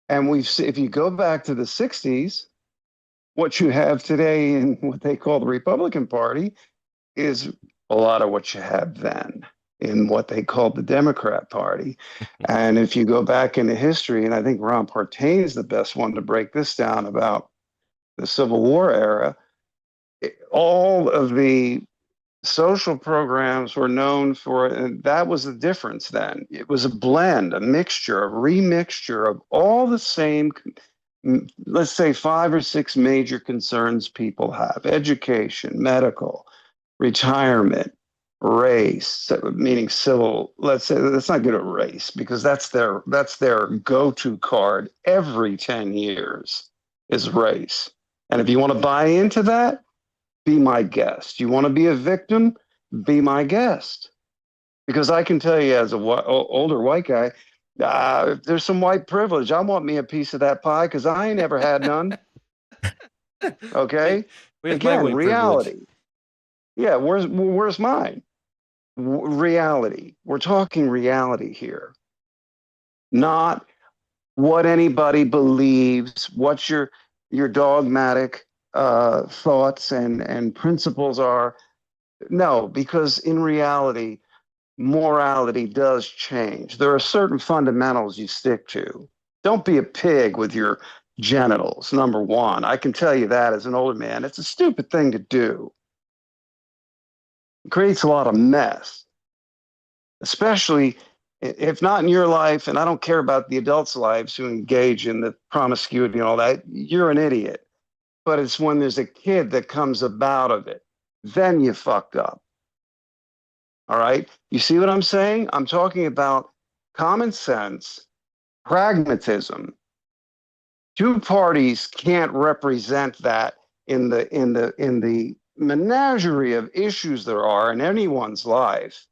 And if you go back to the 60s, what you have today in what they call the Republican Party is a lot of what you had then in what they called the Democrat Party. And if you go back into history, and I think Ron Partain is the best one to break this down about the Civil War era, all of the social programs were known for, and that was the difference then. It was a blend, a mixture, a remixture of all the same, let's say 5 or 6 major concerns people have: education, medical, retirement, race, meaning civil. Let's say that's not good at race because that's their go-to card every 10 years is race. And if you want to buy into that, be my guest. You want to be a victim? Be my guest. Because I can tell you as an older white guy, if there's some white privilege, I want me a piece of that pie because I ain't never had none. Okay? Again, reality. Privilege. Yeah, where's mine? Reality. We're talking reality here. Not what anybody believes, what your dogmatic thoughts and principles are. No, because in reality, morality does change. There are certain fundamentals you stick to. Don't be a pig with your genitals, number one. I can tell you that as an older man. It's a stupid thing to do. It creates a lot of mess, especially if not in your life, and I don't care about the adults' lives who engage in the promiscuity and all that, you're an idiot. But it's when there's a kid that comes about of it, then you fucked up. All right? You see what I'm saying? I'm talking about common sense, pragmatism. Two parties can't represent that in the menagerie of issues there are in anyone's life.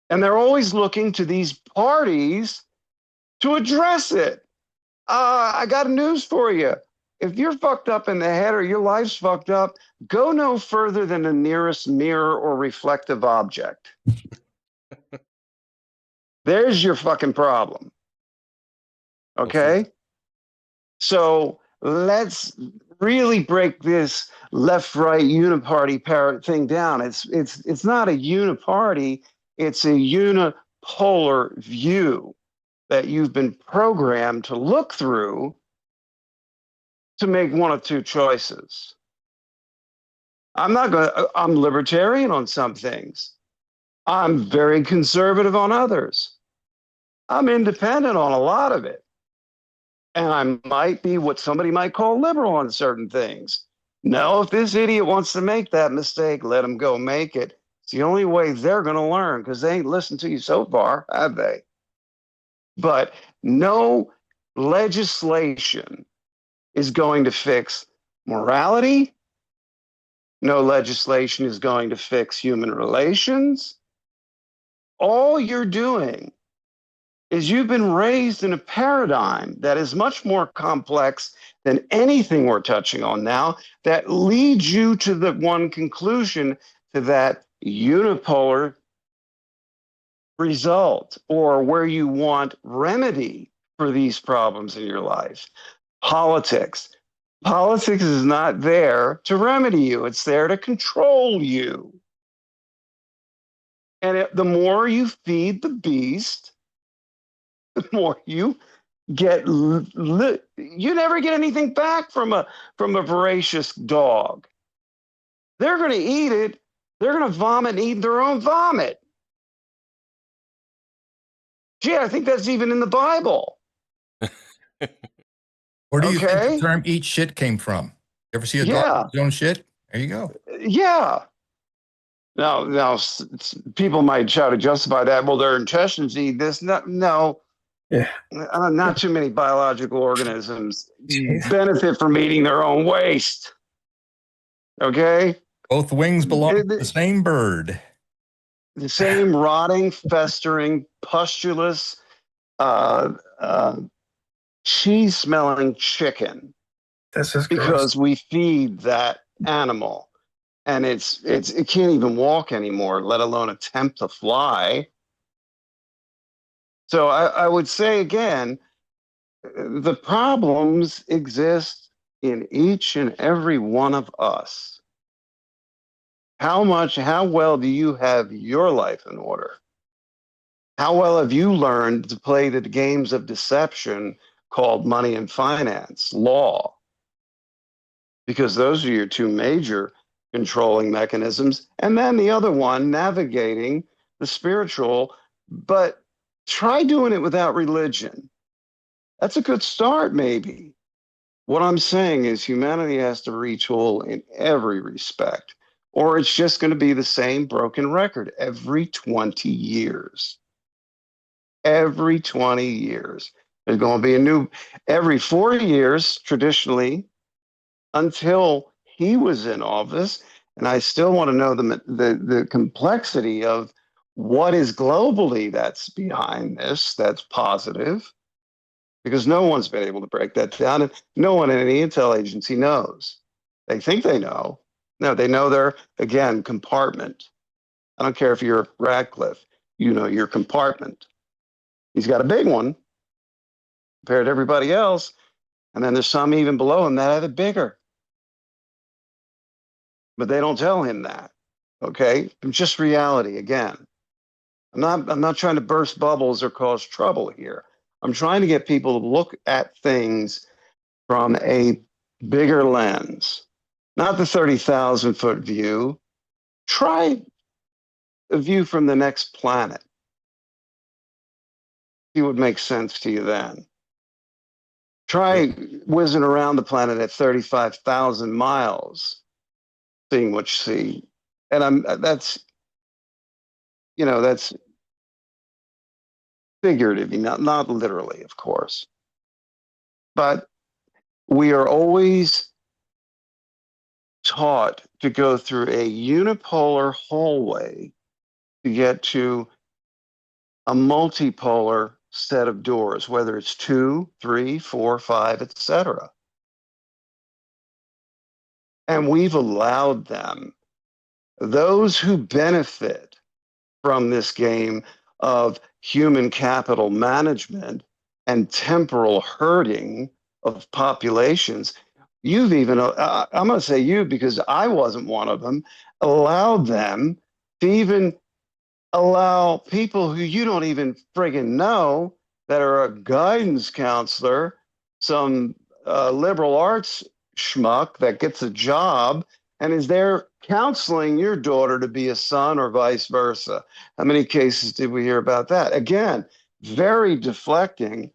And they're always looking to these parties to address it. I got news for you. if you're fucked up in the head or your life's fucked up, go no further than the nearest mirror or reflective object. There's your fucking problem. Okay? So let's really break this left-right uniparty thing down. It's not a uniparty, it's a unipolar view that you've been programmed to look through to make one of two choices. I'm libertarian on some things. I'm very conservative on others. I'm independent on a lot of it. And I might be what somebody might call liberal on certain things. No, if this idiot wants to make that mistake, let him go make it. It's the only way they're going to learn, because they ain't listened to you so far, have they? But no legislation is going to fix morality. No legislation is going to fix human relations. All you're doing is you've been raised in a paradigm that is much more complex than anything we're touching on now, that leads you to the one conclusion, to that unipolar result, or where you want remedy for these problems in your life. Politics. Politics is not there to remedy you. It's there to control you. And the more you feed the beast, the more you get. You never get anything back from a voracious dog. They're going to eat it. They're going to vomit and eat their own vomit. Gee, I think that's even in the Bible. Where do you think the term "eat shit" came from? You ever see a dog eat his own shit? There you go. Yeah. Now, people might try to justify that. Well, their intestines eat this. No. Yeah. Not too many biological organisms benefit from eating their own waste. Okay? Both wings belong to the same bird. The same rotting, festering, pustulous, cheese-smelling chicken. This is because we feed that animal, and it can't even walk anymore, let alone attempt to fly. So I would say again, the problems exist in each and every one of us. How well do you have your life in order? How well have you learned to play the games of deception called money and finance, law? Because those are your two major controlling mechanisms. And then the other one, navigating the spiritual, but try doing it without religion. That's a good start, maybe. What I'm saying is humanity has to retool in every respect, or it's just going to be the same broken record every 20 years. Every 20 years. There's going to be a new, every 4 years, traditionally, until he was in office. And I still want to know the complexity of what is globally that's behind this, that's positive, because no one's been able to break that down, and no one in any intel agency knows. They think they know. No, they know their, again, compartment. I don't care if you're Radcliffe, you know your compartment. He's got a big one compared to everybody else, and then there's some even below him that have it bigger. But they don't tell him that, okay? It's just reality, again. I'm not trying to burst bubbles or cause trouble here. I'm trying to get people to look at things from a bigger lens, not the 30,000-foot view. Try a view from the next planet. See what makes sense to you then. Try whizzing around the planet at 35,000 miles, seeing what you see. And that's figuratively, not literally, of course. But we are always taught to go through a unipolar hallway to get to a multipolar set of doors, whether it's 2, 3, 4, 5, etc. And we've allowed them, those who benefit from this game of human capital management and temporal herding of populations. You've even, I'm going to say you because I wasn't one of them, allowed them to even allow people who you don't even friggin' know that are a guidance counselor, some liberal arts schmuck that gets a job and is there counseling your daughter to be a son or vice versa. How many cases did we hear about that? Again, very deflecting,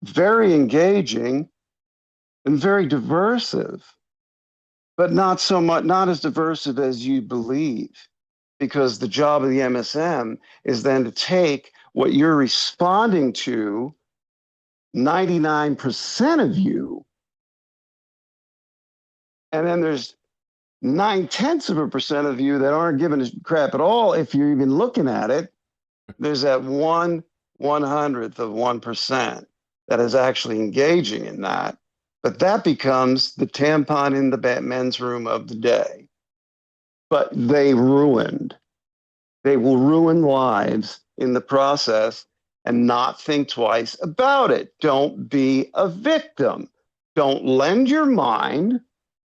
very engaging, and very diversive, but not so much, not as diversive as you believe, because the job of the MSM is then to take what you're responding to, 99% of you, and then there's 0.9% of you that aren't giving a crap at all. If you're even looking at it, there's that 1/100th of 1% that is actually engaging in that. But that becomes the tampon in the men's room of the day. But they will ruin lives in the process and not think twice about it. Don't be a victim. Don't lend your mind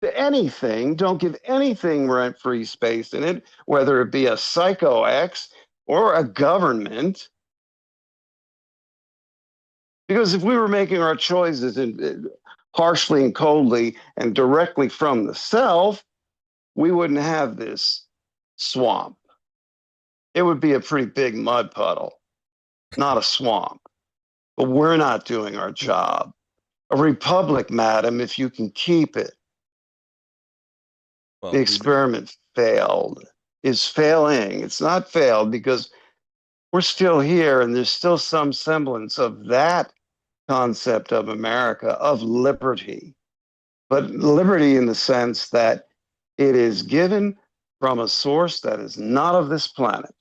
to anything. Don't give anything rent-free space in it, whether it be a psycho X or a government. Because if we were making our choices harshly and coldly and directly from the self, we wouldn't have this swamp. It would be a pretty big mud puddle, not a swamp. But we're not doing our job. A republic, madam, if you can keep it. Well, The experiment failed, is failing. It's not failed because we're still here and there's still some semblance of that concept of America, of liberty. But liberty in the sense that it is given from a source that is not of this planet.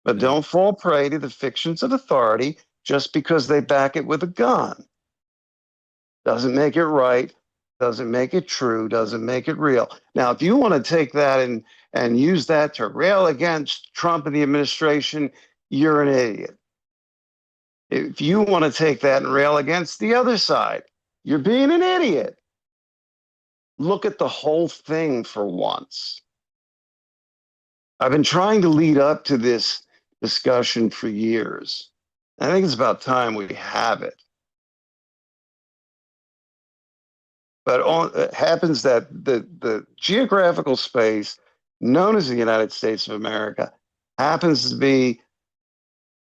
But don't fall prey to the fictions of authority just because they back it with a gun. Doesn't make it right, doesn't make it true, doesn't make it real. Now, if you want to take that and use that to rail against Trump and the administration, you're an idiot. If you want to take that and rail against the other side, you're being an idiot. Look at the whole thing for once. I've been trying to lead up to this discussion for years. I think it's about time we have it. But it happens that the geographical space known as the United States of America happens to be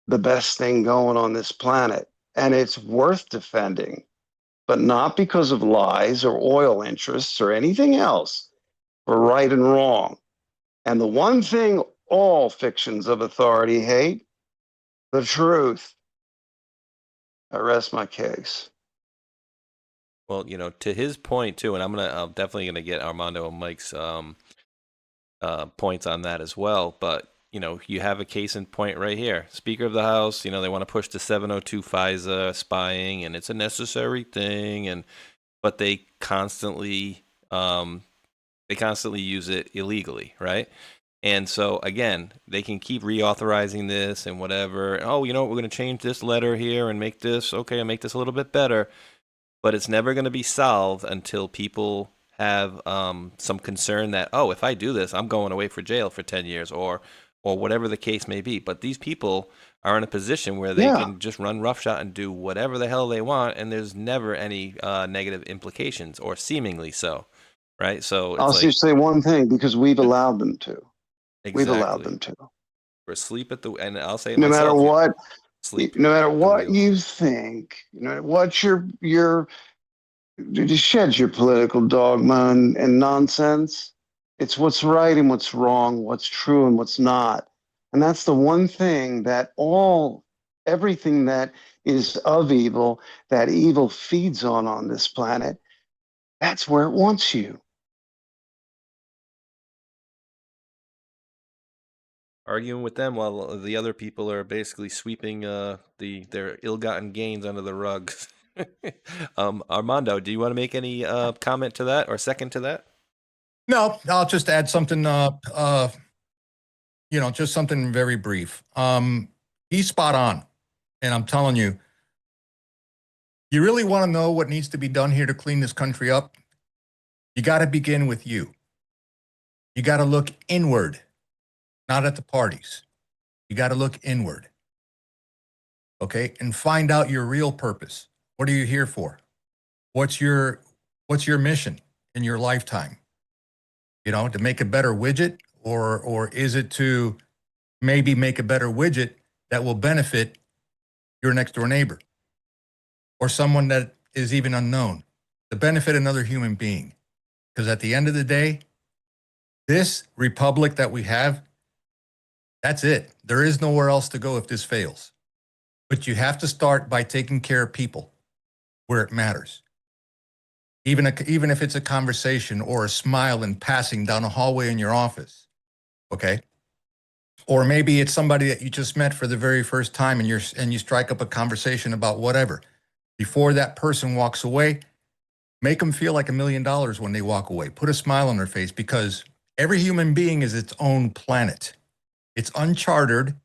the best thing going on this planet. And it's worth defending, but not because of lies or oil interests or anything else, for right and wrong. And the one thing all fictions of authority hate, the truth. I rest my case. Well, to his point too, and I'm definitely gonna get Armando and Mike's points on that as well. But you have a case in point right here. Speaker of the House, they want to push the 702 FISA spying, and it's a necessary thing, but they constantly use it illegally, right? And so again, they can keep reauthorizing this and whatever. Oh, we're going to change this letter here and make this okay, and make this a little bit better. But it's never going to be solved until people have some concern that, oh, if I do this, I'm going away for jail for 10 years or whatever the case may be. But these people are in a position where they can just run roughshod and do whatever the hell they want, and there's never any negative implications, or seemingly so, right? So it's I'll just say one thing, because we've allowed them to. exactly. We've allowed them to. We're asleep at the, and I'll say it No myself, matter what, sleep. no matter at the what wheel. you think, what your just shed your political dogma and nonsense. It's what's right and what's wrong, what's true and what's not. And that's the one thing that everything that is of evil, that evil feeds on this planet, that's where it wants you. Arguing with them while the other people are basically sweeping their ill-gotten gains under the rug. Armando, do you want to make any comment to that or second to that? No, I'll just add something, just something very brief. He's spot on. And I'm telling you, you really want to know what needs to be done here to clean this country up? You got to begin with you. You got to look inward, not at the parties. You got to look inward. Okay? And find out your real purpose. What are you here for? What's your mission in your lifetime? To make a better widget, or is it to maybe make a better widget that will benefit your next door neighbor or someone that is even unknown, to benefit another human being? Because at the end of the day, this republic that we have, that's it. There is nowhere else to go if this fails. But you have to start by taking care of people where it matters. Even if it's a conversation or a smile in passing down a hallway in your office, okay? Or maybe it's somebody that you just met for the very first time and you strike up a conversation about whatever. Before that person walks away, make them feel like $1 million when they walk away. Put a smile on their face, because every human being is its own planet. It's uncharted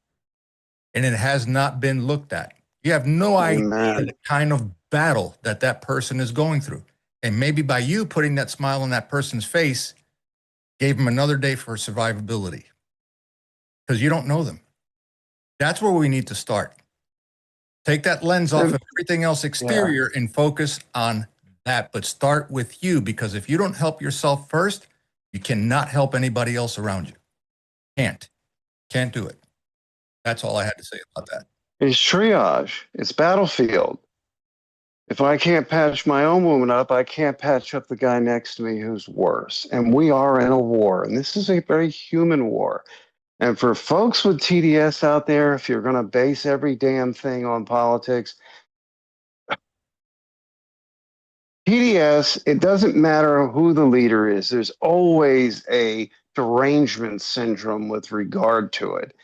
and it has not been looked at. You have no idea the kind of battle that person is going through. And maybe by you putting that smile on that person's face, gave them another day for survivability, because you don't know them. That's where we need to start. Take that lens off of everything else exterior and focus on that, but start with you, because if you don't help yourself first, you cannot help anybody else around you. Can't do it. That's all I had to say about that. It's triage. It's battlefield. If I can't patch my own woman up, I can't patch up the guy next to me who's worse. And we are in a war, and this is a very human war. And for folks with TDS out there, if you're going to base every damn thing on politics, TDS, it doesn't matter who the leader is. There's always a derangement syndrome with regard to it.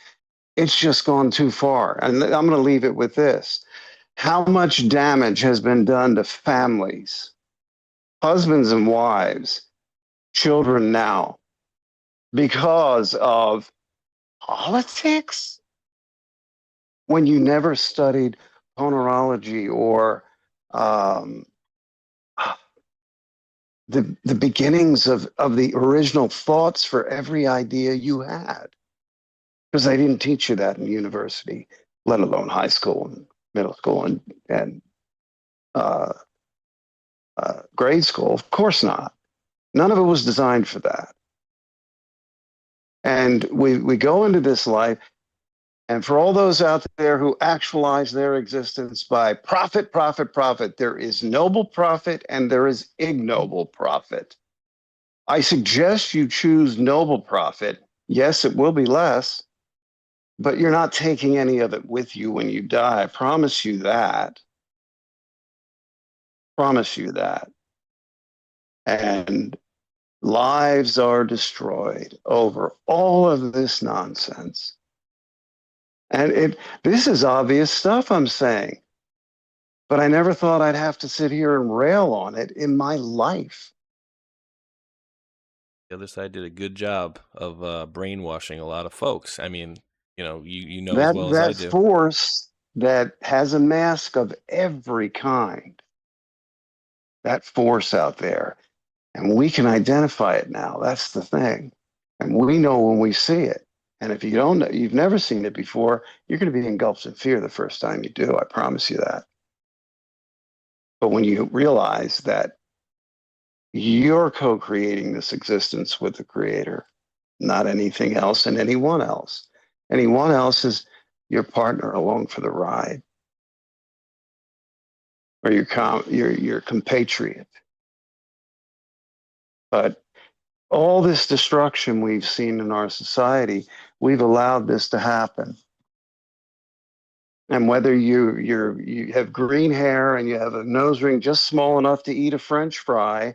It's just gone too far. And I'm going to leave it with this. How much damage has been done to families, husbands and wives, children now, because of politics? When you never studied ponerology or the beginnings of the original thoughts for every idea you had, because they didn't teach you that in university, let alone high school and middle school and grade school. Of course not. None of it was designed for that. And we go into this life, and for all those out there who actualize their existence by profit, there is noble profit and there is ignoble profit. I suggest you choose noble profit. Yes, it will be less, but you're not taking any of it with you when you die. I promise you that. Promise you that. And lives are destroyed over all of this nonsense. And this is obvious stuff I'm saying, but I never thought I'd have to sit here and rail on it in my life. The other side did a good job of brainwashing a lot of folks. I mean, you know as well as I do. That force that has a mask of every kind, that force out there, and we can identify it now. That's the thing. And we know when we see it. And if you don't know, you've never seen it before, you're going to be engulfed in fear the first time you do. I promise you that. But when you realize that you're co-creating this existence with the Creator, not anything else and anyone else. Anyone else is your partner along for the ride, or your compatriot. But all this destruction we've seen in our society, we've allowed this to happen. And whether you have green hair and you have a nose ring just small enough to eat a French fry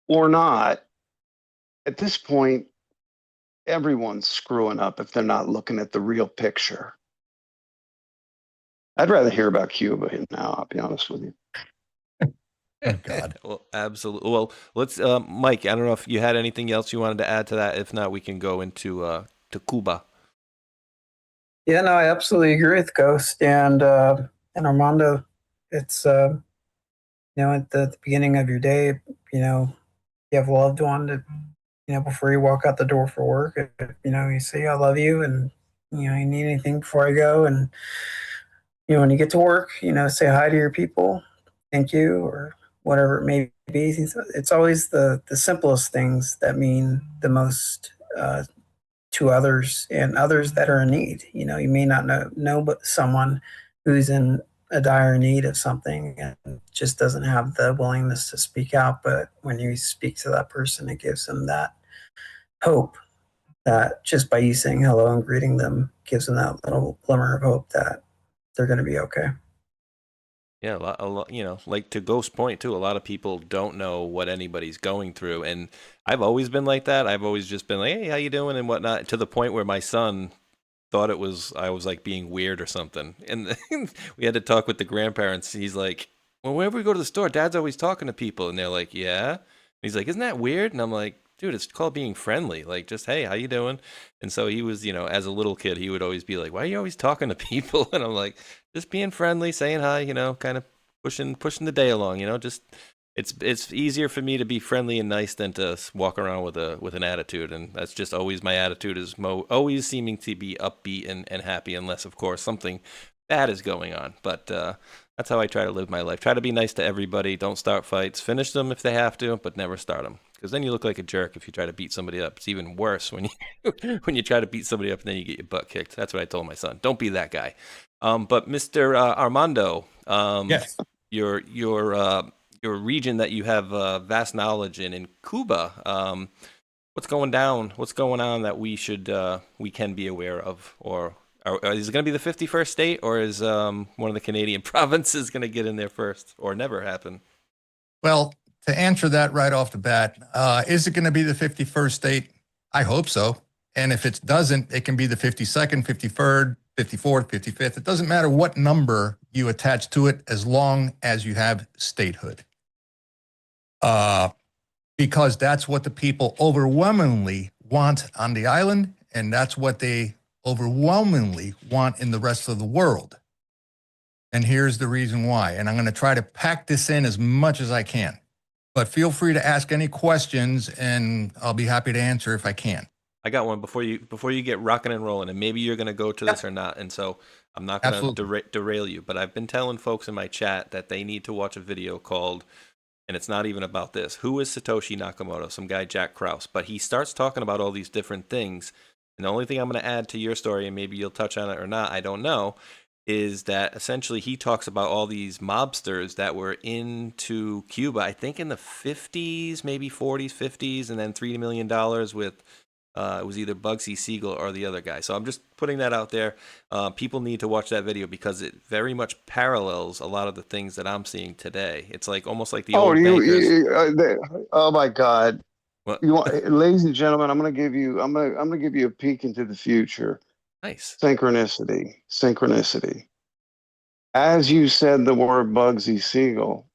or not, at this point, everyone's screwing up if they're not looking at the real picture. I'd rather hear about Cuba now, I'll be honest with you. Oh, God. Well, absolutely. Well, let's, Mike. I don't know if you had anything else you wanted to add to that. If not, we can go into to Cuba. Yeah, no, I absolutely agree with Ghost and Armando. It's at the beginning of your day, you have a loved one that before you walk out the door for work, you say I love you, and you need anything before I go, and when you get to work, say hi to your people, thank you, or whatever it may be. It's always the simplest things that mean the most to others and others that are in need. You may not know but someone who's in a dire need of something and just doesn't have the willingness to speak out. But when you speak to that person, it gives them that hope that just by you saying hello and greeting them gives them that little glimmer of hope that they're going to be okay. Yeah, a lot, like to Ghost's point too, a lot of people don't know what anybody's going through. And I've always been like that. I've always just been like, hey, how you doing and whatnot, to the point where my son thought I was like being weird or something. And we had to talk with the grandparents. He's like, well, whenever we go to the store, Dad's always talking to people. And they're like, yeah. And he's like, isn't that weird? And I'm like, dude, it's called being friendly. Like, just, hey, how you doing? And so he was, as a little kid, he would always be like, why are you always talking to people? And I'm like, just being friendly, saying hi, kind of pushing the day along, just it's easier for me to be friendly and nice than to walk around with an attitude. And that's just always my attitude, is always seeming to be upbeat and happy, unless of course something bad is going on. But that's how I try to live my life. Try to be nice to everybody. Don't start fights. Finish them if they have to, but never start them. Because then you look like a jerk if you try to beat somebody up. It's even worse when you try to beat somebody up and then you get your butt kicked. That's what I told my son. Don't be that guy. But Mr. Armando, Yes. Your region that you have vast knowledge in Cuba, what's going down? What's going on that we can be aware of, or is it going to be the 51st state, or is one of the Canadian provinces going to get in there first, or never happen? Well, to answer that right off the bat, is it going to be the 51st state? I hope so. And if it doesn't, it can be the 52nd, 53rd, 54th, 55th. It doesn't matter what number you attach to it, as long as you have statehood. Because that's what the people overwhelmingly want on the island, and that's what they overwhelmingly want in the rest of the world. And here's the reason why. And I'm going to try to pack this in as much as I can. But feel free to ask any questions, and I'll be happy to answer if I can. I got one before you get rocking and rolling, and maybe you're going to go to this or not. And so I'm not going to derail you, but I've been telling folks in my chat that they need to watch a video called, and it's not even about this, Who is Satoshi Nakamoto? Some guy, Jack Krause. But he starts talking about all these different things. And the only thing I'm going to add to your story, and maybe you'll touch on it or not, I don't know, is that essentially he talks about all these mobsters that were into Cuba, I think in the 50s, maybe 40s, 50s, and then $3 million with, it was either Bugsy Siegel or the other guy. So I'm just putting that out there. People need to watch that video because it very much parallels a lot of the things that I'm seeing today. It's like almost like the old bankers. Oh my God. What? Ladies and gentlemen, I'm going to give you a peek into the future. Nice. Synchronicity. As you said the word Bugsy Siegel,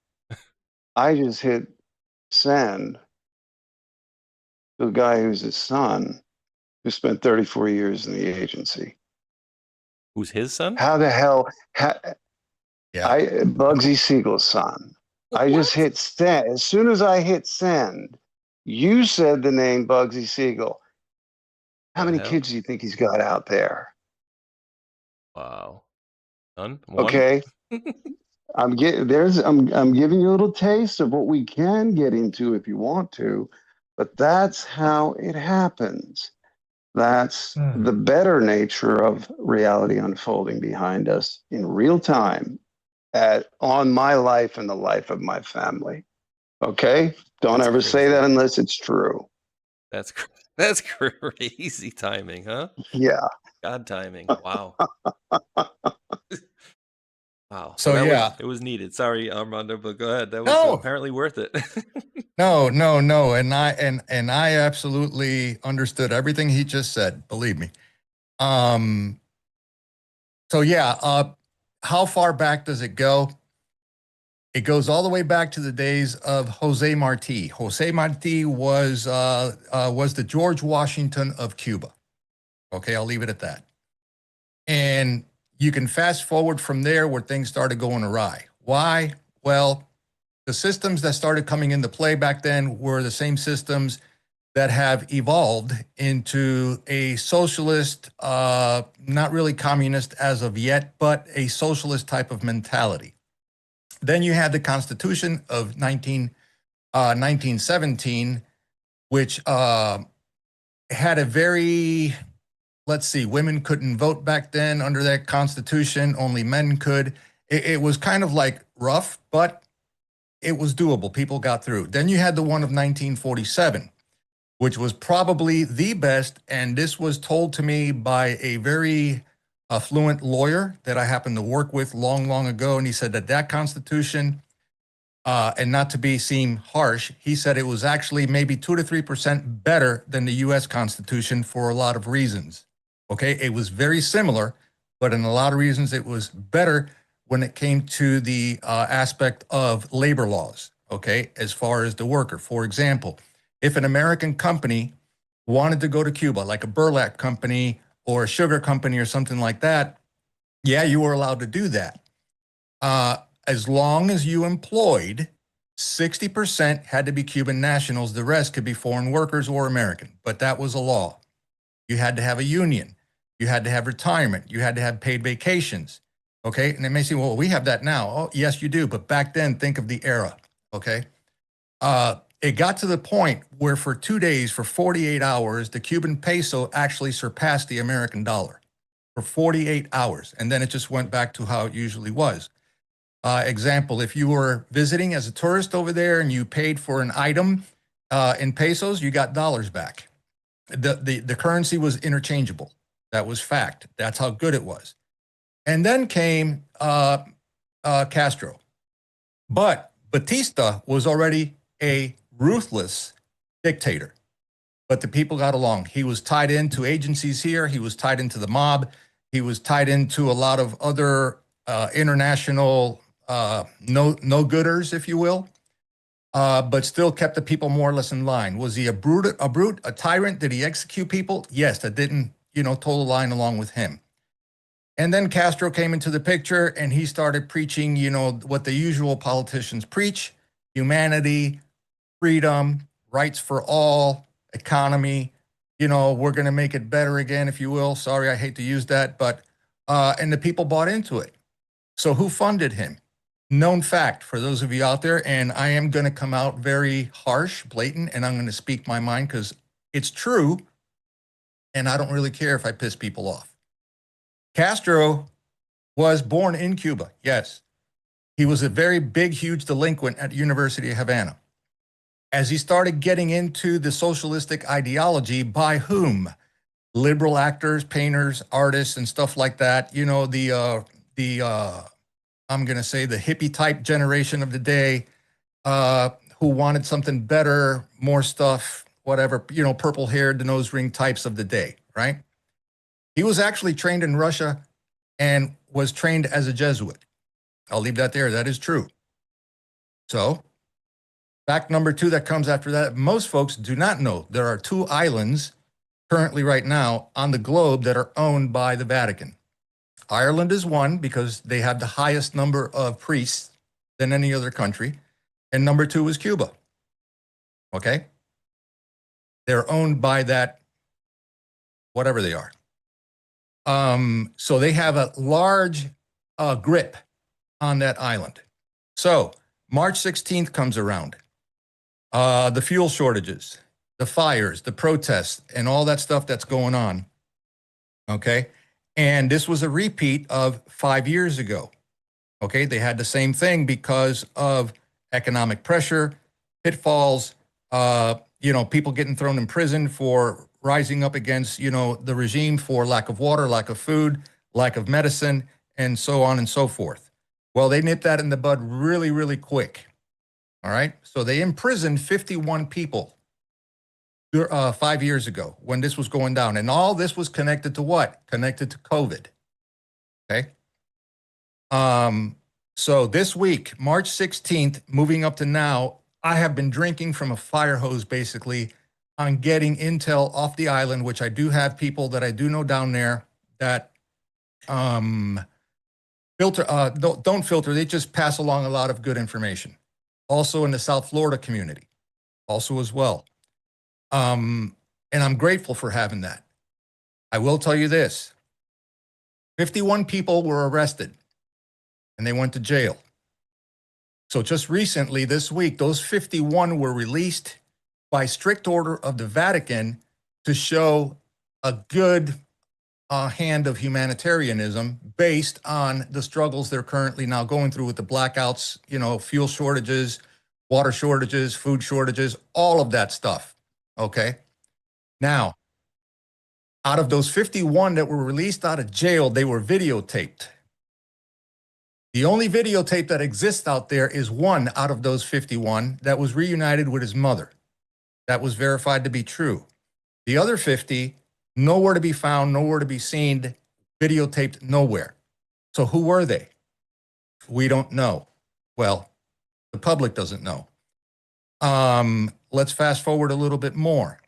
I just hit send to a guy who's his son, who spent 34 years in the agency. Who's his son? How the hell? Yeah. Bugsy Siegel's son. What? I just hit send. As soon as I hit send, you said the name Bugsy Siegel. How many kids do you think he's got out there? Wow. One? Okay. I'm giving you a little taste of what we can get into if you want to, but that's how it happens. That's the better nature of reality unfolding behind us in real time on my life and the life of my family. Okay? Don't ever say that unless it's true. That's crazy timing, huh? Yeah. God timing. Wow. Wow. So yeah, it was needed. Sorry, Armando, but go ahead. That was apparently worth it. No. And I absolutely understood everything he just said. Believe me. So yeah, how far back does it go? It goes all the way back to the days of Jose Marti. Jose Marti was the George Washington of Cuba. Okay, I'll leave it at that. And you can fast forward from there where things started going awry. Why? Well, the systems that started coming into play back then were the same systems that have evolved into a socialist, not really communist as of yet, but a socialist type of mentality. Then you had the Constitution of 1917, which had a very, let's see, women couldn't vote back then under that Constitution, only men could. It was kind of like rough, but it was doable. People got through. Then you had the one of 1947, which was probably the best. And this was told to me by a very fluent lawyer that I happened to work with long ago. And he said that Constitution, and not to seem harsh, he said it was actually maybe 2 to 3% better than the US Constitution for a lot of reasons. Okay, it was very similar, but in a lot of reasons it was better when it came to the aspect of labor laws, okay, as far as the worker. For example, if an American company wanted to go to Cuba, like a burlap company or a sugar company or something like that, yeah, you were allowed to do that. As long as you employed 60% had to be Cuban nationals, the rest could be foreign workers or American, but that was a law. You had to have a union, you had to have retirement, you had to have paid vacations. Okay, and they may say, well, we have that now. Oh, yes, you do. But back then, think of the era, okay? It got to the point where for 2 days, for 48 hours, the Cuban peso actually surpassed the American dollar for 48 hours. And then it just went back to how it usually was. Example, if you were visiting as a tourist over there and you paid for an item in pesos, you got dollars back. The currency was interchangeable. That was fact. That's how good it was. And then came Castro. But Batista was already a ruthless dictator. But the people got along. He was tied into agencies here. He was tied into the mob. He was tied into a lot of other international no-gooders, if you will, but still kept the people more or less in line. Was he a brute, a tyrant? Did he execute people? Yes, that didn't, toe the line along with him. And then Castro came into the picture and he started preaching, what the usual politicians preach: humanity, freedom, rights for all, economy, we're going to make it better again, if you will. Sorry, I hate to use that, but, and the people bought into it. So who funded him? Known fact for those of you out there, and I am going to come out very harsh, blatant, and I'm going to speak my mind because it's true, and I don't really care if I piss people off. Castro was born in Cuba, yes. He was a very big, huge delinquent at the University of Havana. As he started getting into the socialistic ideology, by whom? Liberal actors, painters, artists, and stuff like that. I'm going to say the hippie type generation of the day, who wanted something better, more stuff, whatever, purple haired, the nose ring types of the day, right? He was actually trained in Russia and was trained as a Jesuit. I'll leave that there. That is true. So fact number 2 that comes after that, most folks do not know there are 2 islands currently right now on the globe that are owned by the Vatican. Ireland is one because they have the highest number of priests than any other country. And number 2 is Cuba. Okay? They're owned by that, whatever they are. So they have a large grip on that island. So March 16th comes around. The fuel shortages, the fires, the protests, and all that stuff that's going on. Okay? And this was a repeat of 5 years ago. Okay, they had the same thing because of economic pressure, pitfalls, people getting thrown in prison for rising up against, the regime for lack of water, lack of food, lack of medicine, and so on and so forth. Well, they nipped that in the bud really, really quick. All right, so they imprisoned 51 people 5 years ago when this was going down. And all this was connected to what? Connected to COVID. Okay. So this week, March 16th, moving up to now, I have been drinking from a fire hose basically on getting intel off the island, which I do have people that I do know down there that don't filter, they just pass along a lot of good information. Also in the South Florida community, also as well. And I'm grateful for having that. I will tell you this, 51 people were arrested and they went to jail. So just recently, this week, those 51 were released by strict order of the Vatican to show a good hand of humanitarianism based on the struggles they're currently now going through with the blackouts, you know, fuel shortages, water shortages, food shortages, all of that stuff, okay? Now, out of those 51 that were released out of jail, they were videotaped. The only videotape that exists out there is one out of those 51 that was reunited with his mother. That was verified to be true. The other 50, nowhere to be found, nowhere to be seen, videotaped nowhere. So who were they? We don't know. Well, the public doesn't know. Let's fast forward a little bit more.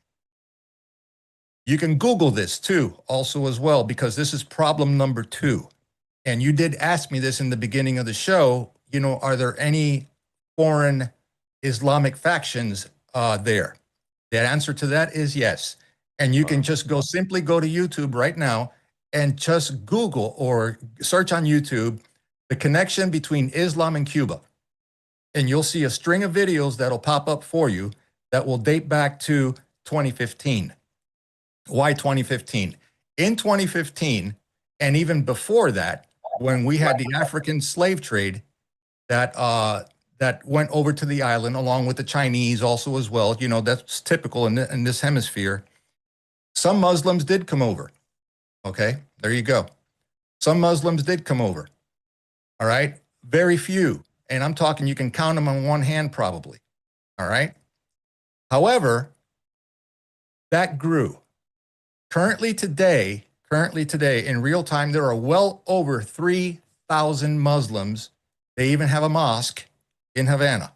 You can Google this too, also as well, because this is problem number 2. And you did ask me this in the beginning of the show, you know, are there any foreign Islamic factions there? The answer to that is yes. And you can just simply go to YouTube right now and just Google or search on YouTube the connection between Islam and Cuba. And you'll see a string of videos that'll pop up for you that will date back to 2015. Why 2015? In 2015, and even before that, when we had the African slave trade that went over to the island along with the Chinese also as well, you know, that's typical in this hemisphere. Some Muslims did come over. Okay, there you go. Some Muslims did come over. All right, very few. And I'm talking, you can count them on one hand probably. All right. However, that grew. Currently today, in real time, there are well over 3,000 Muslims. They even have a mosque in Havana.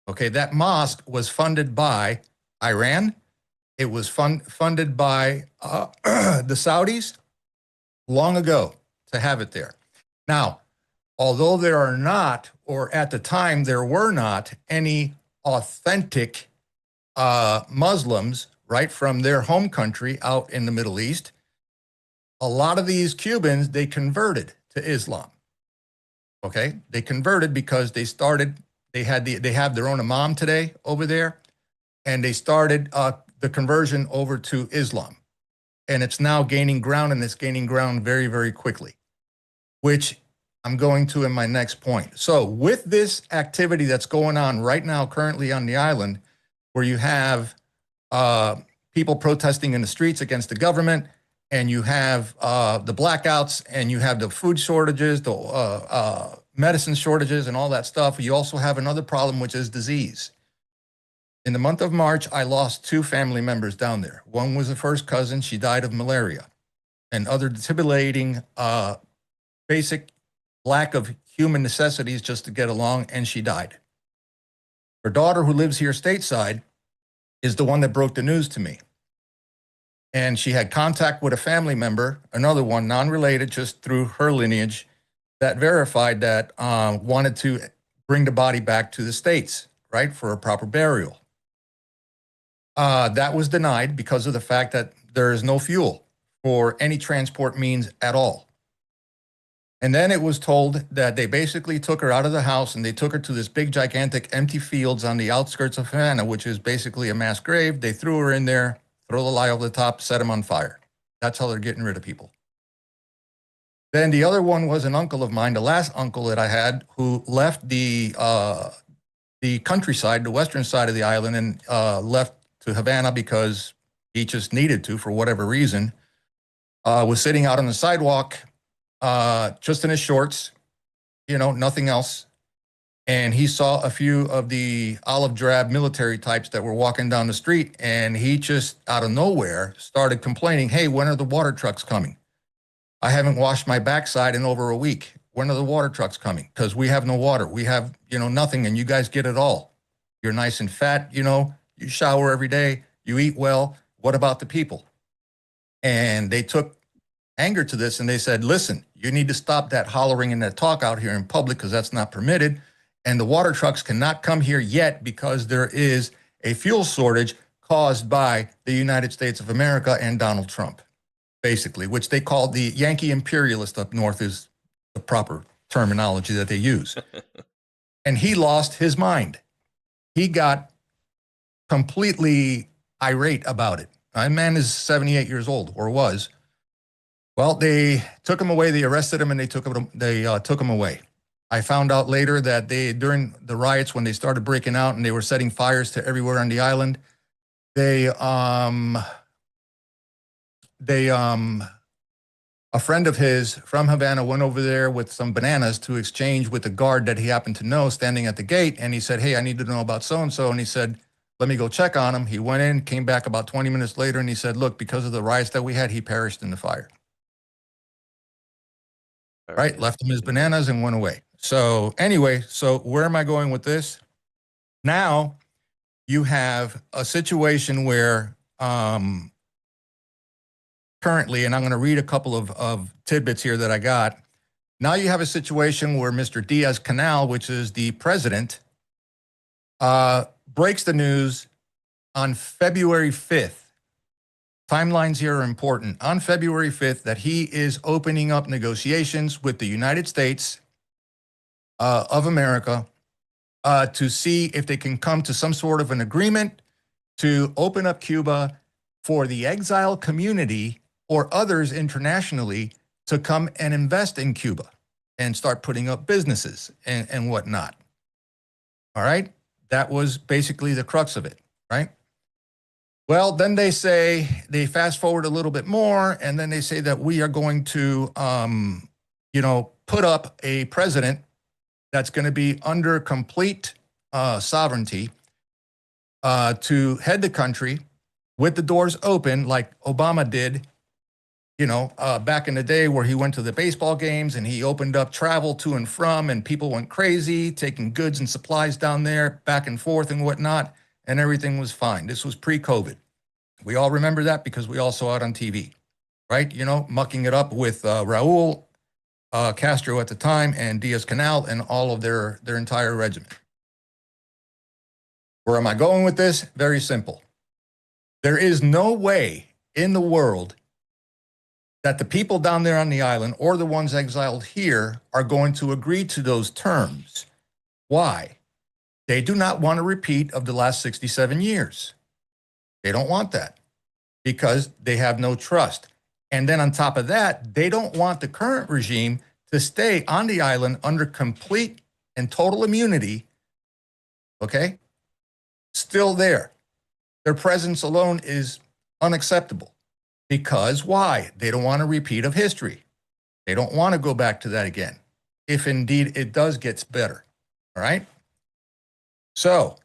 Okay, that mosque was funded by Iran. It was funded by the Saudis long ago to have it there. Now, although there are not, or at the time there were not, any authentic Muslims, right, from their home country out in the Middle East, a lot of these Cubans, they converted to Islam. Okay, they converted because they have their own imam today over there, and they started the conversion over to Islam. And it's now gaining ground, and it's gaining ground very, very quickly, which I'm going to in my next point. So with this activity that's going on right now, currently on the island, where you have people protesting in the streets against the government, and you have the blackouts, and you have the food shortages, the medicine shortages, and all that stuff. You also have another problem, which is disease. In the month of March, I lost 2 family members down there. One was a first cousin. She died of malaria and other debilitating basic lack of human necessities just to get along, and she died. Her daughter, who lives here stateside, is the one that broke the news to me. And she had contact with a family member, another one, non-related, just through her lineage, that verified that wanted to bring the body back to the States, right, for a proper burial. That was denied because of the fact that there is no fuel for any transport means at all. And then it was told that they basically took her out of the house and they took her to this big, gigantic empty fields on the outskirts of Havana, which is basically a mass grave. They threw her in there, throw the lie over the top, set them on fire. That's how they're getting rid of people. Then the other one was an uncle of mine, the last uncle that I had, who left the countryside, the western side of the island, and left to Havana because he just needed to for whatever reason. Was sitting out on the sidewalk, just in his shorts, you know, nothing else. And he saw a few of the olive drab military types that were walking down the street, and he just out of nowhere started complaining, "Hey, when are the water trucks coming? I haven't washed my backside in over a week. when are the water trucks coming? Because we have no water. We have, nothing, and you guys get it all. You're nice and fat, you shower every day, you eat well. What about the people? And they took anger to this and they said, listen, you need to stop that hollering and that talk out here in public because that's not permitted. And the water trucks cannot come here yet because there is a fuel shortage caused by the United States of America and Donald Trump, basically, which they call the Yankee imperialist up north is the proper terminology that they use. And he lost his mind. He got completely irate about it. My man is 78 years old, or was. Well, they took him away. They arrested him, and they took him away. I found out later that during the riots, when they started breaking out and they were setting fires to everywhere on the island, a friend of his from Havana went over there with some bananas to exchange with the guard that he happened to know standing at the gate. And he said, hey, I need to know about so-and-so. And he said, let me go check on him. He went in, came back about 20 minutes later, and he said, look, because of the riots that we had, he perished in the fire. Right? Left him his bananas and went away. So anyway, so where am I going with this? Now you have a situation where currently, and I'm going to read a couple of tidbits here that I got. Now you have a situation where Mr. Diaz-Canel, which is the president, breaks the news on February 5th. Timelines here are important. On February 5th, that he is opening up negotiations with the United States of America to see if they can come to some sort of an agreement to open up Cuba for the exile community or others internationally to come and invest in Cuba and start putting up businesses and whatnot. All right? That was basically the crux of it, right? Well, then they fast forward a little bit more, and then they say that we are going to, put up a president that's going to be under complete sovereignty to head the country with the doors open like Obama did, back in the day where he went to the baseball games and he opened up travel to and from and people went crazy, taking goods and supplies down there back and forth and whatnot, and everything was fine. This was pre-COVID. We all remember that because we all saw it on TV, right? Mucking it up with Raul Castro at the time and Diaz-Canel and all of their entire regiment. Where am I going with this? Very simple. There is no way in the world that the people down there on the island or the ones exiled here are going to agree to those terms. Why? They do not want a repeat of the last 67 years. They don't want that because they have no trust. And then on top of that, they don't want the current regime to stay on the island under complete and total immunity, okay? Still there. Their presence alone is unacceptable. Because why? They don't want a repeat of history. They don't want to go back to that again, if indeed it does get better, all right? So,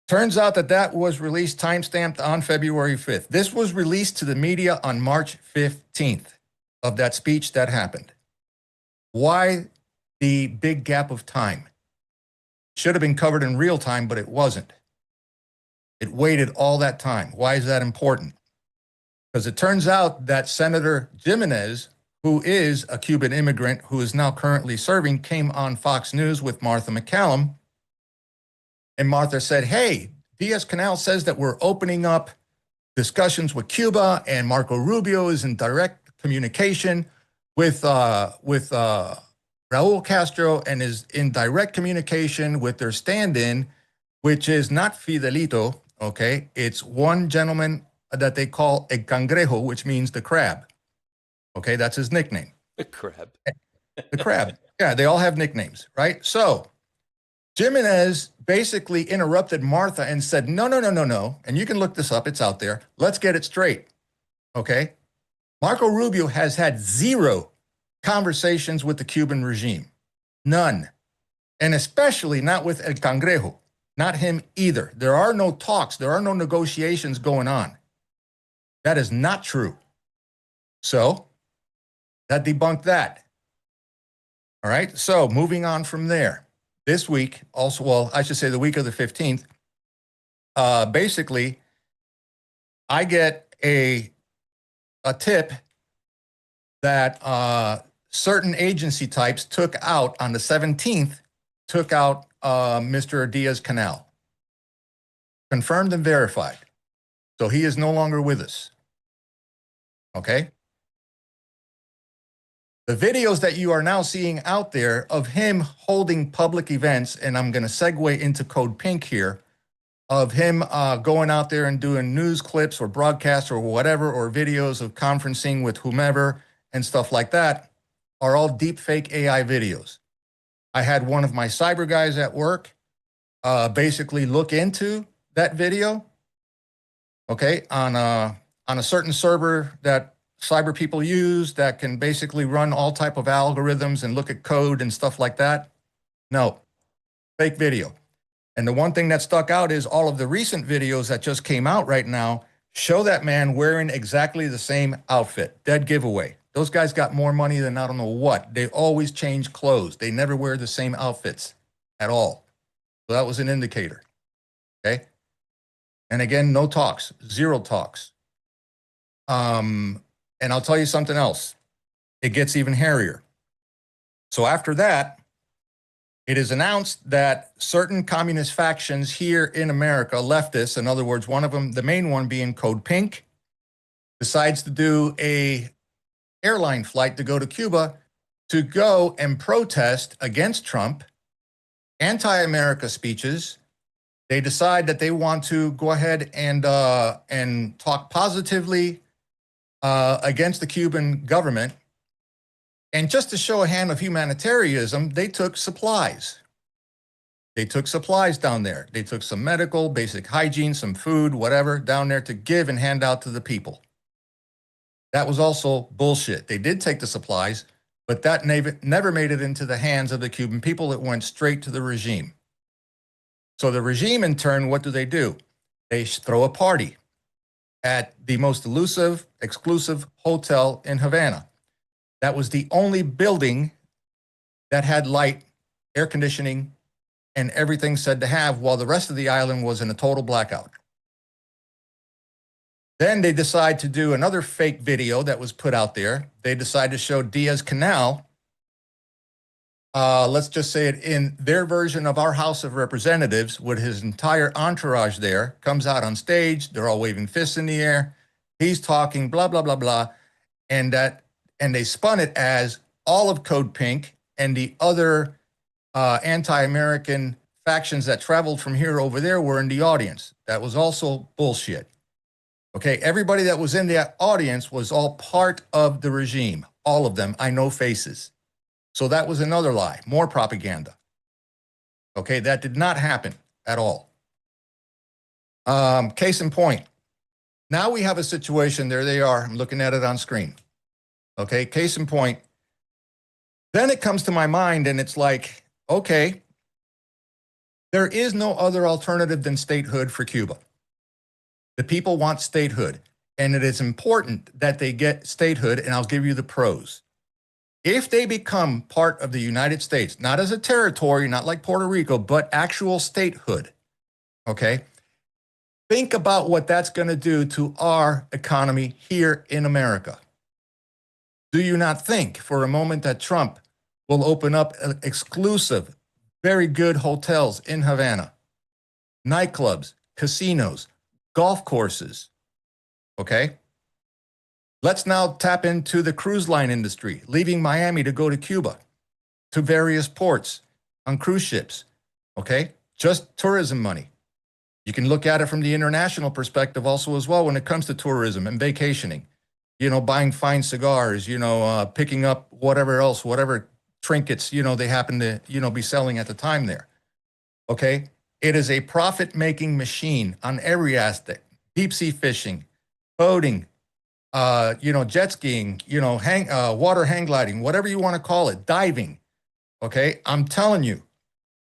turns out that was released, timestamped on February 5th. This was released to the media on March 15th of that speech that happened. Why the big gap of time? Should have been covered in real time, but it wasn't. It waited all that time. Why is that important? Because it turns out that Senator Jimenez, who is a Cuban immigrant who is now currently serving, came on Fox News with Martha McCallum. And Martha said, hey, Diaz-Canel says that we're opening up discussions with Cuba and Marco Rubio is in direct communication with Raul Castro and is in direct communication with their stand-in, which is not Fidelito, okay? It's one gentleman that they call El Cangrejo, which means the crab. Okay, that's his nickname. The crab. The crab. Yeah, they all have nicknames, right? So Jimenez basically interrupted Martha and said, no. And you can look this up. It's out there. Let's get it straight, okay? Marco Rubio has had 0 conversations with the Cuban regime. None. And especially not with El Cangrejo. Not him either. There are no talks. There are no negotiations going on. That is not true. So that debunked that. All right. So moving on from there, this week also, well, I should say the week of the 15th, basically, I get a tip that certain agency types took out on the 17th, took out Mr. Diaz-Canel. Confirmed and verified. So he is no longer with us. Okay? The videos that you are now seeing out there of him holding public events, and I'm going to segue into Code Pink here, of him going out there and doing news clips or broadcasts or whatever, or videos of conferencing with whomever and stuff like that, are all deep fake AI videos. I had one of my cyber guys at work basically look into that video, okay, on a certain server that cyber people use that can basically run all type of algorithms and look at code and stuff like that. No, fake video. And the one thing that stuck out is all of the recent videos that just came out right now show that man wearing exactly the same outfit. Dead giveaway. Those guys got more money than I don't know what. They always change clothes. They never wear the same outfits at all. So that was an indicator. Okay. And again, no talks, zero talks. And I'll tell you something else. It gets even hairier. So after that, it is announced that certain communist factions here in America, leftists, in other words, one of them, the main one being Code Pink, decides to do a airline flight to go to Cuba to go and protest against Trump, anti-America speeches. They decide that they want to go ahead and talk positively against the Cuban government. And just to show a hand of humanitarianism, they took supplies. They took supplies down there. They took some medical, basic hygiene, some food, whatever, down there to give and hand out to the people. That was also bullshit. They did take the supplies, but that never made it into the hands of the Cuban people. It went straight to the regime. So the regime, in turn, what do? They throw a party at the most elusive, exclusive hotel in Havana. That was the only building that had light, air conditioning, and everything said to have, while the rest of the island was in a total blackout. Then they decide to do another fake video that was put out there. They decide to show Diaz-Canel, let's just say it in their version of our House of Representatives, with his entire entourage there, comes out on stage. They're all waving fists in the air. He's talking, blah, blah, blah, blah. And they spun it as all of Code Pink and the other anti-American factions that traveled from here over there were in the audience. That was also bullshit. Okay, everybody that was in the audience was all part of the regime. All of them, I know faces. So that was another lie, more propaganda. Okay, that did not happen at all. Case in point, now we have a situation, there they are, I'm looking at it on screen. Okay, case in point. Then it comes to my mind and it's like, okay, there is no other alternative than statehood for Cuba. The people want statehood, and it is important that they get statehood, and I'll give you the pros. If they become part of the United States, not as a territory, not like Puerto Rico, but actual statehood, okay? Think about what that's going to do to our economy here in America. Do you not think for a moment that Trump will open up exclusive, very good hotels in Havana, nightclubs, casinos, golf courses, okay? Let's now tap into the cruise line industry, leaving Miami to go to Cuba, to various ports, on cruise ships, okay? Just tourism money. You can look at it from the international perspective also as well when it comes to tourism and vacationing. You know, buying fine cigars, you know, picking up whatever else, whatever trinkets, you know, they happen to, you know, be selling at the time there, okay? It is a profit-making machine on every aspect. Deep sea fishing, boating, you know, jet skiing, you know, water hang gliding, whatever you want to call it, diving. Okay, I'm telling you,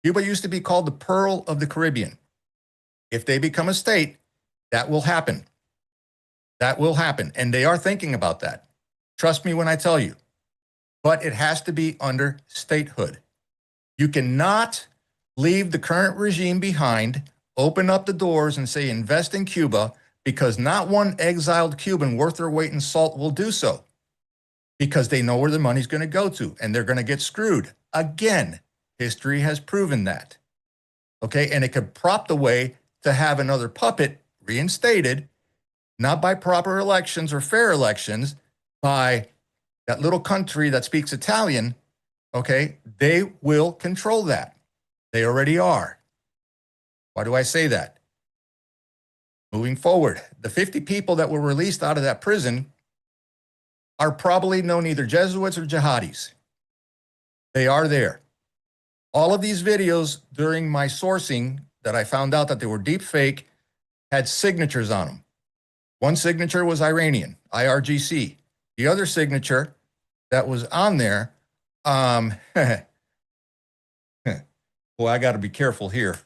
Cuba used to be called the Pearl of the Caribbean. If they become a state, that will happen. That will happen, and they are thinking about that. Trust me when I tell you. but it has to be under statehood. You cannot leave the current regime behind, open up the doors and say invest in Cuba, because not one exiled Cuban worth their weight in salt will do so, because they know where the money's going to go to, and they're going to get screwed. Again, history has proven that. Okay, and it could prop the way to have another puppet reinstated, not by proper elections or fair elections, by that little country that speaks Italian. Okay, they will control that. They already are. Why do I say that? Moving forward, the 50 people that were released out of that prison are probably known either Jesuits or jihadis. They are there. All of these videos during my sourcing that I found out that they were deep fake had signatures on them. One signature was Iranian, IRGC. The other signature that was on there, boy, I got to be careful here.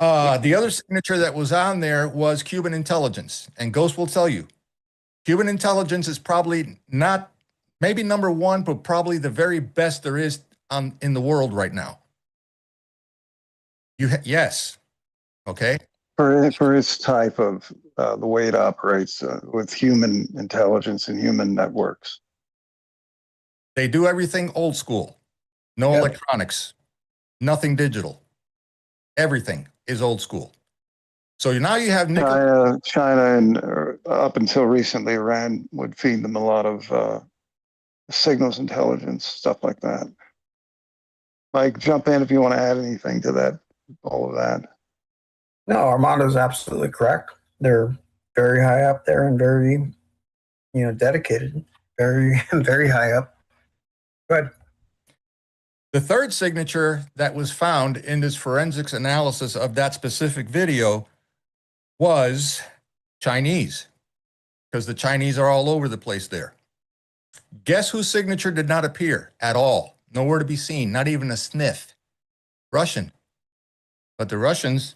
The other signature that was on there was Cuban intelligence. And Ghost will tell you, Cuban intelligence is probably not, maybe number one, but probably the very best there is in the world right now. Yes. Okay. For its type of the way it operates with human intelligence and human networks. They do everything old school. No electronics, nothing digital. Everything is old school. So now you have China and up until recently, Iran would feed them a lot of signals intelligence, stuff like that. Mike, jump in if you want to add anything to that, all of that. No, Armando's absolutely correct. They're very high up there and very, dedicated, very, very high up. But the third signature that was found in this forensics analysis of that specific video was Chinese, because the Chinese are all over the place there. Guess whose signature did not appear at all? Nowhere to be seen, not even a sniff. Russian. But the Russians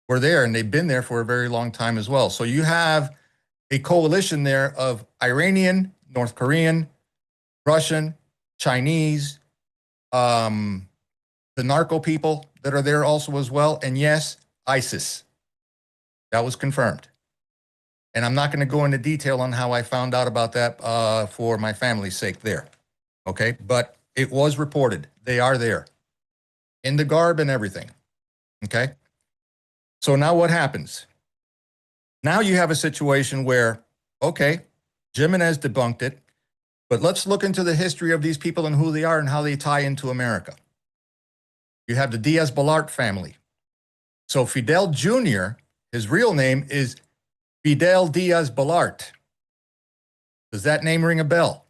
were there, and they've been there for a very long time as well. So you have a coalition there of Iranian, North Korean, Russian, Chinese, the narco people that are there also as well. And yes, ISIS. That was confirmed. And I'm not going to go into detail on how I found out about that for my family's sake there. Okay, but it was reported. They are there in the garb and everything. Okay. So now what happens? Now you have a situation where, okay, Jimenez debunked it, but let's look into the history of these people and who they are and how they tie into America. You have the Diaz-Balart family. So Fidel Jr., his real name is Fidel Diaz-Balart. Does that name ring a bell?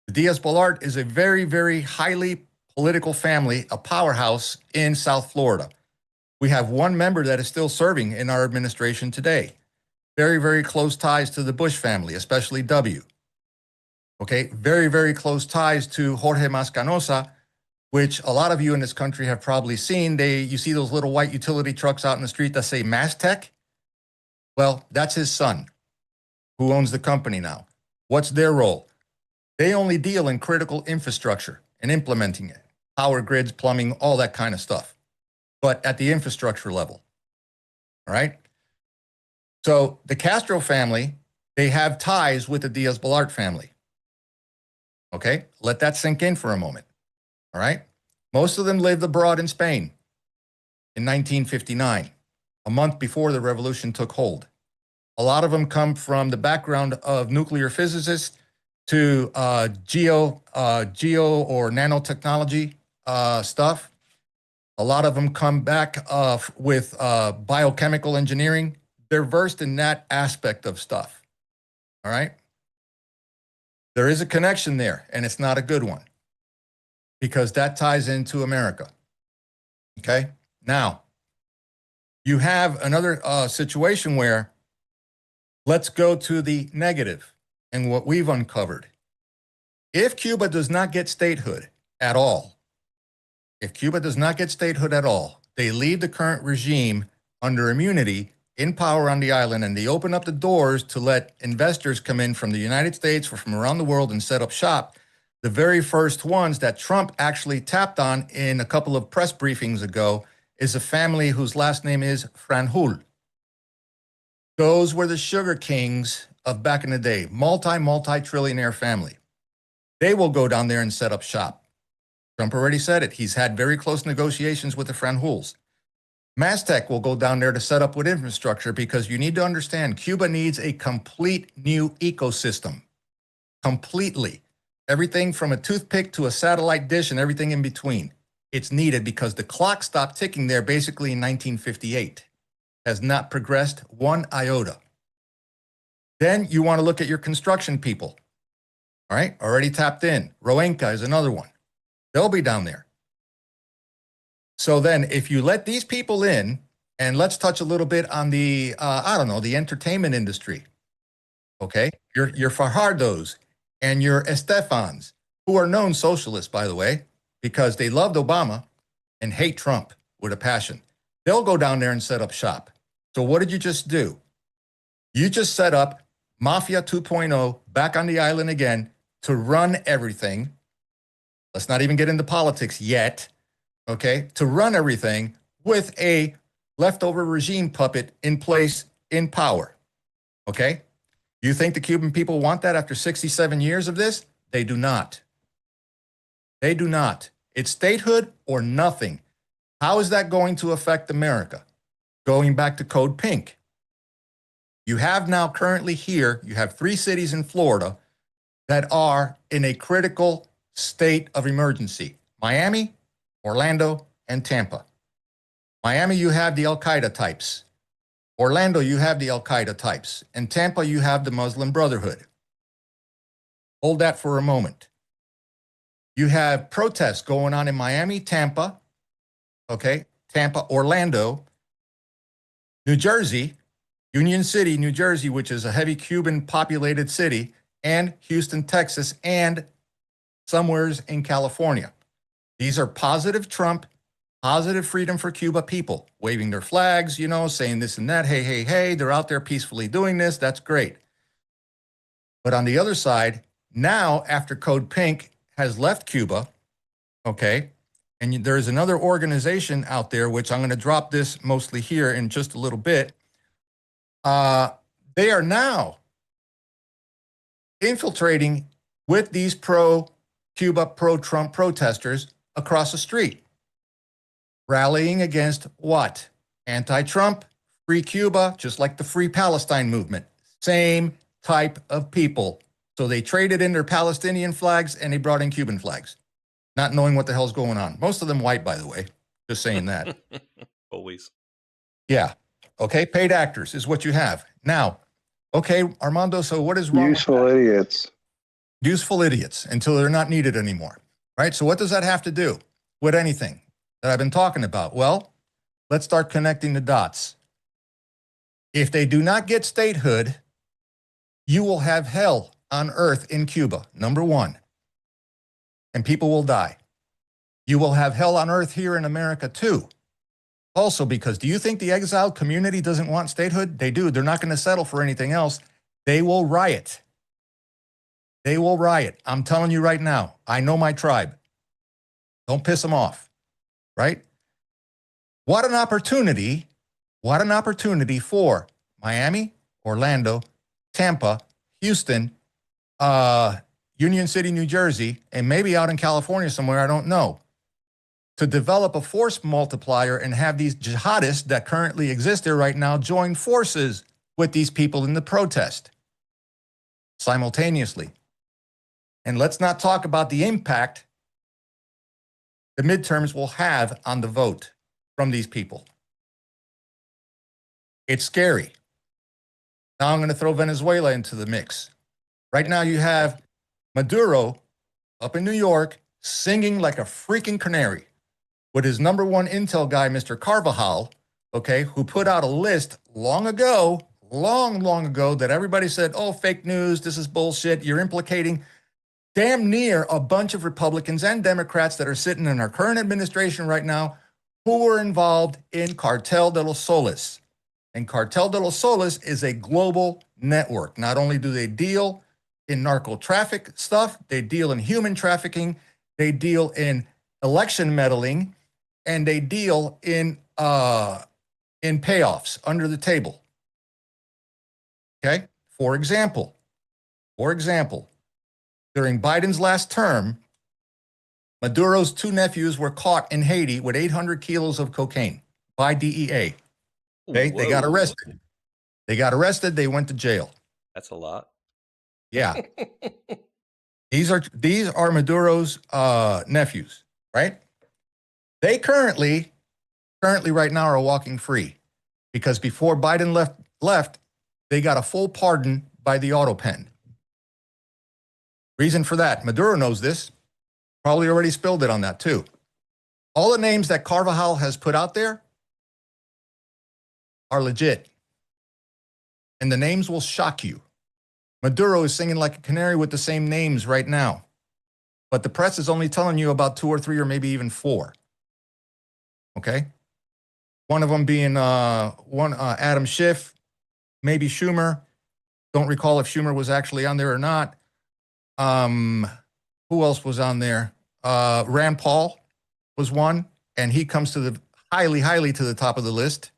The Diaz-Balart is a very, very highly political family, a powerhouse in South Florida. We have one member that is still serving in our administration today. Very, very close ties to the Bush family, especially W. Okay, very, very close ties to Jorge Mascanosa, which a lot of you in this country have probably seen. You see those little white utility trucks out in the street that say Mastech? Well, that's his son, who owns the company now. What's their role? They only deal in critical infrastructure and implementing it. Power grids, plumbing, all that kind of stuff. But at the infrastructure level, all right? So the Castro family, they have ties with the Diaz-Balart family. Okay, let that sink in for a moment, all right? Most of them lived abroad in Spain in 1959, a month before the revolution took hold. A lot of them come from the background of nuclear physicists to geo or nanotechnology stuff. A lot of them come back with biochemical engineering. They're versed in that aspect of stuff, all right? There is a connection there, and it's not a good one, because that ties into America, okay? Now, you have another situation where, let's go to the negative and what we've uncovered. If Cuba does not get statehood at all, if Cuba does not get statehood at all, they leave the current regime under immunity, in power on the island, and they open up the doors to let investors come in from the United States or from around the world and set up shop, the very first ones that Trump actually tapped on in a couple of press briefings ago is a family whose last name is Franjul. Those were the sugar kings of back in the day, multi-trillionaire family. They will go down there and set up shop. Trump already said it. He's had very close negotiations with the Franjuls. Mastech will go down there to set up with infrastructure, because you need to understand, Cuba needs a complete new ecosystem. Completely. Everything from a toothpick to a satellite dish and everything in between. It's needed because the clock stopped ticking there basically in 1958. Has not progressed one iota. Then you want to look at your construction people. All right, already tapped in. Roenka is another one. They'll be down there. So then if you let these people in, and let's touch a little bit on the, the entertainment industry. Okay, your Fajardos and your Estefans, who are known socialists, by the way, because they loved Obama and hate Trump with a passion. They'll go down there and set up shop. So what did you just do? You just set up Mafia 2.0 back on the island again to run everything. Let's not even get into politics yet, okay? To run everything with a leftover regime puppet in place in power, okay? You think the Cuban people want that after 67 years of this? They do not. They do not. It's statehood or nothing. How is that going to affect America? Going back to Code Pink. You have now currently here, you have 3 cities in Florida that are in a critical state of emergency. Miami, Orlando, and Tampa. Miami, you have the Al-Qaeda types. Orlando, you have the Al-Qaeda types. And Tampa, you have the Muslim Brotherhood. Hold that for a moment. You have protests going on in Miami, Tampa, okay? Tampa, Orlando, New Jersey, Union City, New Jersey, which is a heavy Cuban populated city, and Houston, Texas, and somewheres in California. These are positive Trump, positive freedom for Cuba people, waving their flags, you know, saying this and that. Hey, hey, hey, they're out there peacefully doing this. That's great. But on the other side, now after Code Pink has left Cuba, okay, and there's another organization out there, which I'm going to drop this mostly here in just a little bit. They are now infiltrating with these pro-Cuba, pro-Trump protesters across the street, rallying against what? Anti-Trump, free Cuba, just like the Free Palestine movement. Same type of people. So they traded in their Palestinian flags and they brought in Cuban flags, not knowing what the hell's going on. Most of them white, by the way. Just saying that. Always. Yeah. Okay. Paid actors is what you have. Now, okay, Armando, so what is wrong? Useful idiots. Useful idiots until they're not needed anymore. Right? So what does that have to do with anything that I've been talking about? Well, let's start connecting the dots. If they do not get statehood, you will have hell on earth in Cuba, number one. And people will die. You will have hell on earth here in America too. Also, because do you think the exiled community doesn't want statehood? They do. They're not going to settle for anything else. They will riot. They will riot. I'm telling you right now, I know my tribe. Don't piss them off, right? What an opportunity for Miami, Orlando, Tampa, Houston, Union City, New Jersey, and maybe out in California somewhere, I don't know, to develop a force multiplier and have these jihadists that currently exist there right now join forces with these people in the protest simultaneously. And let's not talk about the impact the midterms will have on the vote from these people. It's scary. Now I'm going to throw Venezuela into the mix. Right now you have Maduro up in New York singing like a freaking canary with his number one intel guy, Mr. Carvajal, okay, who put out a list long ago, long ago, that everybody said, oh, fake news, this is bullshit, you're implicating damn near a bunch of Republicans and Democrats that are sitting in our current administration right now who were involved in Cartel de los Soles. And Cartel de los Soles is a global network. Not only do they deal in narco traffic stuff, they deal in human trafficking, they deal in election meddling, and they deal in payoffs under the table. Okay? For example, during Biden's last term, Maduro's 2 nephews were caught in Haiti with 800 kilos of cocaine by DEA. Okay? They got arrested. They went to jail. That's a lot. Yeah. These are Maduro's nephews, right? They currently right now are walking free because before Biden left, they got a full pardon by the auto pen. Reason for that, Maduro knows this, probably already spilled it on that too. All the names that Carvajal has put out there are legit. And the names will shock you. Maduro is singing like a canary with the same names right now. But the press is only telling you about 2 or 3 or maybe even 4. Okay? One of them being Adam Schiff, maybe Schumer. Don't recall if Schumer was actually on there or not. Who else was on there? Rand Paul was one, and he comes to the highly to the top of the list.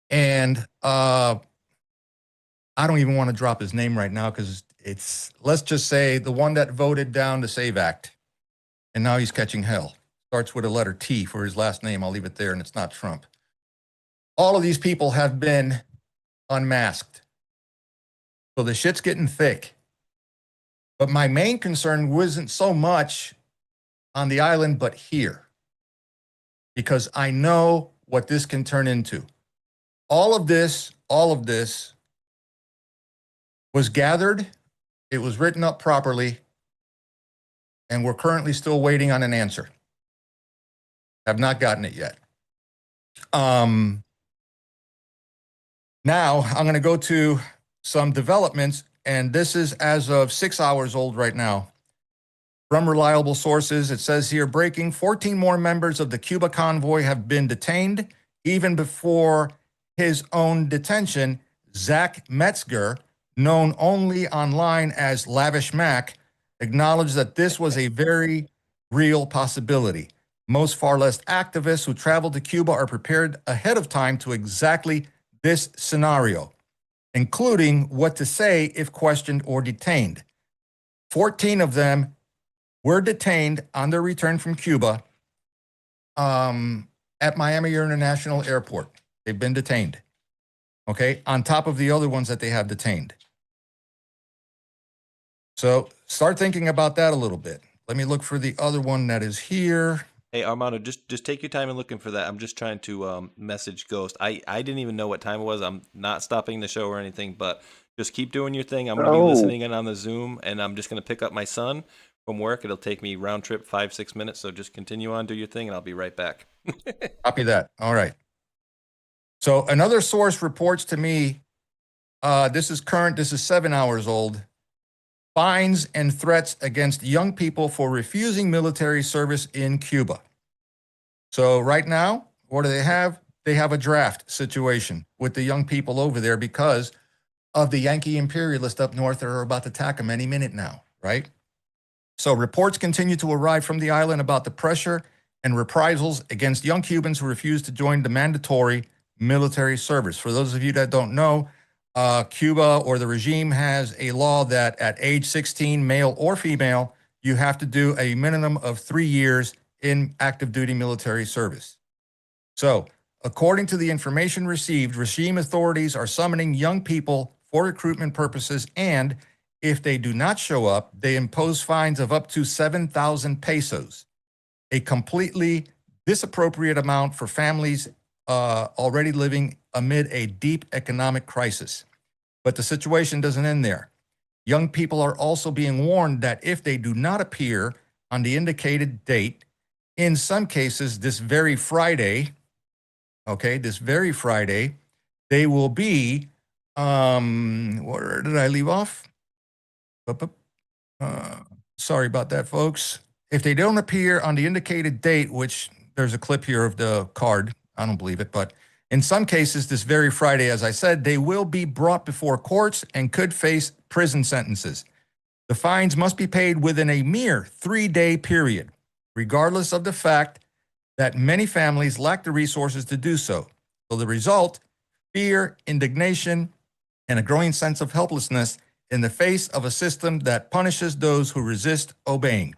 And I don't even want to drop his name right now because it's, let's just say, the one that voted down the SAVE Act. And now he's catching hell. Starts with a letter T for his last name. I'll leave it there, and it's not Trump. All of these people have been unmasked. So the shit's getting thick. But my main concern wasn't so much on the island, but here. Because I know what this can turn into. All of this was gathered, it was written up properly, and we're currently still waiting on an answer. Have not gotten it yet. Now, I'm going to go to some developments, and this is as of 6 hours old right now. From reliable sources, it says here, breaking, 14 more members of the Cuba convoy have been detained. Even before his own detention, Zach Metzger, known only online as Lavish Mac, acknowledged that this was a very real possibility. Most far left activists who travel to Cuba are prepared ahead of time to exactly this scenario, including what to say if questioned or detained. 14 of them were detained on their return from Cuba at Miami International Airport. They've been detained, okay, on top of the other ones that they have detained. So start thinking about that a little bit. Let me look for the other one that is here. Hey, Armando, just take your time in looking for that. I'm just trying to message Ghost. I didn't even know what time it was. I'm not stopping the show or anything, but just keep doing your thing. I'm going to be listening in on the Zoom, and I'm just going to pick up my son from work. It'll take me round trip 5-6 minutes, so just continue on, do your thing, and I'll be right back. Copy that. All right. So another source reports to me, this is current, this is 7 hours old, fines and threats against young people for refusing military service in Cuba. So right now, what do they have? They have a draft situation with the young people over there because of the Yankee imperialists up north that are about to attack them any minute now, right? So reports continue to arrive from the island about the pressure and reprisals against young Cubans who refuse to join the mandatory military service. For those of you that don't know, Cuba or the regime has a law that at age 16, male or female, you have to do a minimum of 3 years in active duty military service. So, according to the information received, regime authorities are summoning young people for recruitment purposes, and if they do not show up, they impose fines of up to 7,000 pesos, a completely disappropriate amount for families already living amid a deep economic crisis. But the situation doesn't end there. Young people are also being warned that if they do not appear on the indicated date, in some cases this very Friday, okay, this very Friday, they will be, where did I leave off? Sorry about that, folks. If they don't appear on the indicated date, which there's a clip here of the card, I don't believe it, but In some cases, this very Friday, as I said, they will be brought before courts and could face prison sentences. The fines must be paid within a mere 3-day period, regardless of the fact that many families lack the resources to do so. So the result, fear, indignation, and a growing sense of helplessness in the face of a system that punishes those who resist obeying.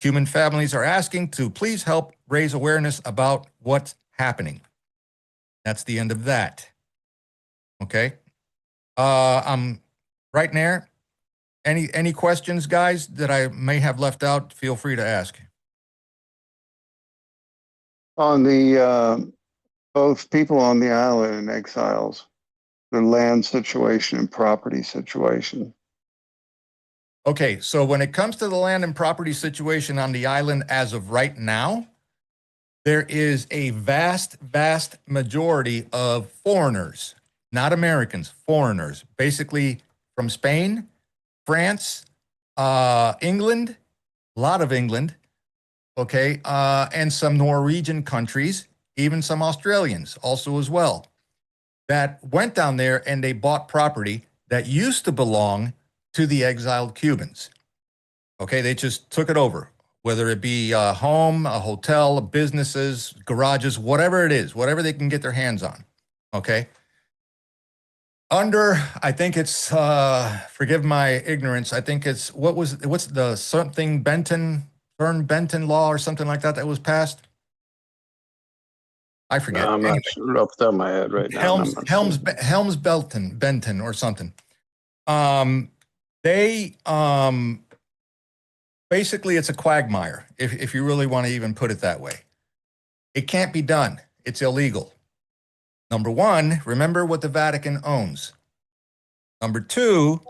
Cuban families are asking to please help raise awareness about what's happening. That's the end of that. Okay. I'm right there. Any questions, guys, that I may have left out? Feel free to ask. On the both people on the island and exiles, their land situation and property situation. Okay, so when it comes to the land and property situation on the island as of right now, there is a vast majority of foreigners, not Americans, foreigners, basically from Spain, France, England, a lot of England, okay, and some Norwegian countries, even some Australians also as well, that went down there and they bought property that used to belong to the exiled Cubans. Okay, they just took it over, whether it be a home, a hotel, businesses, garages, whatever it is, whatever they can get their hands on. Okay. Under, I think it's, forgive my ignorance, I think it's, what's the something Benton law or something like that was passed? I forget. I'm not sure off the top of my head right now. Benton or something. Basically it's a quagmire, if you really want to even put it that way. It can't be done. It's illegal. Number one, remember what the Vatican owns. Number two,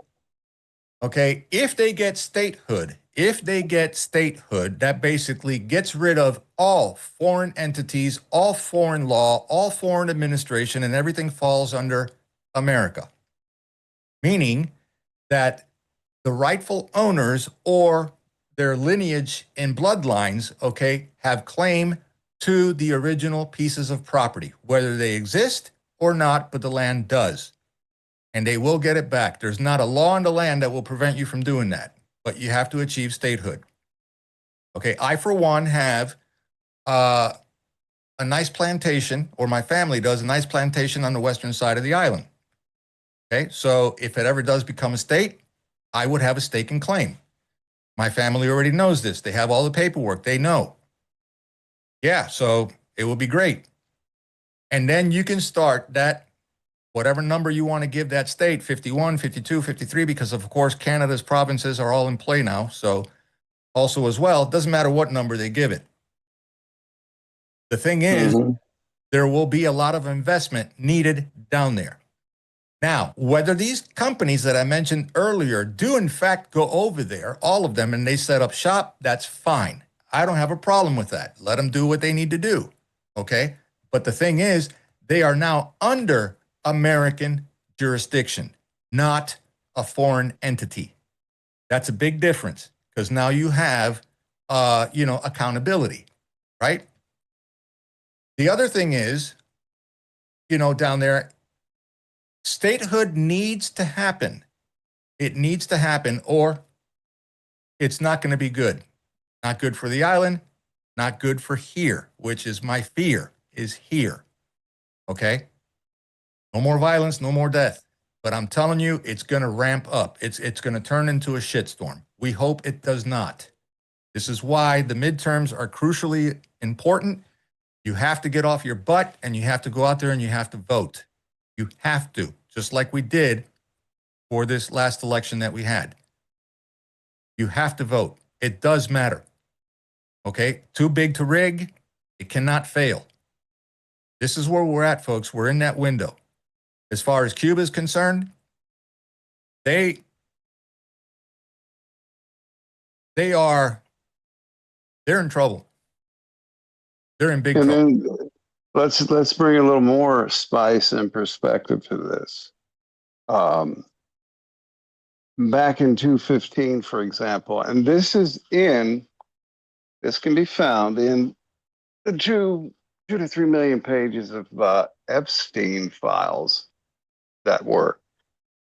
okay, if they get statehood, that basically gets rid of all foreign entities, all foreign law, all foreign administration, and everything falls under America. Meaning that the rightful owners or their lineage and bloodlines, okay, have claim to the original pieces of property, whether they exist or not, but the land does. And they will get it back. There's not a law in the land that will prevent you from doing that, but you have to achieve statehood. Okay, I, for one, have a nice plantation, or my family does, a nice plantation on the western side of the island. Okay, so if it ever does become a state, I would have a stake and claim. My family already knows this. They have all the paperwork. They know. Yeah, so it will be great. And then you can start that, whatever number you want to give that state, 51, 52, 53, because of course Canada's provinces are all in play now. So also as well, it doesn't matter what number they give it. The thing is, there will be a lot of investment needed down there. Now, whether these companies that I mentioned earlier do in fact go over there, all of them, and they set up shop, that's fine. I don't have a problem with that. Let them do what they need to do, okay? But the thing is, they are now under American jurisdiction, not a foreign entity. That's a big difference, because now you have, accountability, right? The other thing is, down there, statehood needs to happen. It needs to happen, or it's not going to be good. Not good for the island, not good for here, which is my fear, is here. Okay? No more violence, no more death. But I'm telling you, it's going to ramp up. It's going to turn into a shitstorm. We hope it does not. This is why the midterms are crucially important. You have to get off your butt and you have to go out there and you have to vote. You have to, just like we did for this last election that we had. You have to vote. It does matter. Okay? Too big to rig. It cannot fail. This is where we're at, folks. We're in that window. As far as Cuba is concerned, they're in trouble. They're in big trouble. And then let's bring a little more spice and perspective to this. Back in 2015, for example, and this can be found in the 2 to 3 million pages of Epstein files that were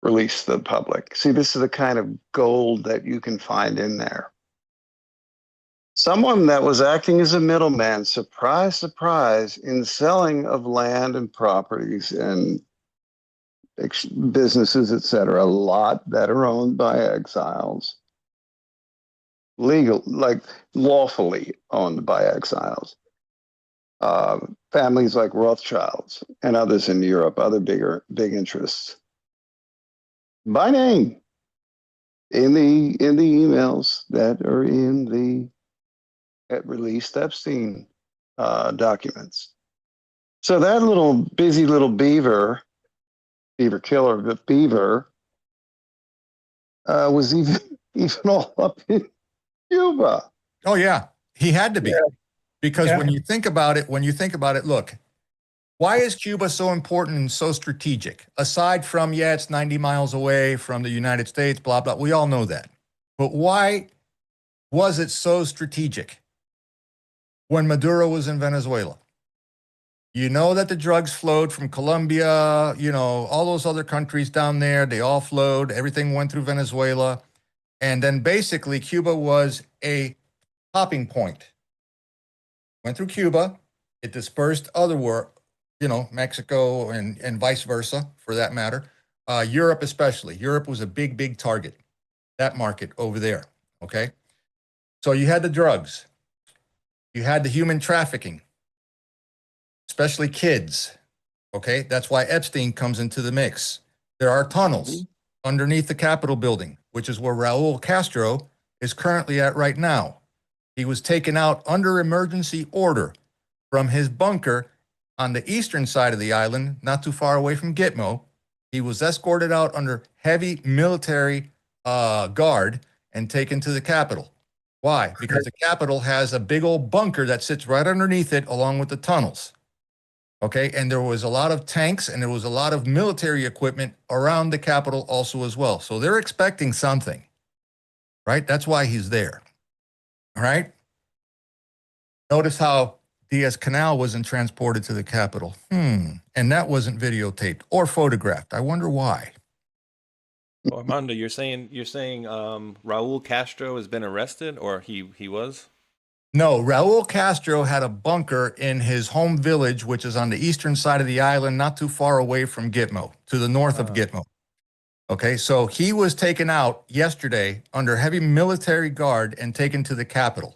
released to the public. See, this is the kind of gold that you can find in there. Someone that was acting as a middleman, surprise, surprise, in selling of land and properties and businesses, etc., a lot that are owned by exiles, lawfully owned by exiles. Families like Rothschilds and others in Europe, other big interests, by name, in the emails that are in the released Epstein documents. So that busy little beaver killer, but beaver was even all up in Cuba. Oh yeah, he had to be. Yeah. Because Yeah. when you think about it, look, why is Cuba so important and so strategic? Aside from, yeah, it's 90 miles away from the United States, blah, blah. We all know that. But why was it so strategic when Maduro was in Venezuela? You know that the drugs flowed from Colombia, you know, all those other countries down there, they all flowed. Everything went through Venezuela. And then basically Cuba was a hopping point. Went through Cuba, it dispersed otherwhere, you know, Mexico and vice versa, for that matter. Europe especially. Europe was a big target, that market over there, okay? So you had the drugs. You had the human trafficking, especially kids, okay? That's why Epstein comes into the mix. There are tunnels underneath the Capitol building, which is where Raul Castro is currently at right now. He was taken out under emergency order from his bunker on the eastern side of the island, not too far away from Gitmo. He was escorted out under heavy military guard and taken to the Capitol. Why? Because the Capitol has a big old bunker that sits right underneath it along with the tunnels. Okay, and there was a lot of tanks and there was a lot of military equipment around the Capitol also as well. So they're expecting something, right? That's why he's there. All right. Notice how Diaz-Canal wasn't transported to the Capitol. And that wasn't videotaped or photographed. I wonder why. Oh, Armando, you're saying Raul Castro has been arrested, or he was? No, Raul Castro had a bunker in his home village, which is on the eastern side of the island, not too far away from Gitmo, to the north of Gitmo. Okay, so he was taken out yesterday under heavy military guard and taken to the Capitol,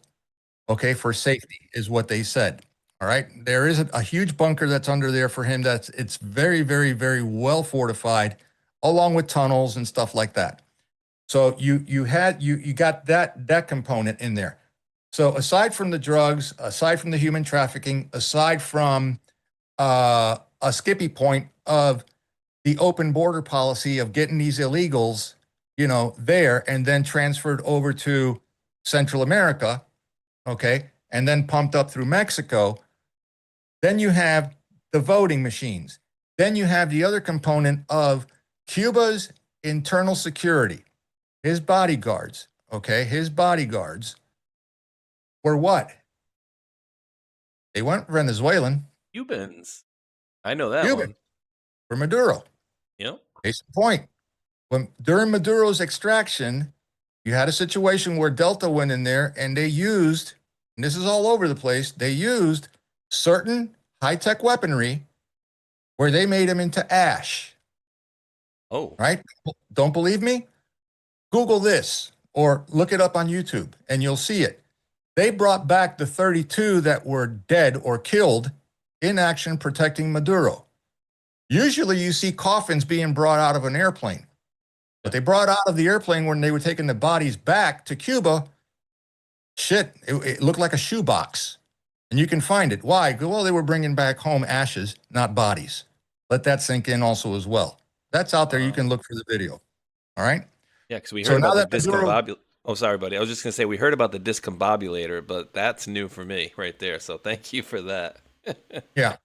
okay, for safety is what they said. All right, there is a huge bunker that's under there for him. It's very well fortified, along with tunnels and stuff like that. So you got that component in there. So aside from the drugs, aside from the human trafficking, aside from a skippy point of the open border policy of getting these illegals, you know, there and then transferred over to Central America, okay, and then pumped up through Mexico, then you have the voting machines. Then you have the other component of Cuba's internal security, his bodyguards, okay, his bodyguards were what? They weren't Venezuelan. Cubans. I know that Cuban. one. For Maduro. Yep. Case in point. During Maduro's extraction, you had a situation where Delta went in there and they used, and this is all over the place, they used certain high-tech weaponry where they made them into ash. Oh. Right? Don't believe me? Google this or look it up on YouTube and you'll see it. They brought back the 32 that were dead or killed in action protecting Maduro. Usually you see coffins being brought out of an airplane, but they brought out of the airplane when they were taking the bodies back to Cuba. Shit, it looked like a shoebox. And you can find it. Why? Well, they were bringing back home ashes, not bodies. Let that sink in also as well. That's out there. You can look for the video. All right? Yeah, because we heard now about the that Maduro- discombobulator. Oh, sorry, buddy. I was just going to say, we heard about the discombobulator, but that's new for me right there. So thank you for that. Yeah.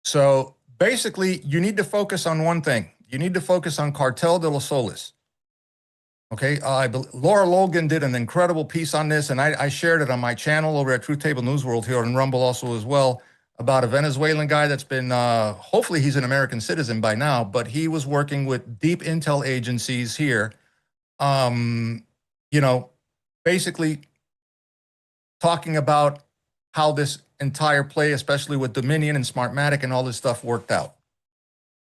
So basically, you need to focus on one thing. You need to focus on Cartel de los Soles. Okay, Laura Logan did an incredible piece on this, and I shared it on my channel over at Truth Table News World here on Rumble also as well. about a Venezuelan guy that's been, hopefully he's an American citizen by now, but he was working with deep intel agencies here, you know, basically talking about how this entire play, especially with Dominion and Smartmatic and all this stuff worked out.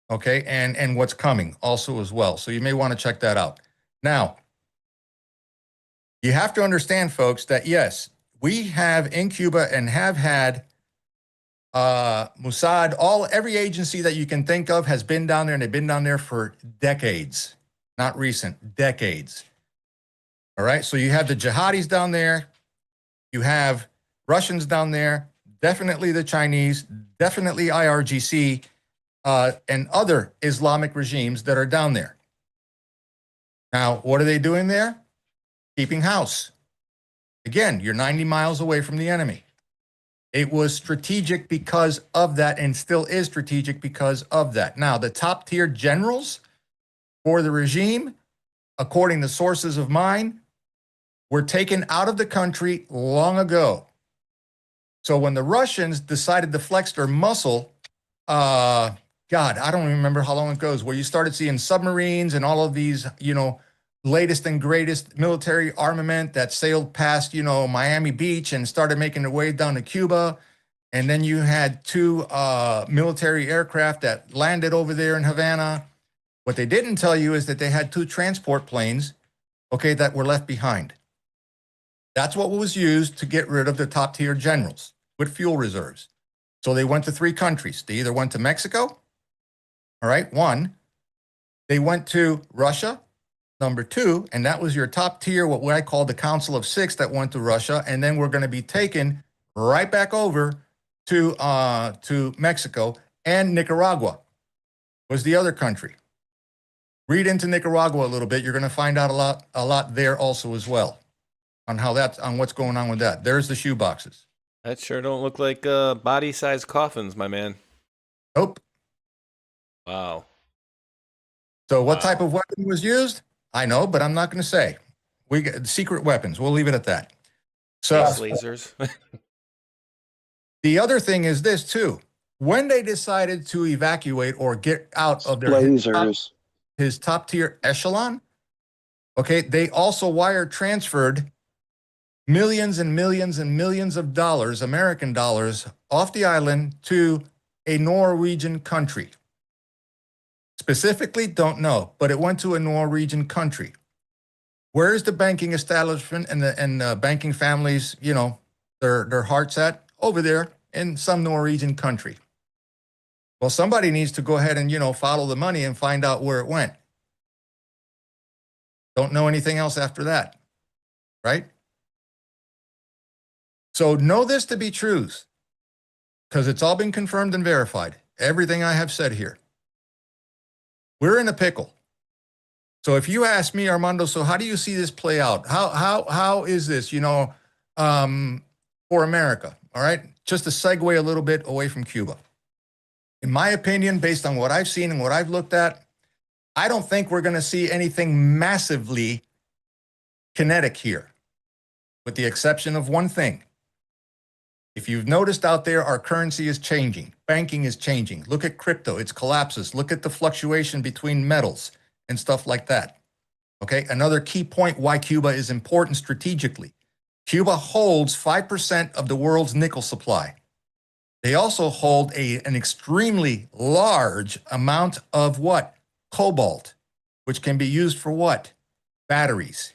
Okay, and what's coming also as well. So you may want to check that out. Now, you have to understand, folks, that yes, we have in Cuba and have had Mossad, every agency that you can think of has been down there, and they've been down there for decades, not recent, decades. All right, so you have the jihadis down there, you have Russians down there, definitely the Chinese, definitely IRGC, and other Islamic regimes that are down there. Now, what are they doing there? Keeping house. Again, you're 90 miles away from the enemy. It was strategic because of that, and still is strategic because of that. Now, the top tier generals for the regime, according to sources of mine, were taken out of the country long ago. So when the Russians decided to flex their muscle, God, I don't remember how long it goes, where you started seeing submarines and all of these, you know, latest and greatest military armament that sailed past, you know, Miami Beach and started making their way down to Cuba. And then you had two military aircraft that landed over there in Havana. What they didn't tell you is that they had two transport planes, okay, that were left behind. That's what was used to get rid of the top tier generals with fuel reserves. So they went to three countries. They either went to Mexico, all right, one. They went to Russia, number two, and that was your top tier, what I call the Council of Six that went to Russia, and then we're going to be taken right back over to Mexico, and Nicaragua was the other country. Read into Nicaragua a little bit. You're going to find out a lot there also as well on what's going on with that. There's the shoe boxes. That sure don't look like body-sized coffins, my man. Nope. Wow. So what type of weapon was used? I know, but I'm not going to say. We got secret weapons. We'll leave it at that. So lasers. The other thing is this too. When they decided to evacuate or get out of their his top tier echelon, okay, they also wire transferred millions and millions and millions of dollars, American dollars, off the island to a Norwegian country. Specifically, don't know, but it went to a Norwegian country. Where's the banking establishment and the banking families, you know, their hearts at? Over there in some Norwegian country. Well, somebody needs to go ahead and, you know, follow the money and find out where it went. Don't know anything else after that, right? So know this to be truth, because it's all been confirmed and verified. Everything I have said here. We're in a pickle. So if you ask me, Armando, so how do you see this play out? How is this, you know, for America? All right, just to segue a little bit away from Cuba. In my opinion, based on what I've seen and what I've looked at, I don't think we're going to see anything massively kinetic here, with the exception of one thing. If you've noticed out there, our currency is changing. Banking is changing. Look at crypto, it collapses. Look at the fluctuation between metals and stuff like that. Okay, another key point why Cuba is important strategically. Cuba holds 5% of the world's nickel supply. They also hold an extremely large amount of what? Cobalt, which can be used for what? Batteries.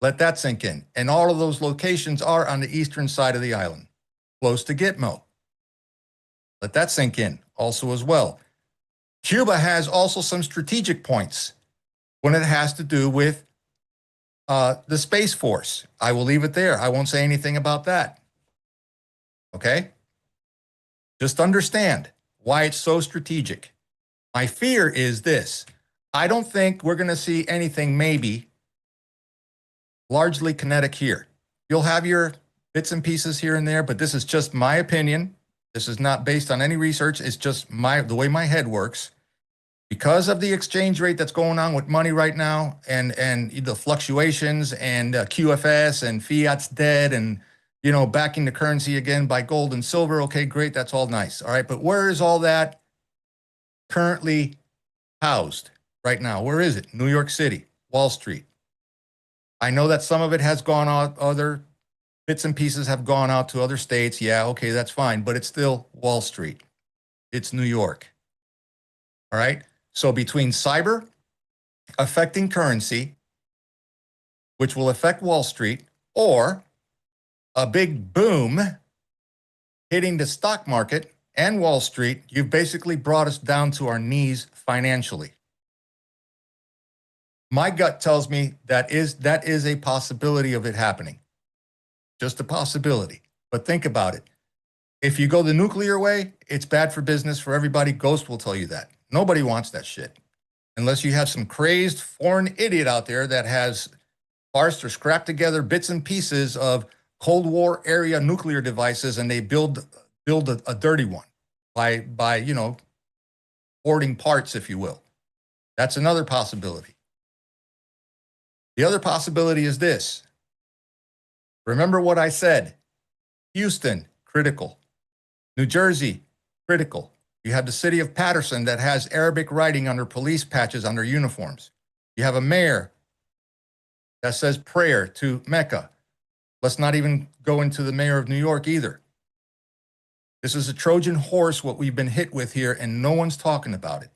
Let that sink in. And all of those locations are on the eastern side of the island, close to Gitmo. Let that sink in also as well. Cuba has also some strategic points when it has to do with the Space Force. I will leave it there. I won't say anything about that. Okay? Just understand why it's so strategic. My fear is this. I don't think we're going to see anything maybe largely kinetic here. You'll have your bits and pieces here and there, but this is just my opinion. This is not based on any research. It's just the way my head works. Because of the exchange rate that's going on with money right now, and the fluctuations and QFS and fiat's dead and backing the currency again by gold and silver. Okay, great. That's all nice. All right. But where is all that currently housed right now? Where is it? New York City, Wall Street. I know that some of it has gone out, other bits and pieces have gone out to other states. Yeah, okay, that's fine. But it's still Wall Street. It's New York. All right. So between cyber affecting currency, which will affect Wall Street, or a big boom hitting the stock market and Wall Street, you've basically brought us down to our knees financially. My gut tells me that is a possibility of it happening. Just a possibility. But think about it. If you go the nuclear way, it's bad for business for everybody. Ghost will tell you that. Nobody wants that shit. Unless you have some crazed foreign idiot out there that has parsed or scrapped together bits and pieces of Cold War area nuclear devices, and they build a dirty one by hoarding parts, if you will. That's another possibility. The other possibility is this. Remember what I said. Houston, critical. New Jersey, critical. You have the city of Patterson that has Arabic writing under police patches on their uniforms. You have a mayor that says prayer to Mecca. Let's not even go into the mayor of New York either. This is a Trojan horse, what we've been hit with here, and no one's talking about it.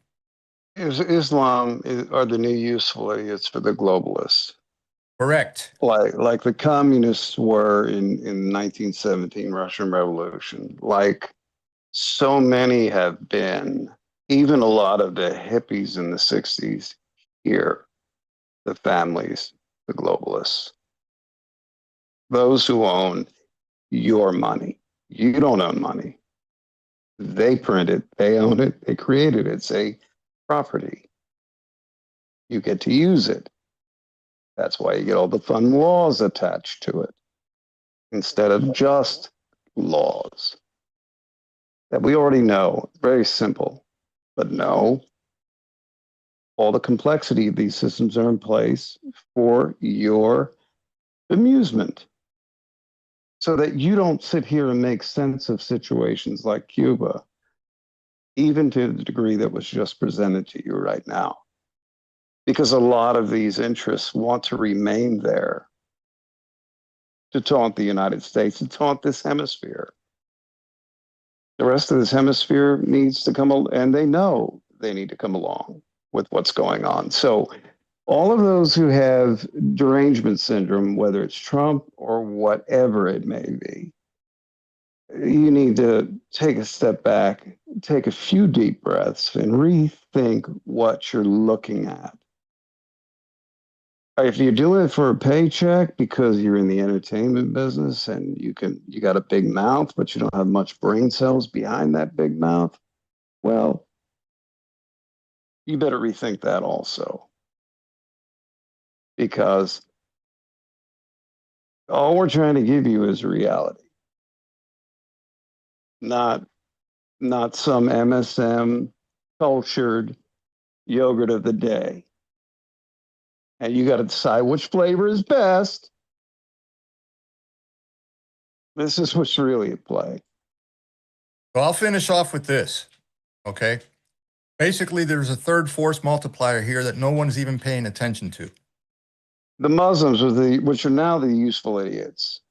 Islam are the new useful idiots for the globalists. Correct. Like the communists were in 1917 Russian Revolution. Like so many have been, even a lot of the hippies in the 60s here, the families, the globalists. Those who own your money. You don't own money. They print it, they own it, they created it. It's a property. You get to use it. That's why you get all the fun laws attached to it instead of just laws that we already know. Very simple, but no. All the complexity of these systems are in place for your amusement so that you don't sit here and make sense of situations like Cuba, even to the degree that was just presented to you right now. Because a lot of these interests want to remain there to taunt the United States, to taunt this hemisphere. The rest of this hemisphere needs to come, and they know they need to come along with what's going on. So all of those who have derangement syndrome, whether it's Trump or whatever it may be, you need to take a step back, take a few deep breaths, and rethink what you're looking at. If you're doing it for a paycheck because you're in the entertainment business and you got a big mouth, but you don't have much brain cells behind that big mouth, well, you better rethink that also. Because all we're trying to give you is reality. Not some MSM cultured yogurt of the day. And you got to decide which flavor is best. This is what's really at play. Well, I'll finish off with this, okay? Basically, there's a third force multiplier here that no one's even paying attention to. The Muslims, which are now the useful idiots.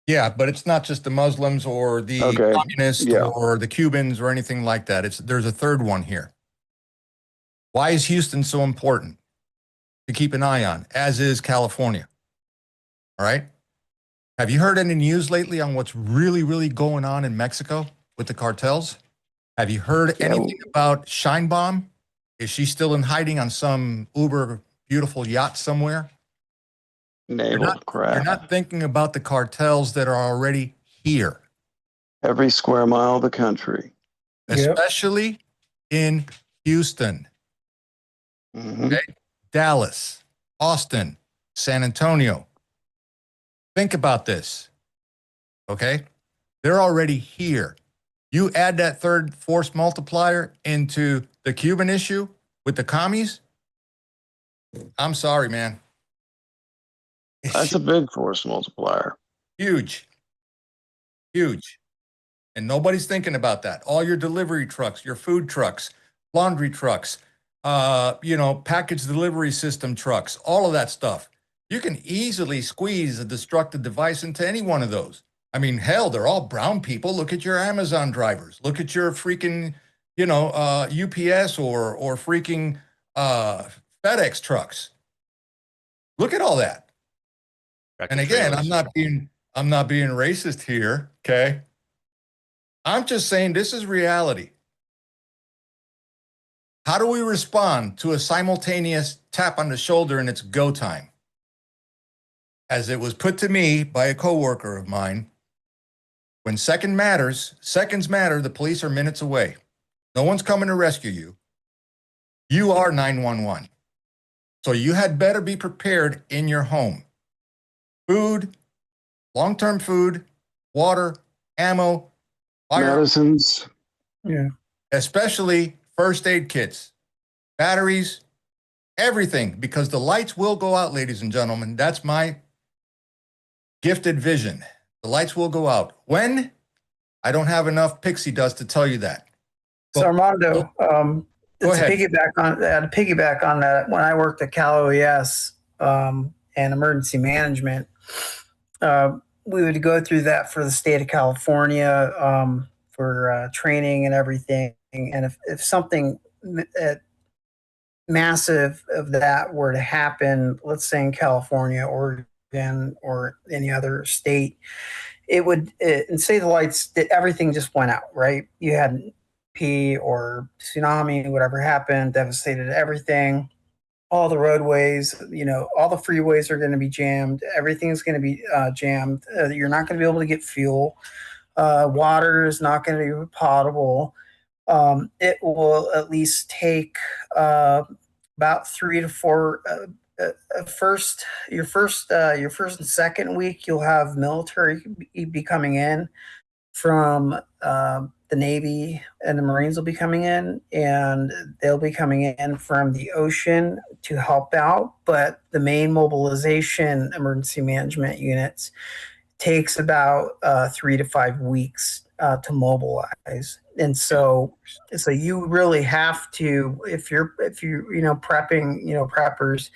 Yeah, but it's not just the Muslims or the communists or the Cubans or anything like that. There's a third one here. Why is Houston so important to keep an eye on, as is California? All right? Have you heard any news lately on what's really, really going on in Mexico with the cartels? Have you heard anything about Scheinbaum? Is she still in hiding on some uber beautiful yacht somewhere? Naval crap. You're not thinking about the cartels that are already here. Every square mile of the country. Especially in Houston. Mm-hmm. Okay? Dallas, Austin, San Antonio. Think about this. Okay? They're already here. You add that third force multiplier into the Cuban issue with the commies. I'm sorry, man. That's a big force multiplier. Huge. Huge. And nobody's thinking about that. All your delivery trucks, your food trucks, laundry trucks, package delivery system trucks, all of that stuff. You can easily squeeze a destructive device into any one of those. I mean, hell, they're all brown people. Look at your Amazon drivers. Look at your freaking, UPS or freaking FedEx trucks. Look at all that. And again, I'm not being racist here, okay? I'm just saying this is reality. How do we respond to a simultaneous tap on the shoulder and it's go time? As it was put to me by a coworker of mine, when seconds matter, the police are minutes away. No one's coming to rescue you. You are 911. So you had better be prepared in your home. Food, long-term food, water, ammo, fire, medicines. Yeah. Especially first aid kits, batteries, everything, because the lights will go out, ladies and gentlemen. That's my gifted vision. The lights will go out. When? I don't have enough pixie dust to tell you that. So Armando, Go ahead. to piggyback on that, when I worked at Cal OES and emergency management, we would go through that for the state of California for training and everything. And if something massive of that were to happen, let's say in California, Oregon, or any other state, it would, and say the lights, everything just went out, right? You had P or tsunami, whatever happened, devastated everything. All the roadways, all the freeways are going to be jammed. Everything's going to be jammed. You're not going to be able to get fuel. Water is not going to be potable. It will at least take about 3 to 4. Your first and second week, you'll have military be coming in from the Navy, and the Marines will be coming in, and they'll be coming in from the ocean to help out. But the main mobilization emergency management units takes about 3 to 5 weeks to mobilize. And so you really have to, if you're prepping, preppers,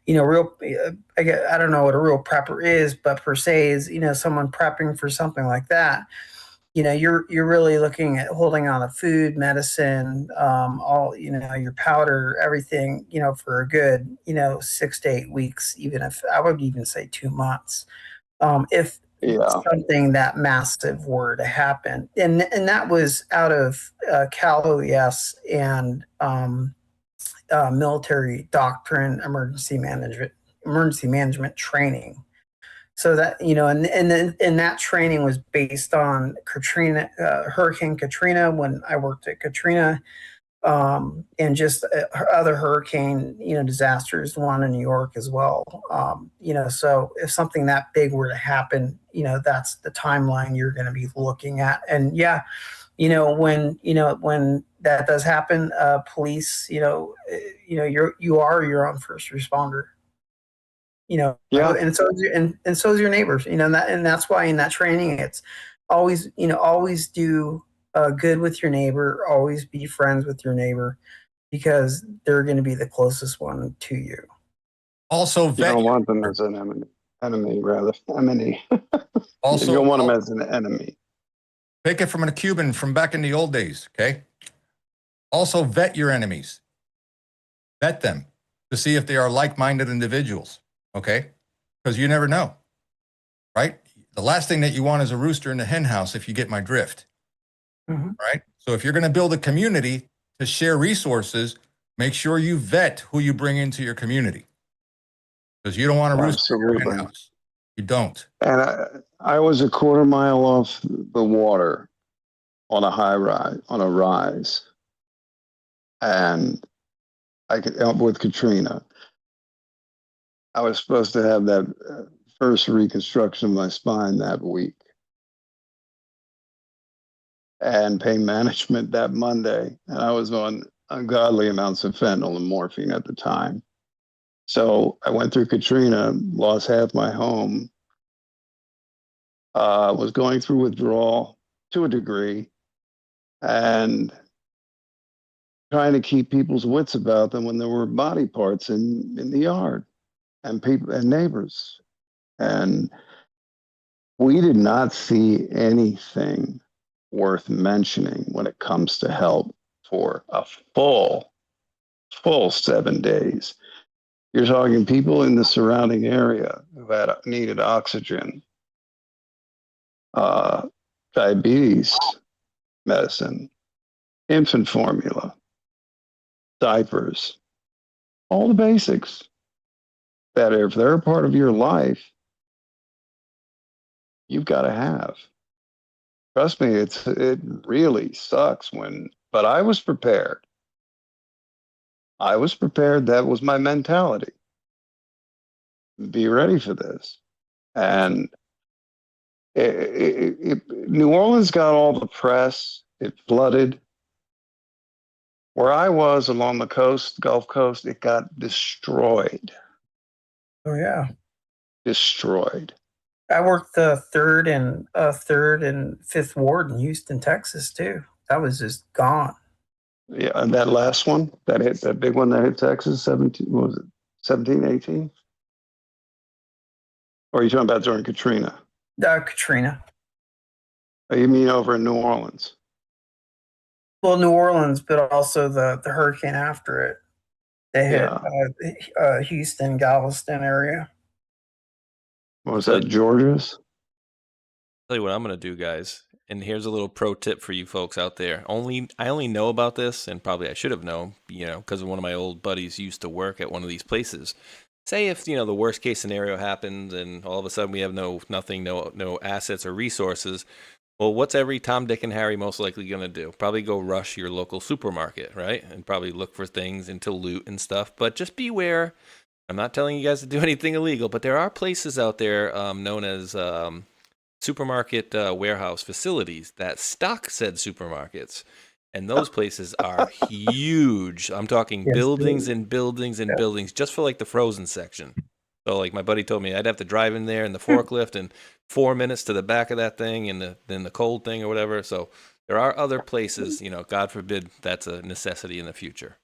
I don't know what a real prepper is, but per se is, someone prepping for something like that. You're really looking at holding on to food, medicine, all, your powder, everything, for a good, 6 to 8 weeks, even if I would even say 2 months. If something that massive were to happen. And that was out of Cal OES and military doctrine, emergency management training. So that, and that training was based on Hurricane Katrina, when I worked at Katrina, and just other hurricane, disasters, the one in New York as well. So if something that big were to happen, that's the timeline you're going to be looking at. And when that does happen, police, you're your own first responder. And so is your neighbors, and that's why in that training, it's always, always do good with your neighbor, always be friends with your neighbor, because they're going to be the closest one to you. Also, you don't want them as an enemy. Also, you don't want them as an enemy. Take it from a Cuban from back in the old days, okay? Also, vet your enemies. Vet them to see if they are like-minded individuals. Okay? Because you never know, right? The last thing that you want is a rooster in the hen house, if you get my drift, right? So if you're going to build a community to share resources, make sure you vet who you bring into your community. Because you don't want a rooster in your hen house. You don't. And I was a quarter mile off the water on a rise. And I could help with Katrina. I was supposed to have that first reconstruction of my spine that week and pain management that Monday. And I was on ungodly amounts of fentanyl and morphine at the time. So I went through Katrina, lost half my home. was going through withdrawal to a degree and trying to keep people's wits about them when there were body parts in the yard and people and neighbors. And we did not see anything worth mentioning when it comes to help for a full 7 days. You're talking people in the surrounding area who had needed oxygen, diabetes medicine, infant formula, diapers, all the basics that if they're a part of your life, you've got to have. Trust me, it really sucks but I was prepared. That was my mentality. Be ready for this. And New Orleans got all the press. It flooded. Where I was along the coast, Gulf Coast, it got destroyed. Oh yeah. Destroyed. I worked the third and fifth ward in Houston, Texas too. That was just gone. Yeah, and that last one that big one that hit Texas, 17, what was it, 17, 18? Or are you talking about during Katrina? Katrina. Oh, you mean over in New Orleans? Well, New Orleans, but also the hurricane after it. They hit Houston, Galveston area. What was that, Georgia's? Tell you what I'm going to do, guys. And here's a little pro tip for you folks out there. I only know about this, and probably I should have known, because one of my old buddies used to work at one of these places. Say if, the worst case scenario happens and all of a sudden we have no assets or resources. Well, what's every Tom, Dick, and Harry most likely going to do? Probably go rush your local supermarket, right? And probably look for things into loot and stuff. But just beware. I'm not telling you guys to do anything illegal, but there are places out there known as supermarket warehouse facilities that stock said supermarkets. And those places are huge. I'm talking buildings and buildings and buildings just for like the frozen section. So like my buddy told me I'd have to drive in there in the forklift and 4 minutes to the back of that thing and then the cold thing or whatever. So there are other places, God forbid that's a necessity in the future.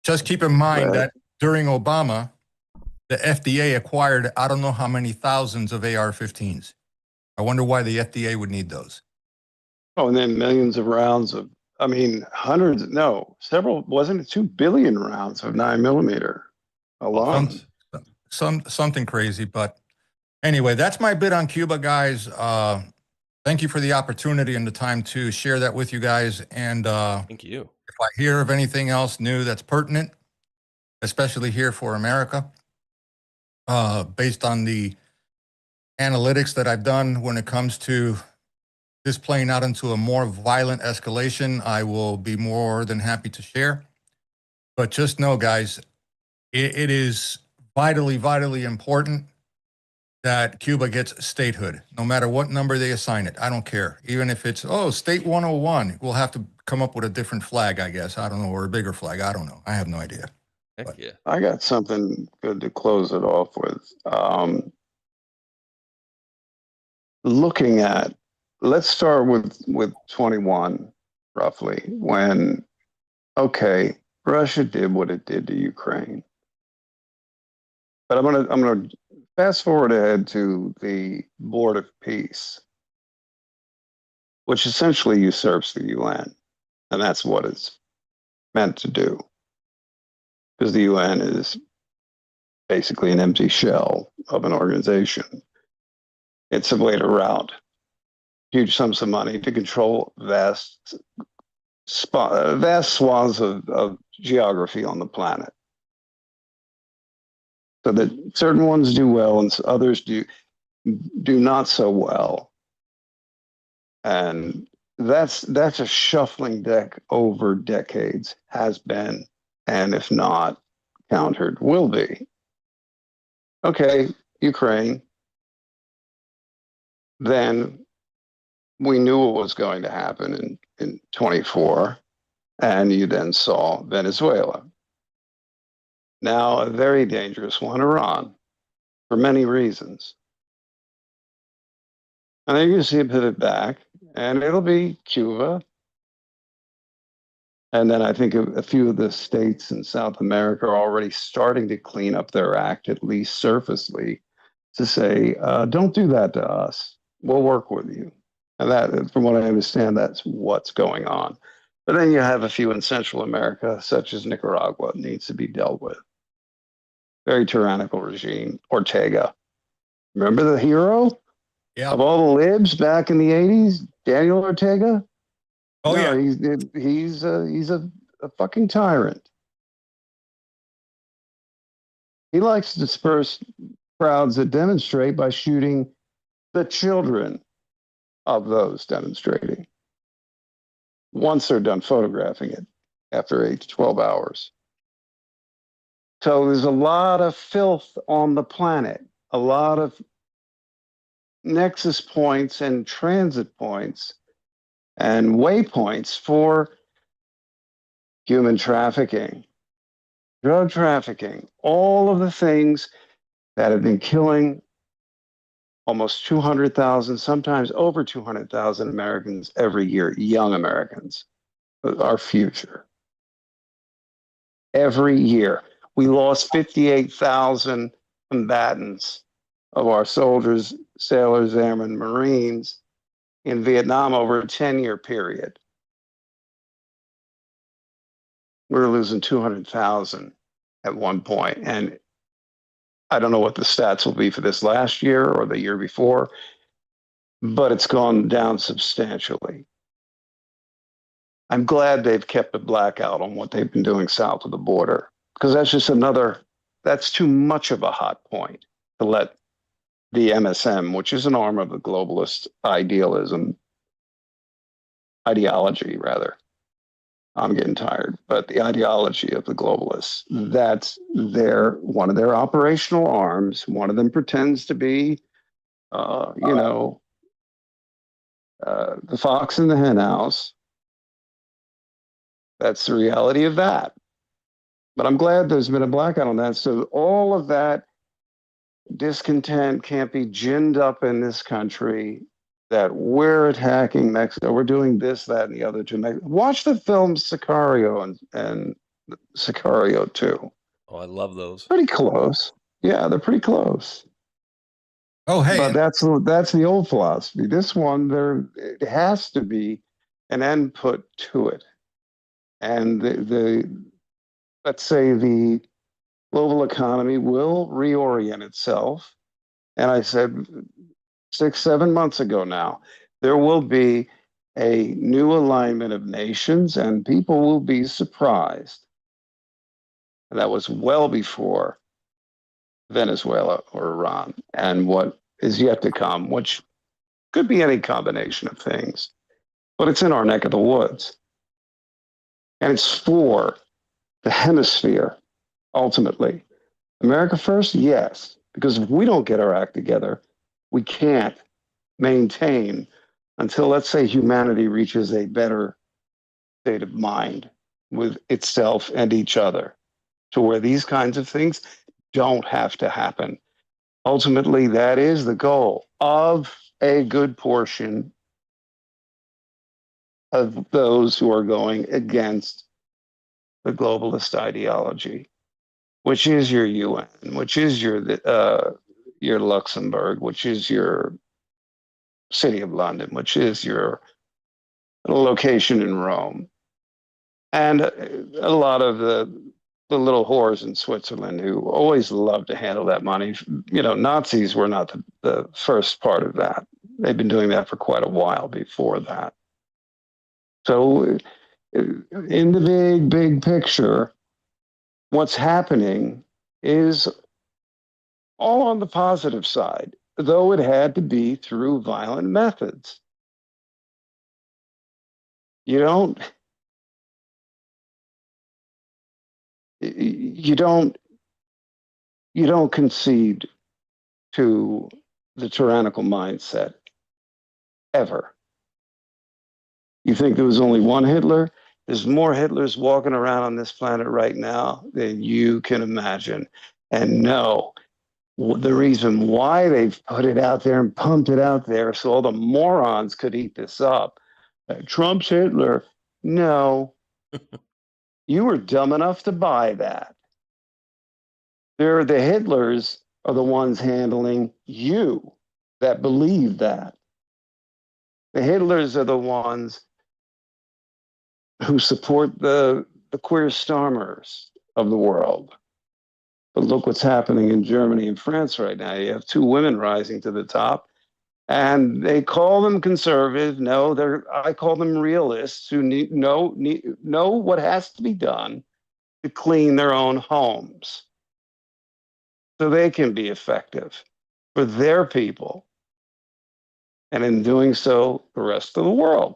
Just keep in mind that during Obama, the FDA acquired I don't know how many thousands of AR-15s. I wonder why the FDA would need those. Oh, and then millions of rounds several, wasn't it 2 billion rounds of 9mm alone? Something crazy, but anyway, that's my bit on Cuba, guys. Thank you for the opportunity and the time to share that with you guys. And thank you. If I hear of anything else new that's pertinent, especially here for America, based on the analytics that I've done when it comes to this playing out into a more violent escalation, I will be more than happy to share. But just know, guys, it is vitally, vitally important that Cuba gets statehood, no matter what number they assign it. I don't care. Even if it's, State 101, we'll have to come up with a different flag, I guess. I don't know, or a bigger flag. I don't know. I have no idea. Heck yeah. I got something good to close it off with. Let's start with 21, roughly, when, Russia did what it did to Ukraine. But I'm gonna fast forward ahead to the Board of Peace, which essentially usurps the UN, and that's what it's meant to do, because the UN is basically an empty shell of an organization. It's a way to route huge sums of money to control vast swaths of geography on the planet, so that certain ones do well and others do not so well. And that's a shuffling deck over decades, has been, and if not countered, will be. Ukraine. Then we knew what was going to happen in 24, and you then saw Venezuela. Now, a very dangerous one, Iran, for many reasons. And then you see a pivot back, and it'll be Cuba. And then I think a few of the states in South America are already starting to clean up their act, at least surfacely, to say, don't do that to us. We'll work with you. And that, from what I understand, that's what's going on. But then you have a few in Central America, such as Nicaragua, needs to be dealt with. Very tyrannical regime. Ortega. Remember the hero of all the libs back in the 80s? Daniel Ortega? Oh, no, yeah. He's a fucking tyrant. He likes to disperse crowds that demonstrate by shooting the children of those demonstrating once they're done photographing it after 8 to 12 hours. So there's a lot of filth on the planet, a lot of nexus points and transit points and waypoints for human trafficking, drug trafficking, all of the things that have been killing almost 200,000, sometimes over 200,000 Americans every year, young Americans, our future. Every year. We lost 58,000 combatants of our soldiers, sailors, airmen, Marines in Vietnam over a 10-year period. We were losing 200,000 at one point, and I don't know what the stats will be for this last year or the year before, but it's gone down substantially. I'm glad they've kept a blackout on what they've been doing south of the border, because that's just that's too much of a hot point to let the MSM, which is an arm of the globalist ideology rather. I'm getting tired, but the ideology of the globalists, that's one of their operational arms. One of them pretends to be, the fox in the hen house. That's the reality of that. But I'm glad there's been a blackout on that. So all of that discontent can't be ginned up in this country that we're attacking Mexico. We're doing this, that, and the other to Mexico. Watch the film Sicario and Sicario 2. Oh, I love those. Pretty close. Yeah, they're pretty close. Oh, hey. But that's the old philosophy. This one, it has to be an input to it. And let's say the global economy will reorient itself. And I said 6-7 months ago now, there will be a new alignment of nations and people will be surprised. And that was well before Venezuela or Iran and what is yet to come, which could be any combination of things, but it's in our neck of the woods. And it's for the hemisphere, ultimately. America first, yes, because if we don't get our act together, we can't maintain until, let's say, humanity reaches a better state of mind with itself and each other, to where these kinds of things don't have to happen. Ultimately, that is the goal of a good portion of those who are going against the globalist ideology, which is your UN, which is your Luxembourg, which is your City of London, which is your location in Rome, and a lot of the little whores in Switzerland who always love to handle that money. Nazis were not the first part of that. They've been doing that for quite a while before that. So in the big picture, what's happening is all on the positive side, though it had to be through violent methods. You don't concede to the tyrannical mindset ever. You think there was only one Hitler? There's more Hitlers walking around on this planet right now than you can imagine. And no, the reason why they've put it out there and pumped it out there so all the morons could eat this up. Trump's Hitler. No, you were dumb enough to buy that. The Hitlers are the ones handling you that believe that. The Hitlers are the ones who support the queer Starmers of the world. But look what's happening in Germany and France right now. You have two women rising to the top, and they call them conservative. No, I call them realists who know what has to be done to clean their own homes so they can be effective for their people. And in doing so, the rest of the world.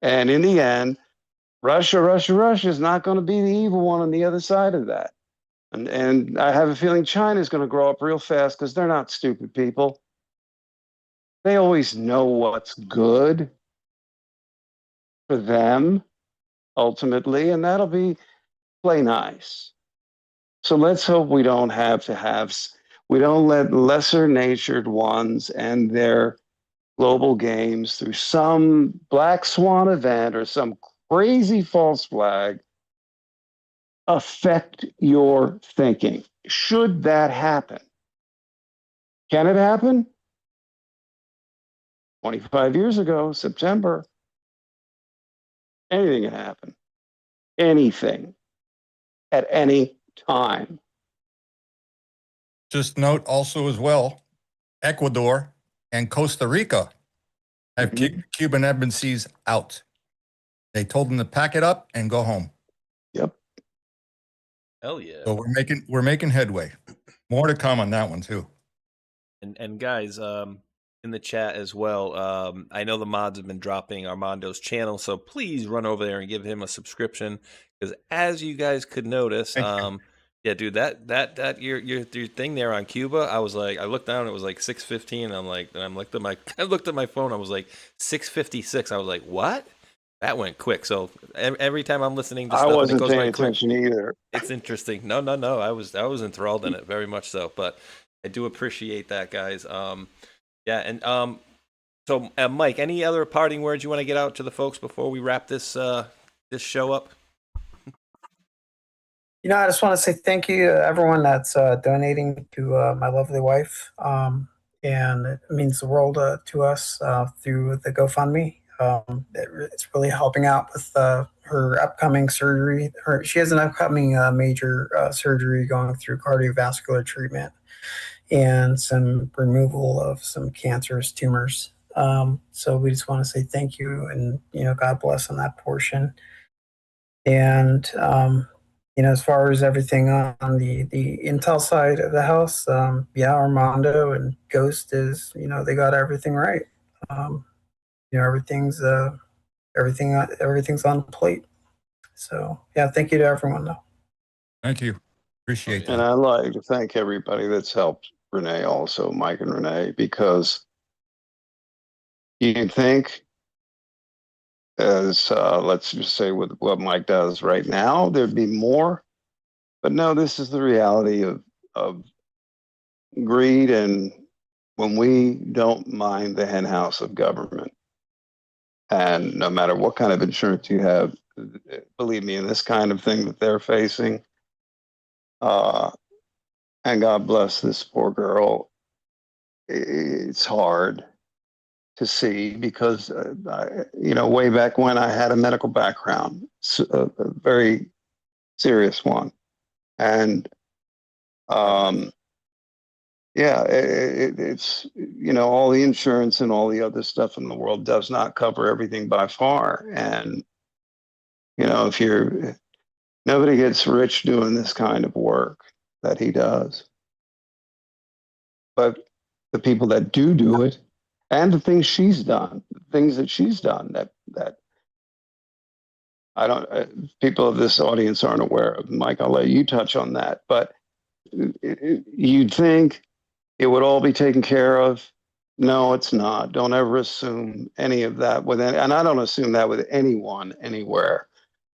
And in the end, Russia is not going to be the evil one on the other side of that. And I have a feeling China is going to grow up real fast because they're not stupid people. They always know what's good for them, ultimately, and that'll be play nice. So let's hope we don't we don't let lesser natured ones and their global games through some black swan event or some crazy false flag affect your thinking. Should that happen? Can it happen? 25 years ago, September, anything can happen. Anything at any time. Just note also as well, Ecuador and Costa Rica have kicked Cuban embassies out. They told them to pack it up and go home. Yep. Hell yeah. So we're making headway. More to come on that one too. And guys, in the chat as well, I know the mods have been dropping Armando's channel, so please run over there and give him a subscription, because as you guys could notice, yeah, dude, that your thing there on Cuba, I was like, I looked down, it was like 6:15, I looked at my phone, I was like 6:56. I was like, what? That went quick. So every time I'm listening to stuff, I wasn't it goes paying right attention quick. Either. It's interesting. No, I was enthralled in it very much so. But I do appreciate that, guys. Yeah, and so Mike, any other parting words you want to get out to the folks before we wrap this this show up? I just want to say thank you to everyone that's donating to my lovely wife. And it means the world to us through the Gofundme. It's really helping out with her upcoming surgery. She has an upcoming major surgery going through cardiovascular treatment and some removal of some cancerous tumors. So we just want to say thank you and, God bless on that portion. And, as far as everything on the Intel side of the house, Armando and Ghost is, they got everything right. Everything's on the plate. So thank you to everyone though. Thank you. Appreciate that. And I'd like to thank everybody that's helped Renee also, Mike and Renee, because you'd think, as let's just say with what Mike does right now, there'd be more. But no, this is the reality of greed, and when we don't mind the henhouse of government. And no matter what kind of insurance you have, believe me, in this kind of thing that they're facing, and God bless this poor girl, it's hard to see because, way back when I had a medical background, a very serious one. And it's, all the insurance and all the other stuff in the world does not cover everything by far. And, if nobody gets rich doing this kind of work that he does. But the people that do it, and the things she's done, that I don't, people of this audience aren't aware of. Mike, I'll let you touch on that. But you'd think it would all be taken care of. No, it's not. Don't ever assume any of that and I don't assume that with anyone, anywhere,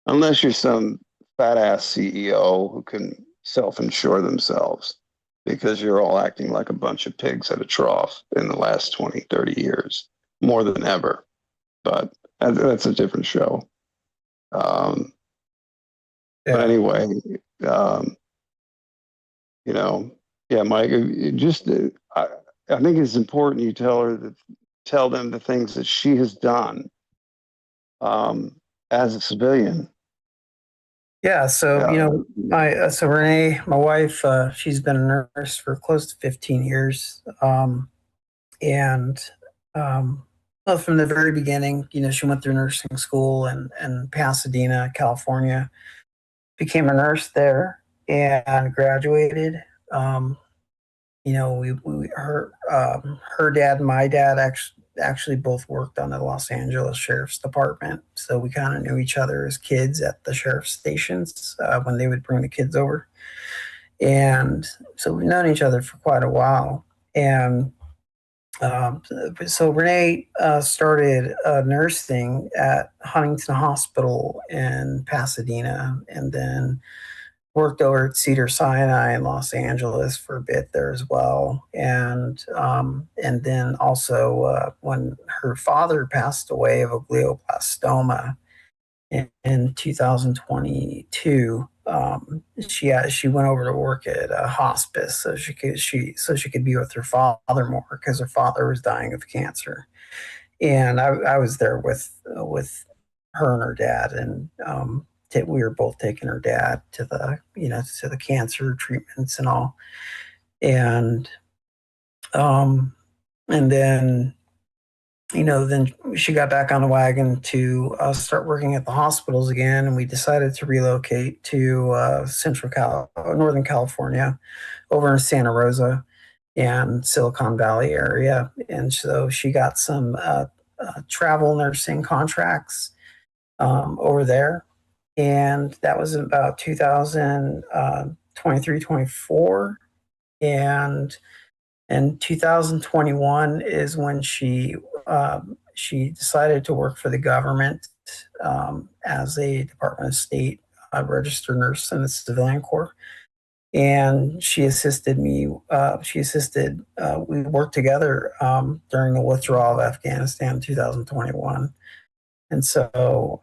unless you're some fat ass CEO who can self-insure themselves because you're all acting like a bunch of pigs at a trough in the last 20, 30 years, more than ever. But that's a different show. But anyway, you know, yeah, Mike, I think it's important you tell them the things that she has done as a civilian. Yeah, so so Renee, my wife, she's been a nurse for close to 15 years, and well, from the very beginning, she went through nursing school in Pasadena, California, became a nurse there, and graduated. Her dad and my dad actually both worked on the Los Angeles Sheriff's Department, so we kind of knew each other as kids at the sheriff's stations when they would bring the kids over, and so we've known each other for quite a while. And so Renee started nursing at Huntington Hospital in Pasadena, and then worked over at Cedars-Sinai in Los Angeles for a bit there as well. And then also when her father passed away of a glioblastoma in 2022, she went over to work at a hospice so she could be with her father more, because her father was dying of cancer. And I was there with her and her dad, and we were both taking her dad to the cancer treatments and all. And then then she got back on the wagon to start working at the hospitals again, and we decided to relocate to Northern California, over in Santa Rosa and Silicon Valley area. And so she got some travel nursing contracts over there. And that was about 2023, 24. And in 2021 is when she decided to work for the government as a Department of State registered nurse in the Civilian Corps. And she assisted me. We worked together during the withdrawal of Afghanistan in 2021. And so,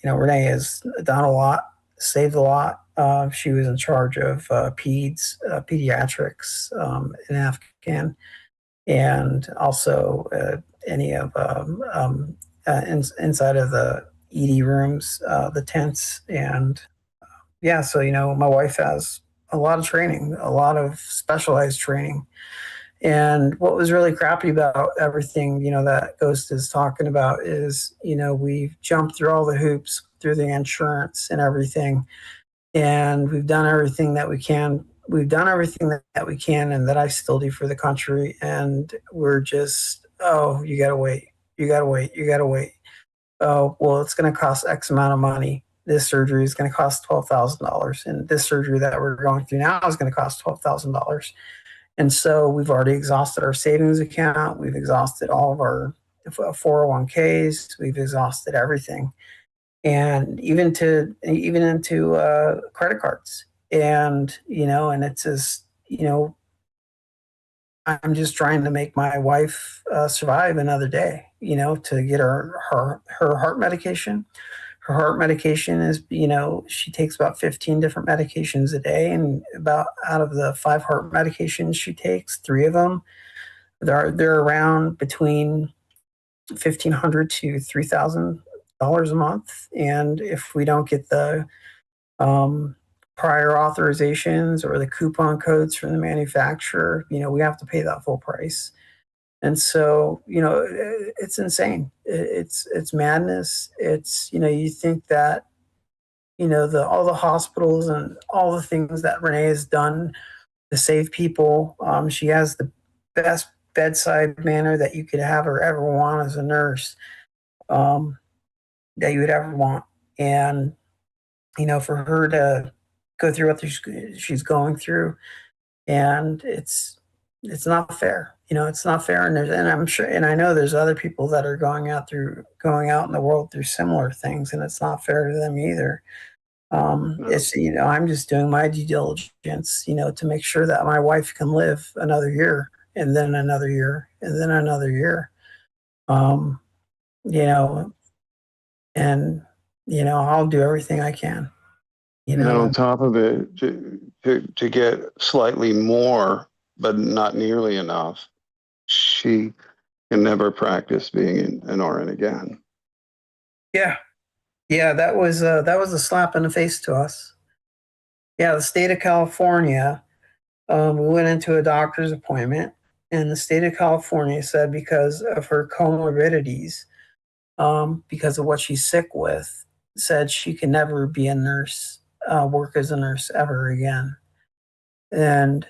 Renee has done a lot, saved a lot. She was in charge of pediatrics in Afghan, and also any of inside of the ED rooms, the tents. And so my wife has a lot of training, a lot of specialized training. And what was really crappy about everything, that Ghost is talking about is, we've jumped through all the hoops through the insurance and everything. And we've done everything that we can. We've done everything that we can and that I still do for the country. And we're just, you got to wait. You got to wait. You got to wait. Oh, well, it's going to cost X amount of money. This surgery is going to cost $12,000. And this surgery that we're going through now is going to cost $12,000. And so we've already exhausted our savings account. We've exhausted all of our 401ks. We've exhausted everything, and even into credit cards. And and it's just I'm just trying to make my wife survive another day. To get her heart medication. Her heart medication is, she takes about 15 different medications a day, and about out of the 5 heart medications she takes, 3 of them, they're around between $1,500 to $3,000 a month. And if we don't get the prior authorizations or the coupon codes from the manufacturer, we have to pay that full price. And so, it's insane. It's madness. It's, you think that, all the hospitals and all the things that Renee has done to save people. She has the best bedside manner that you could have or ever want as a nurse, that you would ever want. And, for her to go through what she's going through, and it's not fair. It's not fair. And I'm sure, and I know there's other people that are going out in the world through similar things, and it's not fair to them either. It's, I'm just doing my due diligence, to make sure that my wife can live another year and then another year and then another year. Um, you know, and, I'll do everything I can, And on top of it, to get slightly more, but not nearly enough, she can never practice being an RN again. Yeah. Yeah, that was a slap in the face to us. Yeah, the state of California, we went into a doctor's appointment, and the state of California said because of her comorbidities, because of what she's sick with, said she can never be a nurse, work as a nurse ever again. And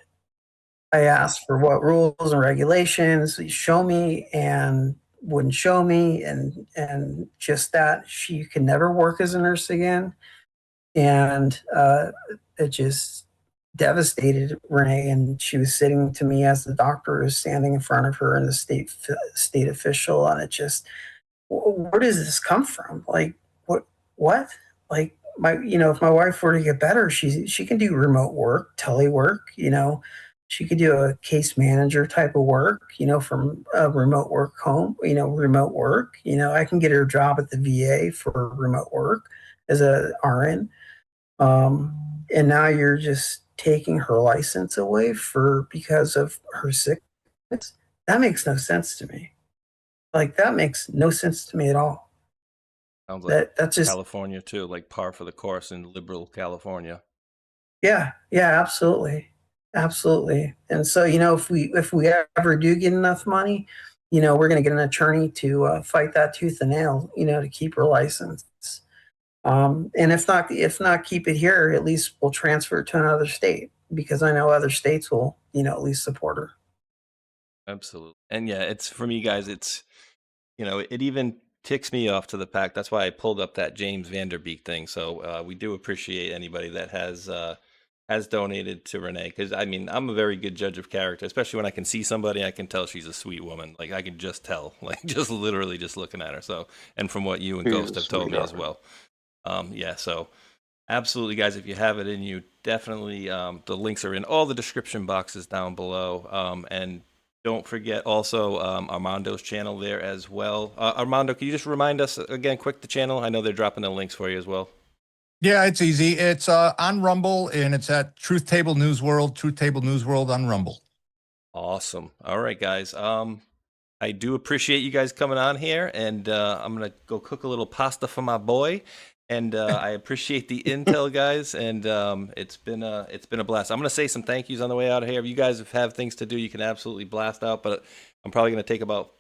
I asked for what rules and regulations, show me, and wouldn't show me, and just that she can never work as a nurse again. And it just devastated Renee. And she was sitting to me as the doctor was standing in front of her and the state official, and it just, where does this come from? Like, what? Like, if my wife were to get better, she can do remote work, telework. She could do a case manager type of work. From remote work home. Remote work. I can get her a job at the VA for remote work as a RN. And now you're just taking her license away because of her sickness. That makes no sense to me. Like, that makes no sense to me at all. Sounds like that's just California too, like par for the course in liberal California. Yeah, absolutely. Absolutely. And so, if we ever do get enough money, we're going to get an attorney to fight that tooth and nail, to keep her license. And if not keep it here, at least we'll transfer it to another state, because I know other states will, at least support her. Absolutely. And yeah, it's, for me, guys, it's, it even ticks me off to the pack. That's why I pulled up that James Vanderbeek thing. So we do appreciate anybody that has donated to Renee, because I'm a very good judge of character, especially when I can see somebody, I can tell she's a sweet woman. Like, I can just tell, like, just literally just looking at her. So, and from what you and Ghost have told me as well. So absolutely, guys, if you have it in you, definitely, the links are in all the description boxes down below. And don't forget also Armando's channel there as well. Armando, can you just remind us again, quick, the channel? I know they're dropping the links for you as well. Yeah, it's easy. It's on Rumble, and it's at Truth Table News World on Rumble. Awesome. All right, guys. I do appreciate you guys coming on here, and I'm gonna go cook a little pasta for my boy. And I appreciate the intel, guys, and it's been a blast. I'm gonna say some thank yous on the way out of here. If you guys have things to do, you can absolutely blast out, but I'm probably gonna take about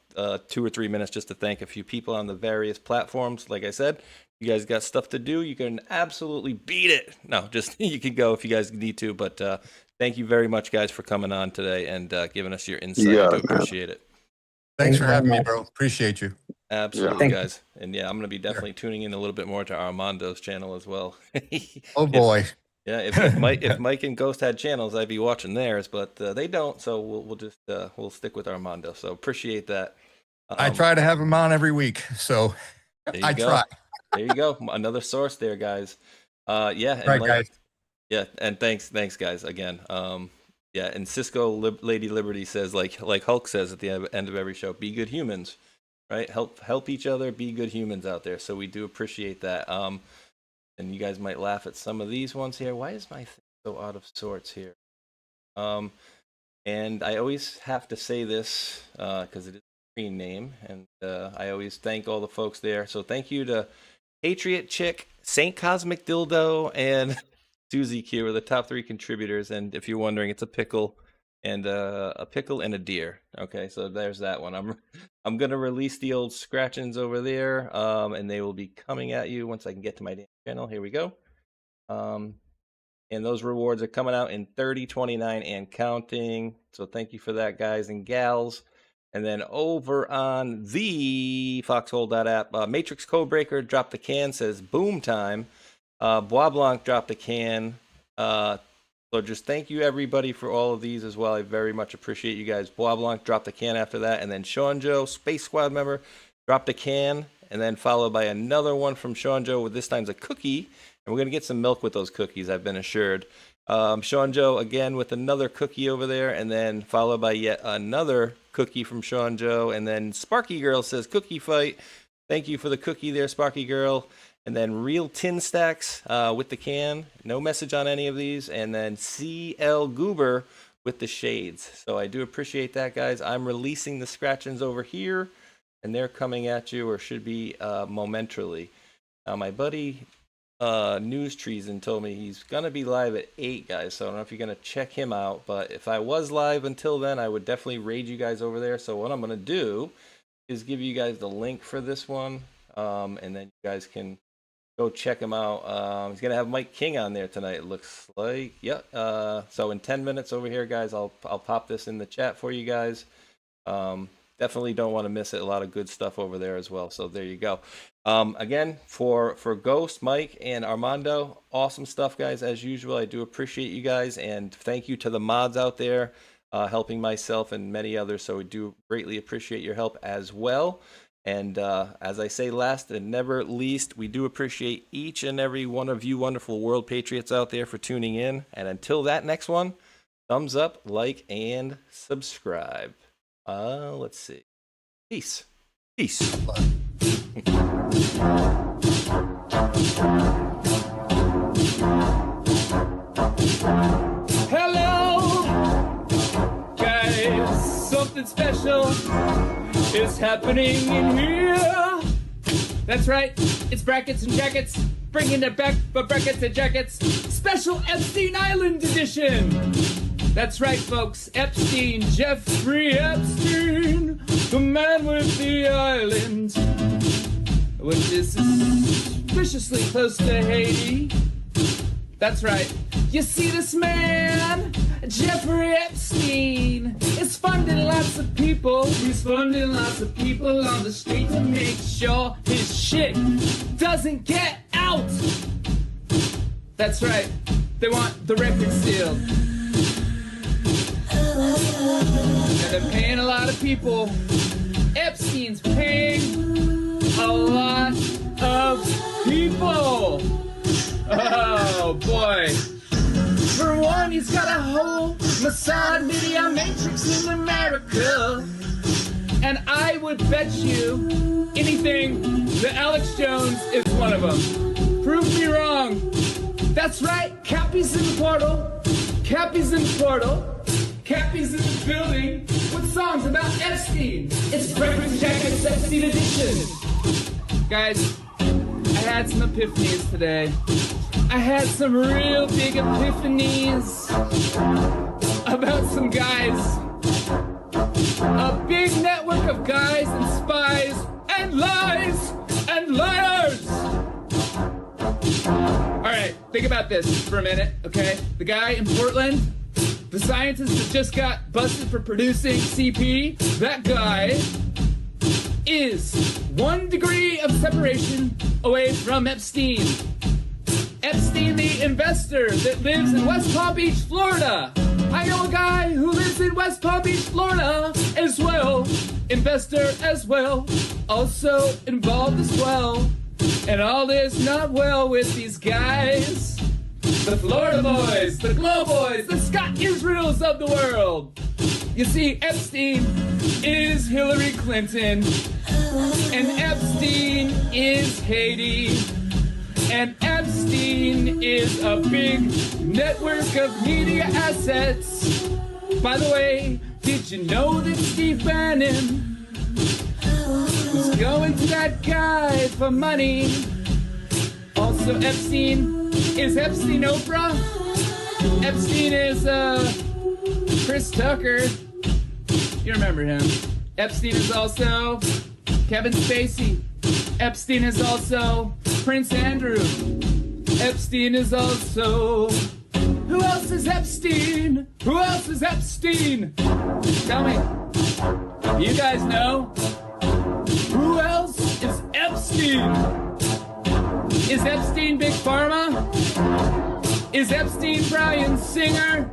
2 or 3 minutes just to thank a few people on the various platforms. Like I said, you guys got stuff to do, you can absolutely beat it. No, just you can go if you guys need to, but thank you very much, guys, for coming on today and giving us your insight. I do appreciate it. Thanks for having me, bro. Appreciate you. Absolutely, guys. And yeah, I'm going to be definitely tuning in a little bit more to Armando's channel as well. Oh boy. If Mike and Ghost had channels, I'd be watching theirs, but they don't. So we'll stick with Armando. So appreciate that. I try to have him on every week, so I try. There you go. Another source there, guys. Yeah. And right, guys. Yeah. And thanks, guys, again. Yeah. And Cisco Lady Liberty says, like Hulk says at the end of every show, be good humans. Right, help each other, be good humans out there. So we do appreciate that. And you guys might laugh at some of these ones here. Why is my thing so out of sorts here? And I always have to say this because it is a screen name, and I always thank all the folks there. So thank you to Patriot Chick, Saint Cosmic Dildo, and Susie Q are the top 3 contributors. And if you're wondering, it's a pickle and a deer. Okay, so there's that one. I'm gonna release the old scratchings over there, and they will be coming at you once I can get to my channel. Here we go. And those rewards are coming out in 30, 29, and counting. So thank you for that, guys and gals. And then over on the Foxhole.app, Matrix Codebreaker dropped the can, says boom time. Bois Blanc dropped a can. So just thank you, everybody, for all of these as well. I very much appreciate you guys. Bois Blanc dropped a can after that. And then Sean Joe, Space Squad member, dropped a can. and then followed by another one from Sean Joe with this time's a cookie. And we're going to get some milk with those cookies, I've been assured. Sean Joe again with another cookie over there, and then followed by yet another cookie from Sean Joe. And then Sparky Girl says, cookie fight. Thank you for the cookie there, Sparky Girl. And then Real Tin Stacks with the can. No message on any of these. And then CL Goober with the shades. So I do appreciate that, guys. I'm releasing the scratch-ins over here, and they're coming at you, or should be momentarily. Now, my buddy News Treason told me he's gonna be live at 8, guys, so I don't know if you're gonna check him out, but if I was live until then, I would definitely raid you guys over there. So what I'm gonna do is give you guys the link for this one, and then you guys can go check him out. He's gonna have Mike King on there tonight, it looks like. Yep. So in 10 minutes over here, guys, I'll pop this in the chat for you guys. Definitely don't want to miss it. A lot of good stuff over there as well. So there you go. Again, for Ghost, Mike, and Armando, awesome stuff, guys, as usual. I do appreciate you guys, and thank you to the mods out there helping myself and many others. So we do greatly appreciate your help as well. And as I say last and never least, we do appreciate each and every one of you wonderful world patriots out there for tuning in. And until that next one, thumbs up, like, and subscribe. Let's see. Peace. Peace. Hello, guys. Something special is happening in here. That's right. It's brackets and jackets. Bringing it back for brackets and jackets. Special Epstein Island edition. That's right, folks. Epstein, Jeffrey Epstein, the man with the island, which is suspiciously close to Haiti. That's right. You see, this man, Jeffrey Epstein, is funding lots of people. He's funding lots of people on the street to make sure his shit doesn't get out. That's right. They want the record sealed. And they're paying a lot of people. Epstein's paying a lot of people. Oh boy. For one, he's got a whole Mossad media matrix in America. And I would bet you anything that Alex Jones is one of them. Prove me wrong. That's right, Cappy's in the portal. Cappy's in the portal. Cappy's in the building with songs about Epstein. It's Breakfast Jacket's Epstein edition. Guys, I had some epiphanies today. I had some real big epiphanies about some guys. A big network of guys and spies and lies and liars. All right, think about this for a minute, okay? The guy in Portland, the scientist that just got busted for producing CP, that guy is 1 degree of separation away from Epstein. Epstein, the investor that lives in West Palm Beach, Florida. I know a guy who lives in West Palm Beach, Florida as well. Investor as well. Also involved as well. And all is not well with these guys. The Florida boys, the Glow boys, the Scott Israels of the world. You see, Epstein is Hillary Clinton, and Epstein is Haiti, and Epstein is a big network of media assets. By the way, did you know that Steve Bannon was going to that guy for money? Also, Epstein is Epstein Oprah. Epstein is Chris Tucker. You remember him. Epstein is also Kevin Spacey. Epstein is also Prince Andrew. Epstein is also... Who else is Epstein? Who else is Epstein? Tell me. You guys know? Who else is Epstein? Is Epstein Big Pharma? Is Epstein Brian Singer?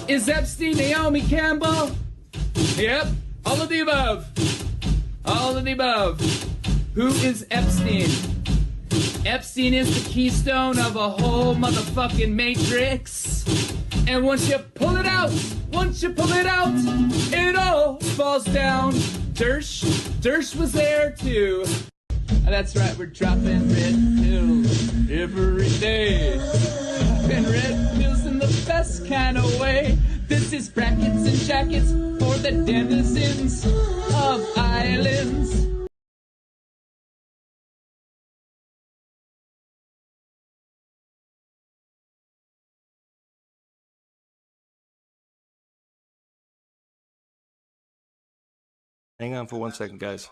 Is Epstein Naomi Campbell? Yep, all of the above. All of the above. Who is Epstein? Epstein is the keystone of a whole motherfucking matrix. And once you pull it out, it all falls down. Dersh was there too. That's right, we're dropping red pills every day. Dropping red pills in the best kind of way. This is brackets and jackets for the denizens of islands. Hang on for 1 second, guys.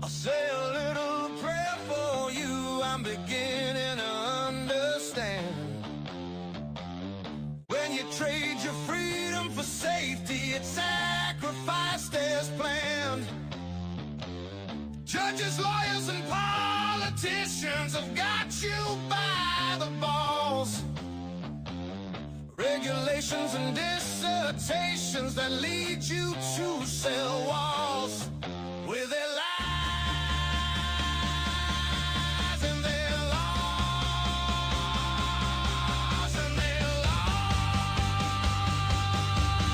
I'll say a little prayer for you. I'm beginning to understand. When you trade your freedom for safety, it's sacrificed as planned. Judges, lawyers, and politicians have got you by the balls. Regulations and dissertations that lead you to cell walls with their lies and their laws and their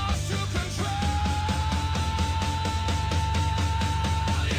laws to control you.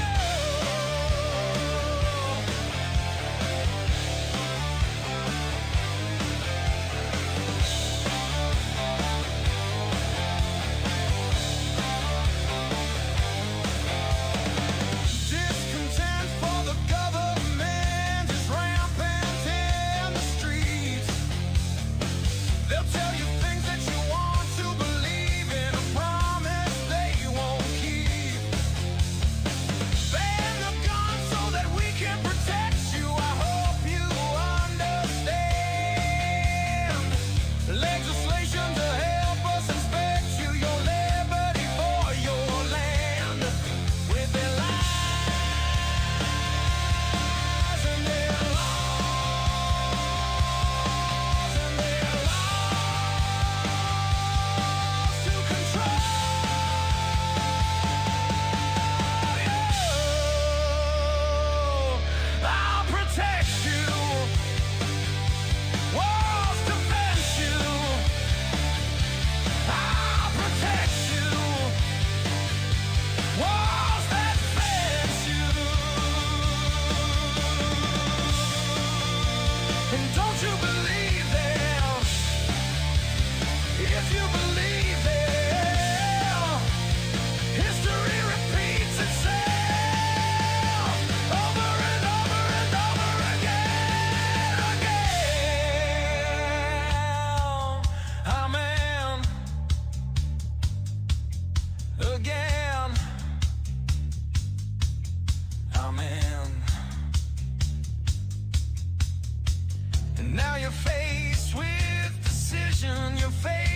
Now you're faced with decision, you're faced